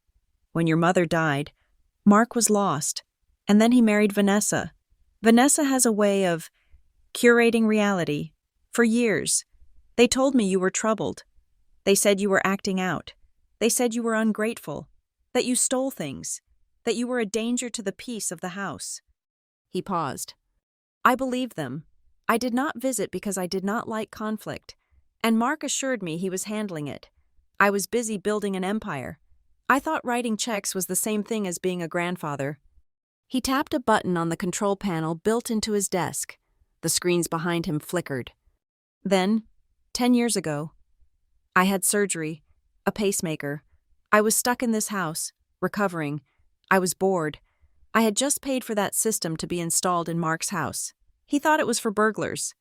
Speaker 1: "When your mother died, Mark was lost, and then he married Vanessa. Vanessa has a way of curating reality. For years, they told me you were troubled. They said you were acting out. They said you were ungrateful, that you stole things, that you were a danger to the peace of the house." He paused. I believed them. I did not visit because I did not like conflict, and Mark assured me he was handling it. I was busy building an empire. I thought writing checks was the same thing as being a grandfather. He tapped a button on the control panel built into his desk. The screens behind him flickered. Then, 10 years ago, I had surgery, a pacemaker. I was stuck in this house, recovering. I was bored. I had just paid for that system to be installed in Mark's house. He thought it was for burglars.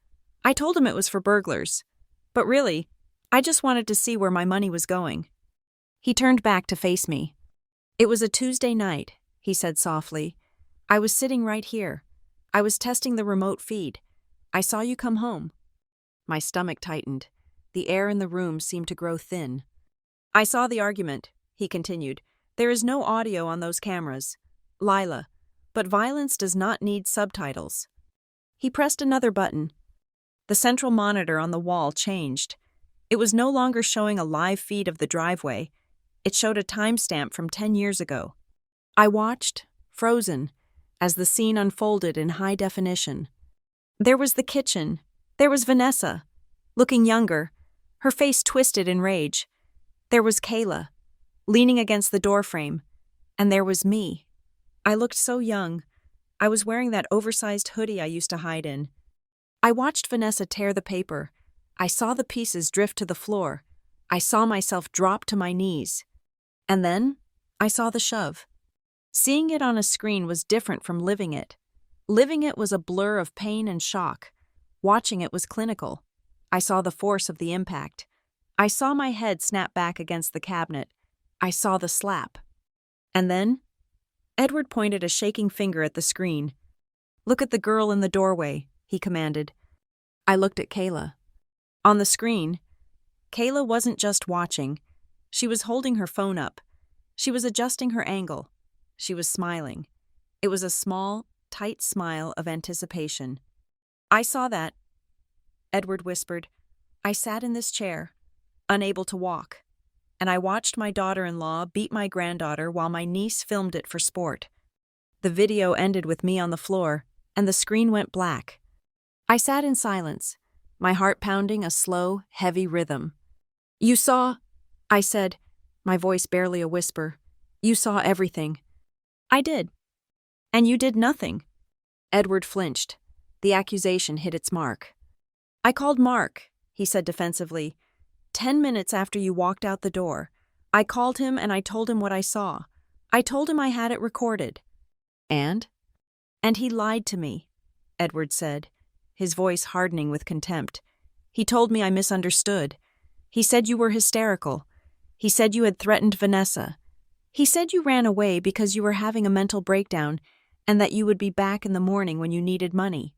Speaker 1: I told him it was for burglars. But really, I just wanted to see where my money was going. He turned back to face me. It was a Tuesday night, he said softly. I was sitting right here. I was testing the remote feed. I saw you come home. My stomach tightened. The air in the room seemed to grow thin. I saw the argument, he continued. There is no audio on those cameras. Lila, but violence does not need subtitles. He pressed another button. The central monitor on the wall changed. It was no longer showing a live feed of the driveway. It showed a timestamp from 10 years ago. I watched, frozen, as the scene unfolded in high definition. There was the kitchen. There was Vanessa, looking younger, her face twisted in rage. There was Kayla, leaning against the doorframe. And there was me. I looked so young. I was wearing that oversized hoodie I used to hide in. I watched Vanessa tear the paper. I saw the pieces drift to the floor. I saw myself drop to my knees. And then, I saw the shove. Seeing it on a screen was different from living it. Living it was a blur of pain and shock. Watching it was clinical. I saw the force of the impact. I saw my head snap back against the cabinet. I saw the slap. And then, Edward pointed a shaking finger at the screen. Look at the girl in the doorway, he commanded. I looked at Kayla. On the screen, Kayla wasn't just watching. She was holding her phone up. She was adjusting her angle. She was smiling. It was a small, tight smile of anticipation. I saw that, Edward whispered. I sat in this chair, unable to walk, and I watched my daughter-in-law beat my granddaughter while my niece filmed it for sport. The video ended with me on the floor, and the screen went black. I sat in silence, my heart pounding a slow, heavy rhythm. You saw, I said, my voice barely a whisper. You saw everything. I did. And you did nothing. Edward flinched. The accusation hit its mark. I called Mark, he said defensively. 10 minutes after you walked out the door. I called him and I told him what I saw. I told him I had it recorded. And? And he lied to me, Edward said, his voice hardening with contempt. He told me I misunderstood. He said you were hysterical. He said you had threatened Vanessa. He said you ran away because you were having a mental breakdown and that you would be back in the morning when you needed money.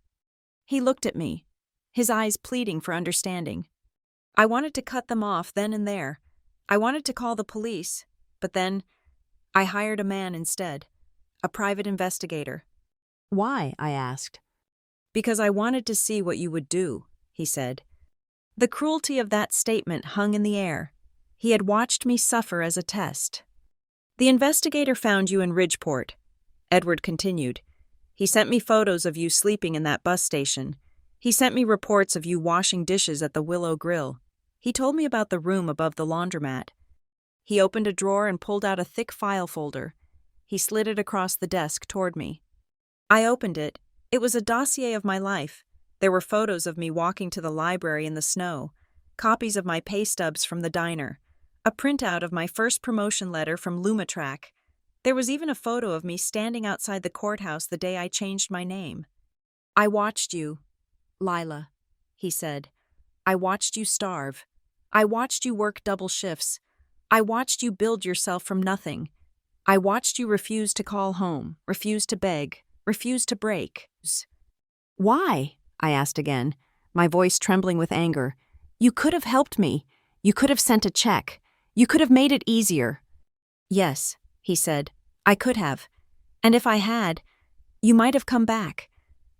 Speaker 1: He looked at me, his eyes pleading for understanding. I wanted to cut them off then and there. I wanted to call the police, but then I hired a man instead, a private investigator. Why? I asked. Because I wanted to see what you would do, he said. The cruelty of that statement hung in the air. He had watched me suffer as a test. The investigator found you in Ridgeport, Edward continued. He sent me photos of you sleeping in that bus station. He sent me reports of you washing dishes at the Willow Grill. He told me about the room above the laundromat. He opened a drawer and pulled out a thick file folder. He slid it across the desk toward me. I opened it. It was a dossier of my life. There were photos of me walking to the library in the snow, copies of my pay stubs from the diner, a printout of my first promotion letter from Lumatrack. There was even a photo of me standing outside the courthouse the day I changed my name. I watched you, Lila, he said. I watched you starve. I watched you work double shifts. I watched you build yourself from nothing. I watched you refuse to call home, refuse to beg, refuse to break. Why? I asked again, my voice trembling with anger. You could have helped me. You could have sent a check. You could have made it easier. Yes, he said, I could have. And if I had, you might have come back.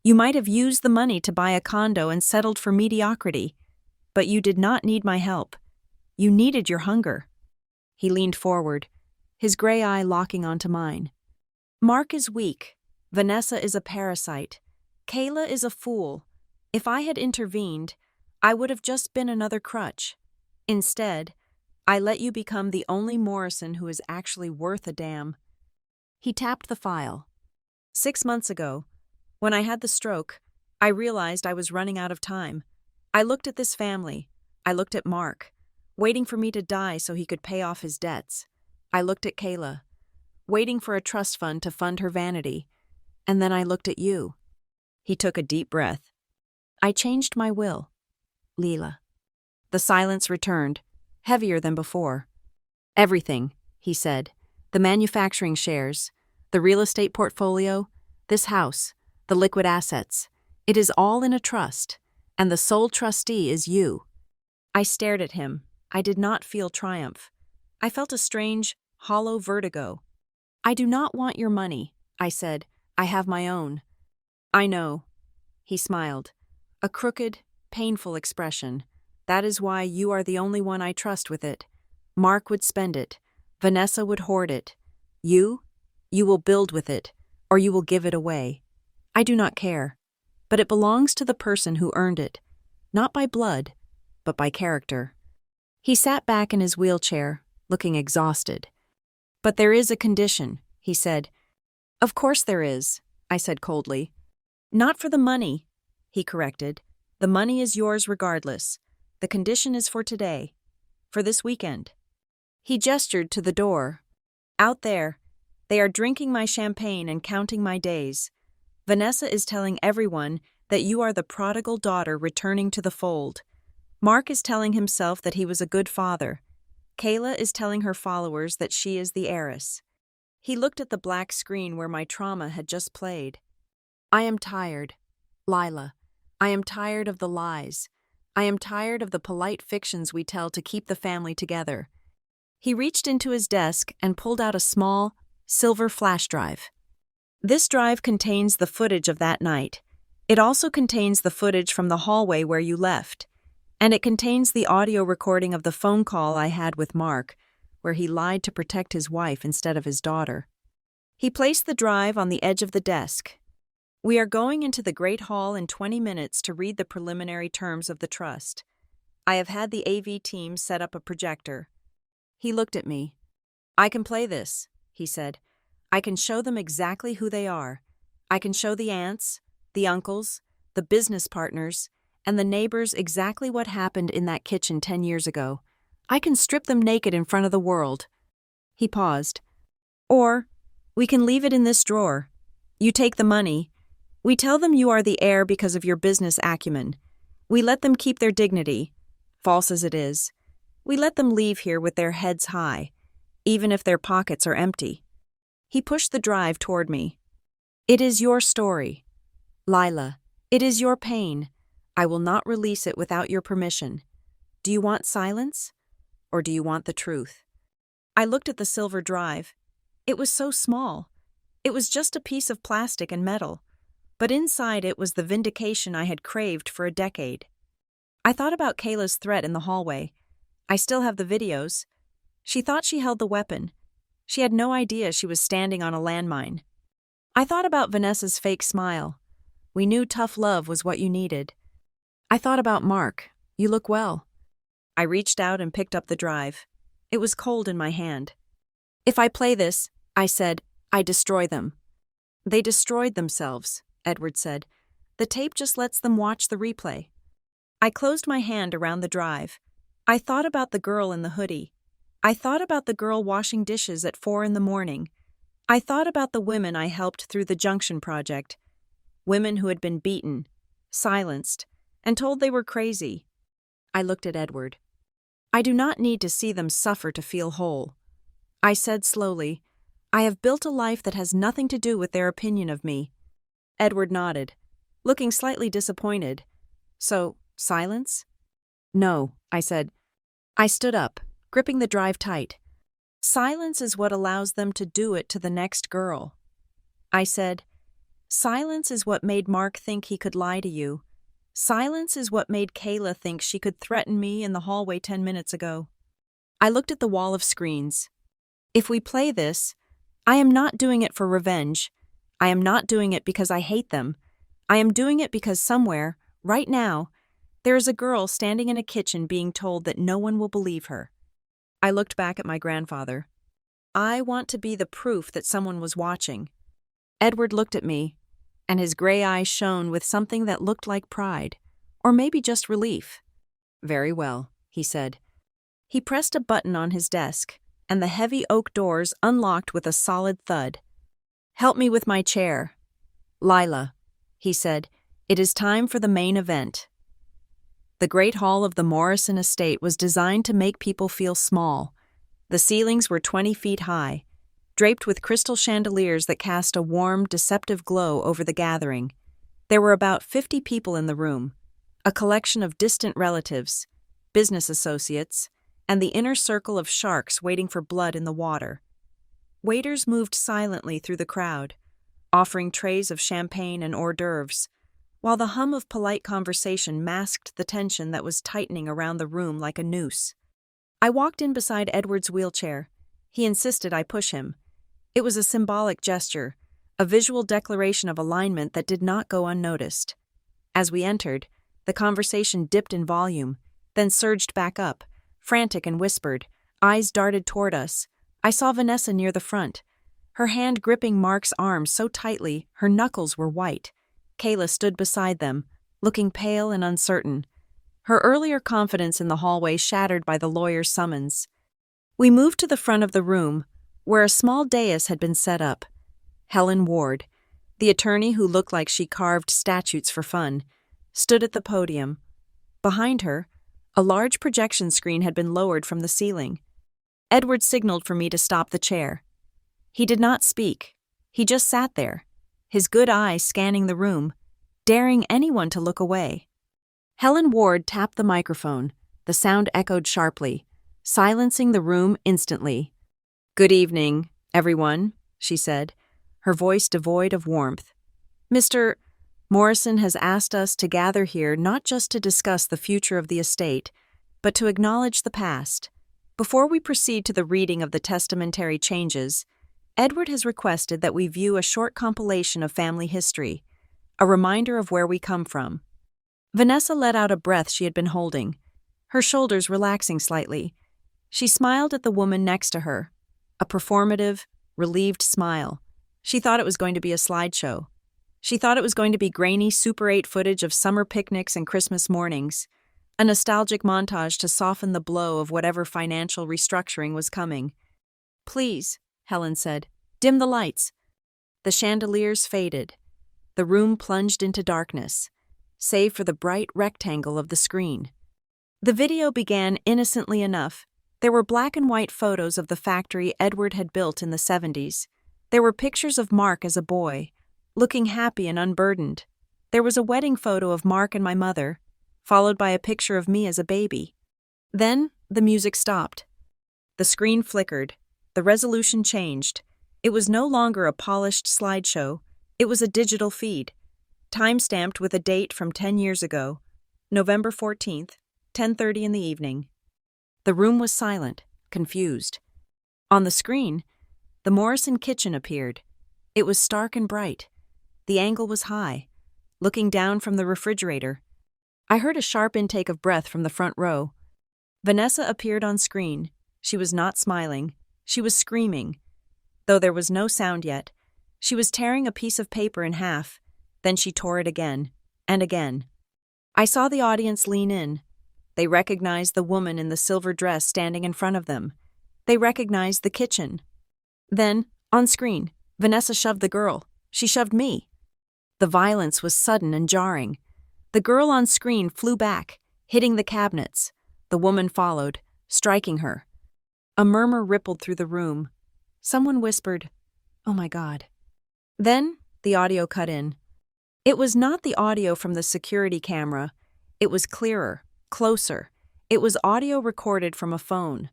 Speaker 1: You might have used the money to buy a condo and settled for mediocrity. But you did not need my help. You needed your hunger. He leaned forward, his gray eye locking onto mine. Mark is weak. Vanessa is a parasite. Kayla is a fool. If I had intervened, I would have just been another crutch. Instead, I let you become the only Morrison who is actually worth a damn. He tapped the file. 6 months ago, when I had the stroke, I realized I was running out of time. I looked at this family. I looked at Mark, waiting for me to die so he could pay off his debts. I looked at Kayla, waiting for a trust fund to fund her vanity. And then I looked at you. He took a deep breath. I changed my will. Lila. The silence returned, heavier than before. Everything, he said. The manufacturing shares, the real estate portfolio, this house, the liquid assets. It is all in a trust, and the sole trustee is you. I stared at him. I did not feel triumph. I felt a strange, hollow vertigo. I do not want your money, I said. I have my own. I know. He smiled. A crooked, painful expression. That is why you are the only one I trust with it. Mark would spend it. Vanessa would hoard it. You will build with it, or you will give it away. I do not care. But it belongs to the person who earned it, not by blood, but by character. He sat back in his wheelchair, looking exhausted. But there is a condition, he said. Of course there is, I said coldly. Not for the money, he corrected. The money is yours regardless. The condition is for today, for this weekend. He gestured to the door. Out there, they are drinking my champagne and counting my days. Vanessa is telling everyone that you are the prodigal daughter returning to the fold. Mark is telling himself that he was a good father. Kayla is telling her followers that she is the heiress. He looked at the black screen where my trauma had just played. I am tired, Lila. I am tired of the lies. I am tired of the polite fictions we tell to keep the family together. He reached into his desk and pulled out a small, silver flash drive. This drive contains the footage of that night. It also contains the footage from the hallway where you left. And it contains the audio recording of the phone call I had with Mark, where he lied to protect his wife instead of his daughter. He placed the drive on the edge of the desk. We are going into the Great Hall in 20 minutes to read the preliminary terms of the trust. I have had the AV team set up a projector. He looked at me. I can play this, he said. I can show them exactly who they are. I can show the aunts, the uncles, the business partners, and the neighbors exactly what happened in that kitchen 10 years ago. I can strip them naked in front of the world. He paused. Or, we can leave it in this drawer. You take the money. We tell them you are the heir because of your business acumen. We let them keep their dignity, false as it is. We let them leave here with their heads high, even if their pockets are empty. He pushed the drive toward me. It is your story. Lila, it is your pain. I will not release it without your permission. Do you want silence? Or do you want the truth? I looked at the silver drive. It was so small. It was just a piece of plastic and metal. But inside it was the vindication I had craved for a decade. I thought about Kayla's threat in the hallway. I still have the videos. She thought she held the weapon. She had no idea she was standing on a landmine. I thought about Vanessa's fake smile. We knew tough love was what you needed. I thought about Mark. You look well. I reached out and picked up the drive. It was cold in my hand. If I play this, I said, I destroy them. They destroyed themselves, Edward said. The tape just lets them watch the replay. I closed my hand around the drive. I thought about the girl in the hoodie. I thought about the girl washing dishes at 4 a.m. I thought about the women I helped through the Junction Project. Women who had been beaten, silenced, and told they were crazy. I looked at Edward. I do not need to see them suffer to feel whole. I said slowly, I have built a life that has nothing to do with their opinion of me. Edward nodded, looking slightly disappointed. So, silence? No, I said. I stood up, gripping the drive tight. Silence is what allows them to do it to the next girl. I said, silence is what made Mark think he could lie to you. Silence is what made Kayla think she could threaten me in the hallway 10 minutes ago. I looked at the wall of screens. If we play this, I am not doing it for revenge. I am not doing it because I hate them. I am doing it because somewhere, right now, there is a girl standing in a kitchen being told that no one will believe her. I looked back at my grandfather. I want to be the proof that someone was watching. Edward looked at me, and his gray eyes shone with something that looked like pride, or maybe just relief. Very well, he said. He pressed a button on his desk, and the heavy oak doors unlocked with a solid thud. Help me with my chair. Lila, he said, it is time for the main event. The great hall of the Morrison estate was designed to make people feel small. The ceilings were 20 feet high, draped with crystal chandeliers that cast a warm, deceptive glow over the gathering. There were about 50 people in the room, a collection of distant relatives, business associates, and the inner circle of sharks waiting for blood in the water. Waiters moved silently through the crowd, offering trays of champagne and hors d'oeuvres, while the hum of polite conversation masked the tension that was tightening around the room like a noose. I walked in beside Edward's wheelchair. He insisted I push him. It was a symbolic gesture, a visual declaration of alignment that did not go unnoticed. As we entered, the conversation dipped in volume, then surged back up, frantic and whispered. Eyes darted toward us. I saw Vanessa near the front, her hand gripping Mark's arm so tightly her knuckles were white. Kayla stood beside them, looking pale and uncertain, her earlier confidence in the hallway shattered by the lawyer's summons. We moved to the front of the room, where a small dais had been set up. Helen Ward, the attorney who looked like she carved statutes for fun, stood at the podium. Behind her, a large projection screen had been lowered from the ceiling. Edward signaled for me to stop the chair. He did not speak. He just sat there, his good eye scanning the room, daring anyone to look away. Helen Ward tapped the microphone. The sound echoed sharply, silencing the room instantly. "Good evening, everyone," she said, her voice devoid of warmth. "Mr. Morrison has asked us to gather here not just to discuss the future of the estate, but to acknowledge the past. Before we proceed to the reading of the testamentary changes, Edward has requested that we view a short compilation of family history, a reminder of where we come from." Vanessa let out a breath she had been holding, her shoulders relaxing slightly. She smiled at the woman next to her, a performative, relieved smile. She thought it was going to be a slideshow. She thought it was going to be grainy Super 8 footage of summer picnics and Christmas mornings, a nostalgic montage to soften the blow of whatever financial restructuring was coming. "Please," Helen said, "dim the lights." The chandeliers faded. The room plunged into darkness, save for the bright rectangle of the screen. The video began innocently enough. There were black and white photos of the factory Edward had built in the 70s. There were pictures of Mark as a boy, looking happy and unburdened. There was a wedding photo of Mark and my mother, followed by a picture of me as a baby. Then the music stopped. The screen flickered. The resolution changed. It was no longer a polished slideshow. It was a digital feed, time-stamped with a date from 10 years ago, November 14th, 10:30 in the evening. The room was silent, confused. On the screen, the Morrison kitchen appeared. It was stark and bright. The angle was high, looking down from the refrigerator. I heard a sharp intake of breath from the front row. Vanessa appeared on screen. She was not smiling. She was screaming. Though there was no sound yet, she was tearing a piece of paper in half. Then she tore it again, and again. I saw the audience lean in. They recognized the woman in the silver dress standing in front of them. They recognized the kitchen. Then, on screen, Vanessa shoved the girl. She shoved me. The violence was sudden and jarring. The girl on screen flew back, hitting the cabinets. The woman followed, striking her. A murmur rippled through the room. Someone whispered, "Oh my God." Then the audio cut in. It was not the audio from the security camera. It was clearer, closer. It was audio recorded from a phone.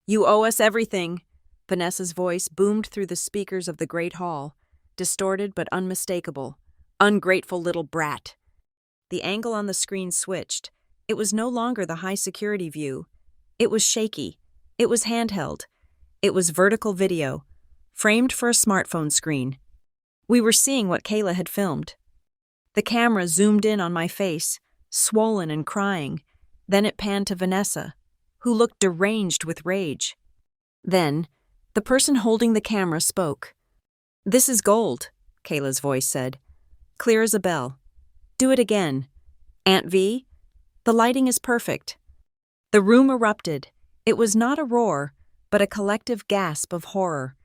Speaker 1: "You owe us everything." Vanessa's voice boomed through the speakers of the great hall, distorted but unmistakable. "Ungrateful little brat." The angle on the screen switched. It was no longer the high-security view. It was shaky. It was handheld. It was vertical video, framed for a smartphone screen. We were seeing what Kayla had filmed. The camera zoomed in on my face, swollen and crying. Then it panned to Vanessa, who looked deranged with rage. Then, the person holding the camera spoke. "This is gold," Kayla's voice said. "Clear as a bell. Do it again. Aunt V, the lighting is perfect." The room erupted. It was not a roar, but a collective gasp of horror.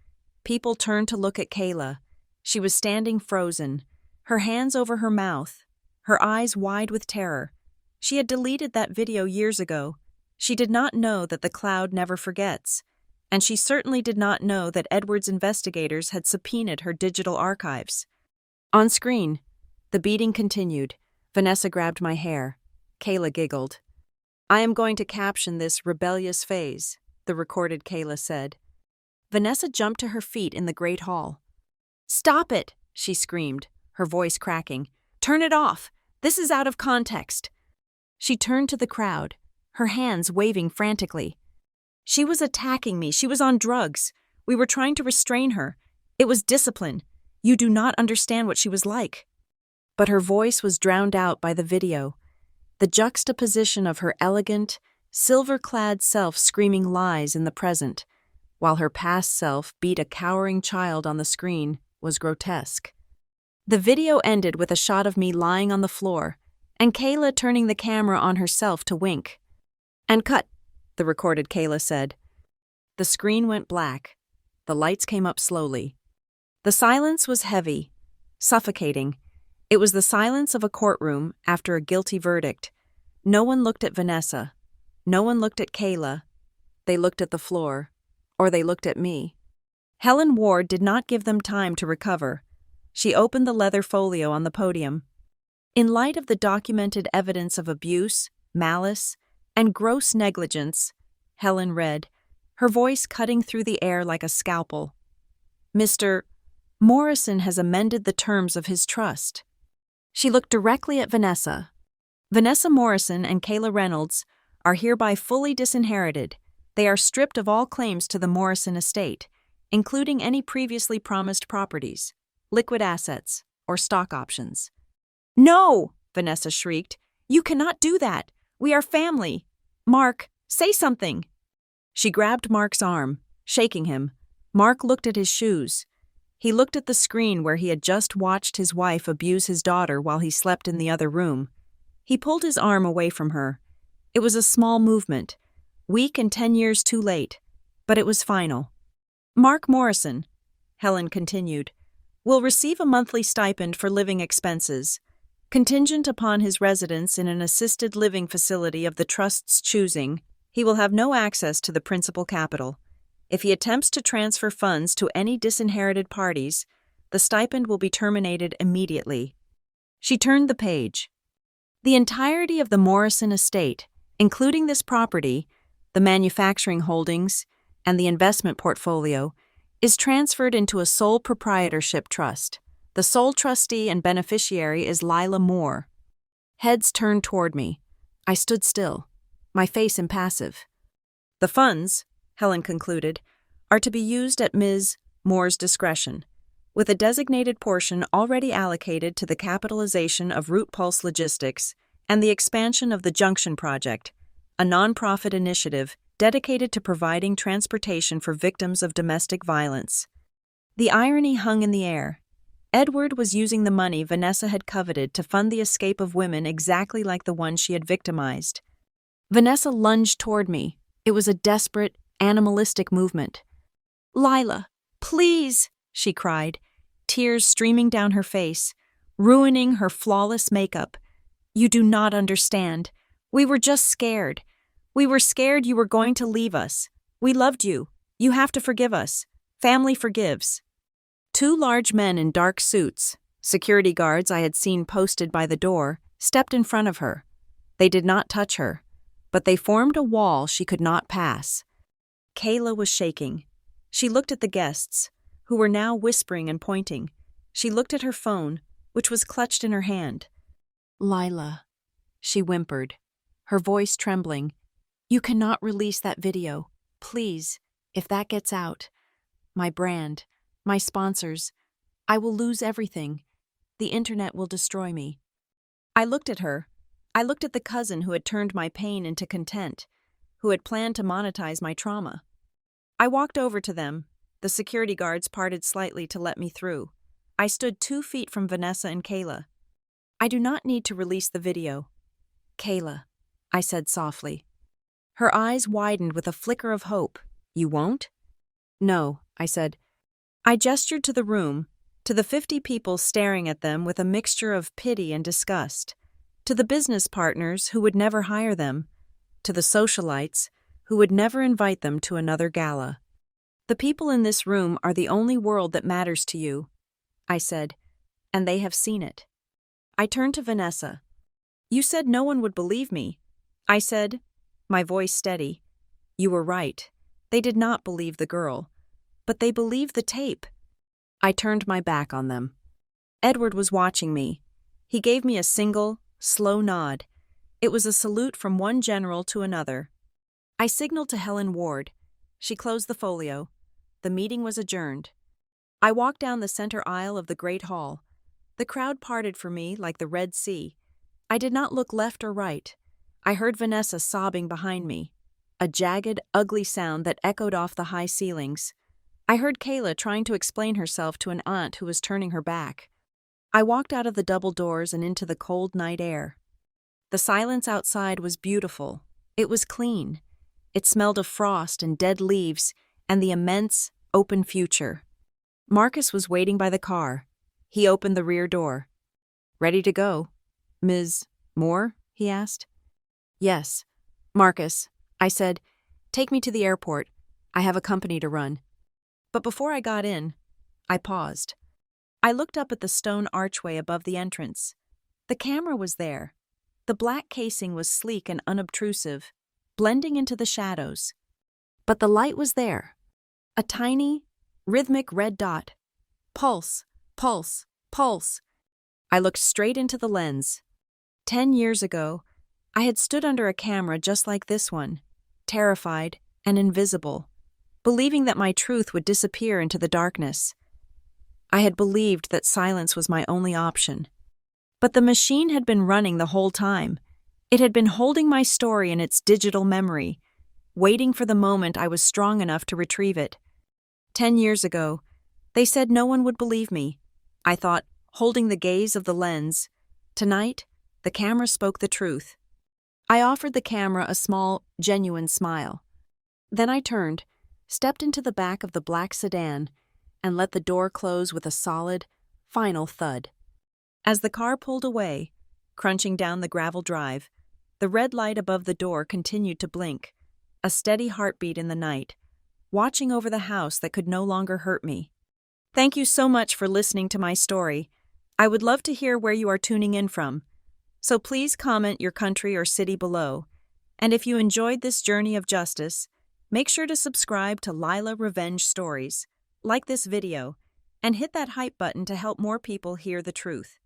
Speaker 1: People turned to look at Kayla. She was standing frozen, her hands over her mouth, her eyes wide with terror. She had deleted that video years ago. She did not know that the cloud never forgets, and she certainly did not know that Edward's investigators had subpoenaed her digital archives. On screen, the beating continued. Vanessa grabbed my hair. Kayla giggled. "I am going to caption this rebellious phase," the recorded Kayla said. Vanessa jumped to her feet in the Great Hall. "Stop it!" she screamed, her voice cracking. "Turn it off! This is out of context!" She turned to the crowd, her hands waving frantically. "She was attacking me. She was on drugs. We were trying to restrain her. It was discipline. You do not understand what she was like." But her voice was drowned out by the video. The juxtaposition of her elegant, silver-clad self screaming lies in the present, while her past self beat a cowering child on the screen, was grotesque. The video ended with a shot of me lying on the floor, and Kayla turning the camera on herself to wink. "And cut," the recorded Kayla said. The screen went black. The lights came up slowly. The silence was heavy, suffocating. It was the silence of a courtroom after a guilty verdict. No one looked at Vanessa. No one looked at Kayla. They looked at the floor, or they looked at me. Helen Ward did not give them time to recover. She opened the leather folio on the podium. In light of the documented evidence of abuse, malice, and gross negligence, Helen read, her voice cutting through the air like a scalpel. "Mr. Morrison has amended the terms of his trust." She looked directly at Vanessa. "Vanessa Morrison and Kayla Reynolds are hereby fully disinherited. They are stripped of all claims to the Morrison estate, including any previously promised properties, liquid assets, or stock options." "No!" Vanessa shrieked. "You cannot do that. We are family. Mark, say something." She grabbed Mark's arm, shaking him. Mark looked at his shoes. He looked at the screen where he had just watched his wife abuse his daughter while he slept in the other room. He pulled his arm away from her. It was a small movement, weak and 10 years too late, but it was final. "Mark Morrison," Helen continued, "will receive a monthly stipend for living expenses, contingent upon his residence in an assisted living facility of the trust's choosing. He will have no access to the principal capital. If he attempts to transfer funds to any disinherited parties, the stipend will be terminated immediately." She turned the page. The entirety of the Morrison estate, including this property, the manufacturing holdings, and the investment portfolio, is transferred into a sole proprietorship trust. The sole trustee and beneficiary is Lila Moore. Heads turned toward me. I stood still, my face impassive. "The funds," Helen concluded, "are to be used at Ms. Moore's discretion, with a designated portion already allocated to the capitalization of Root Pulse Logistics and the expansion of the Junction Project, a nonprofit initiative dedicated to providing transportation for victims of domestic violence." The irony hung in the air. Edward was using the money Vanessa had coveted to fund the escape of women exactly like the one she had victimized. Vanessa lunged toward me. It was a desperate, animalistic movement. "Lila, please," she cried, tears streaming down her face, ruining her flawless makeup. "You do not understand. We were just scared. We were scared you were going to leave us. We loved you. You have to forgive us. Family forgives." Two large men in dark suits, security guards I had seen posted by the door, stepped in front of her. They did not touch her, but they formed a wall she could not pass. Kayla was shaking. She looked at the guests, who were now whispering and pointing. She looked at her phone, which was clutched in her hand. "Lila," she whimpered, her voice trembling. "You cannot release that video. Please, if that gets out. My brand, my sponsors. I will lose everything. The internet will destroy me." I looked at her. I looked at the cousin who had turned my pain into content, who had planned to monetize my trauma. I walked over to them. The security guards parted slightly to let me through. I stood 2 feet from Vanessa and Kayla. "I do not need to release the video." "Kayla," I said softly. Her eyes widened with a flicker of hope. "You won't?" "No," I said. I gestured to the room, to the 50 people staring at them with a mixture of pity and disgust, to the business partners who would never hire them, to the socialites who would never invite them to another gala. "The people in this room are the only world that matters to you," I said, "and they have seen it." I turned to Vanessa. "You said no one would believe me," I said, my voice steady. "You were right. They did not believe the girl, but they believed the tape." I turned my back on them. Edward was watching me. He gave me a single, slow nod. It was a salute from one general to another. I signaled to Helen Ward. She closed the folio. The meeting was adjourned. I walked down the center aisle of the great hall. The crowd parted for me like the Red Sea. I did not look left or right. I heard Vanessa sobbing behind me, a jagged, ugly sound that echoed off the high ceilings. I heard Kayla trying to explain herself to an aunt who was turning her back. I walked out of the double doors and into the cold night air. The silence outside was beautiful. It was clean. It smelled of frost and dead leaves and the immense, open future. Marcus was waiting by the car. He opened the rear door. "Ready to go, Ms. Moore?" he asked. "Yes." "Marcus," I said, "take me to the airport. I have a company to run." But before I got in, I paused. I looked up at the stone archway above the entrance. The camera was there. The black casing was sleek and unobtrusive, blending into the shadows. But the light was there. A tiny, rhythmic red dot. Pulse, pulse, pulse. I looked straight into the lens. 10 years ago, I had stood under a camera just like this one, terrified and invisible, believing that my truth would disappear into the darkness. I had believed that silence was my only option. But the machine had been running the whole time. It had been holding my story in its digital memory, waiting for the moment I was strong enough to retrieve it. 10 years ago, they said no one would believe me. I thought, holding the gaze of the lens. Tonight, the camera spoke the truth. I offered the camera a small, genuine smile. Then I turned, stepped into the back of the black sedan, and let the door close with a solid, final thud. As the car pulled away, crunching down the gravel drive, the red light above the door continued to blink, a steady heartbeat in the night, watching over the house that could no longer hurt me. Thank you so much for listening to my story. I would love to hear where you are tuning in from. So please comment your country or city below. And if you enjoyed this journey of justice, make sure to subscribe to Lila Revenge Stories, like this video, and hit that hype button to help more people hear the truth.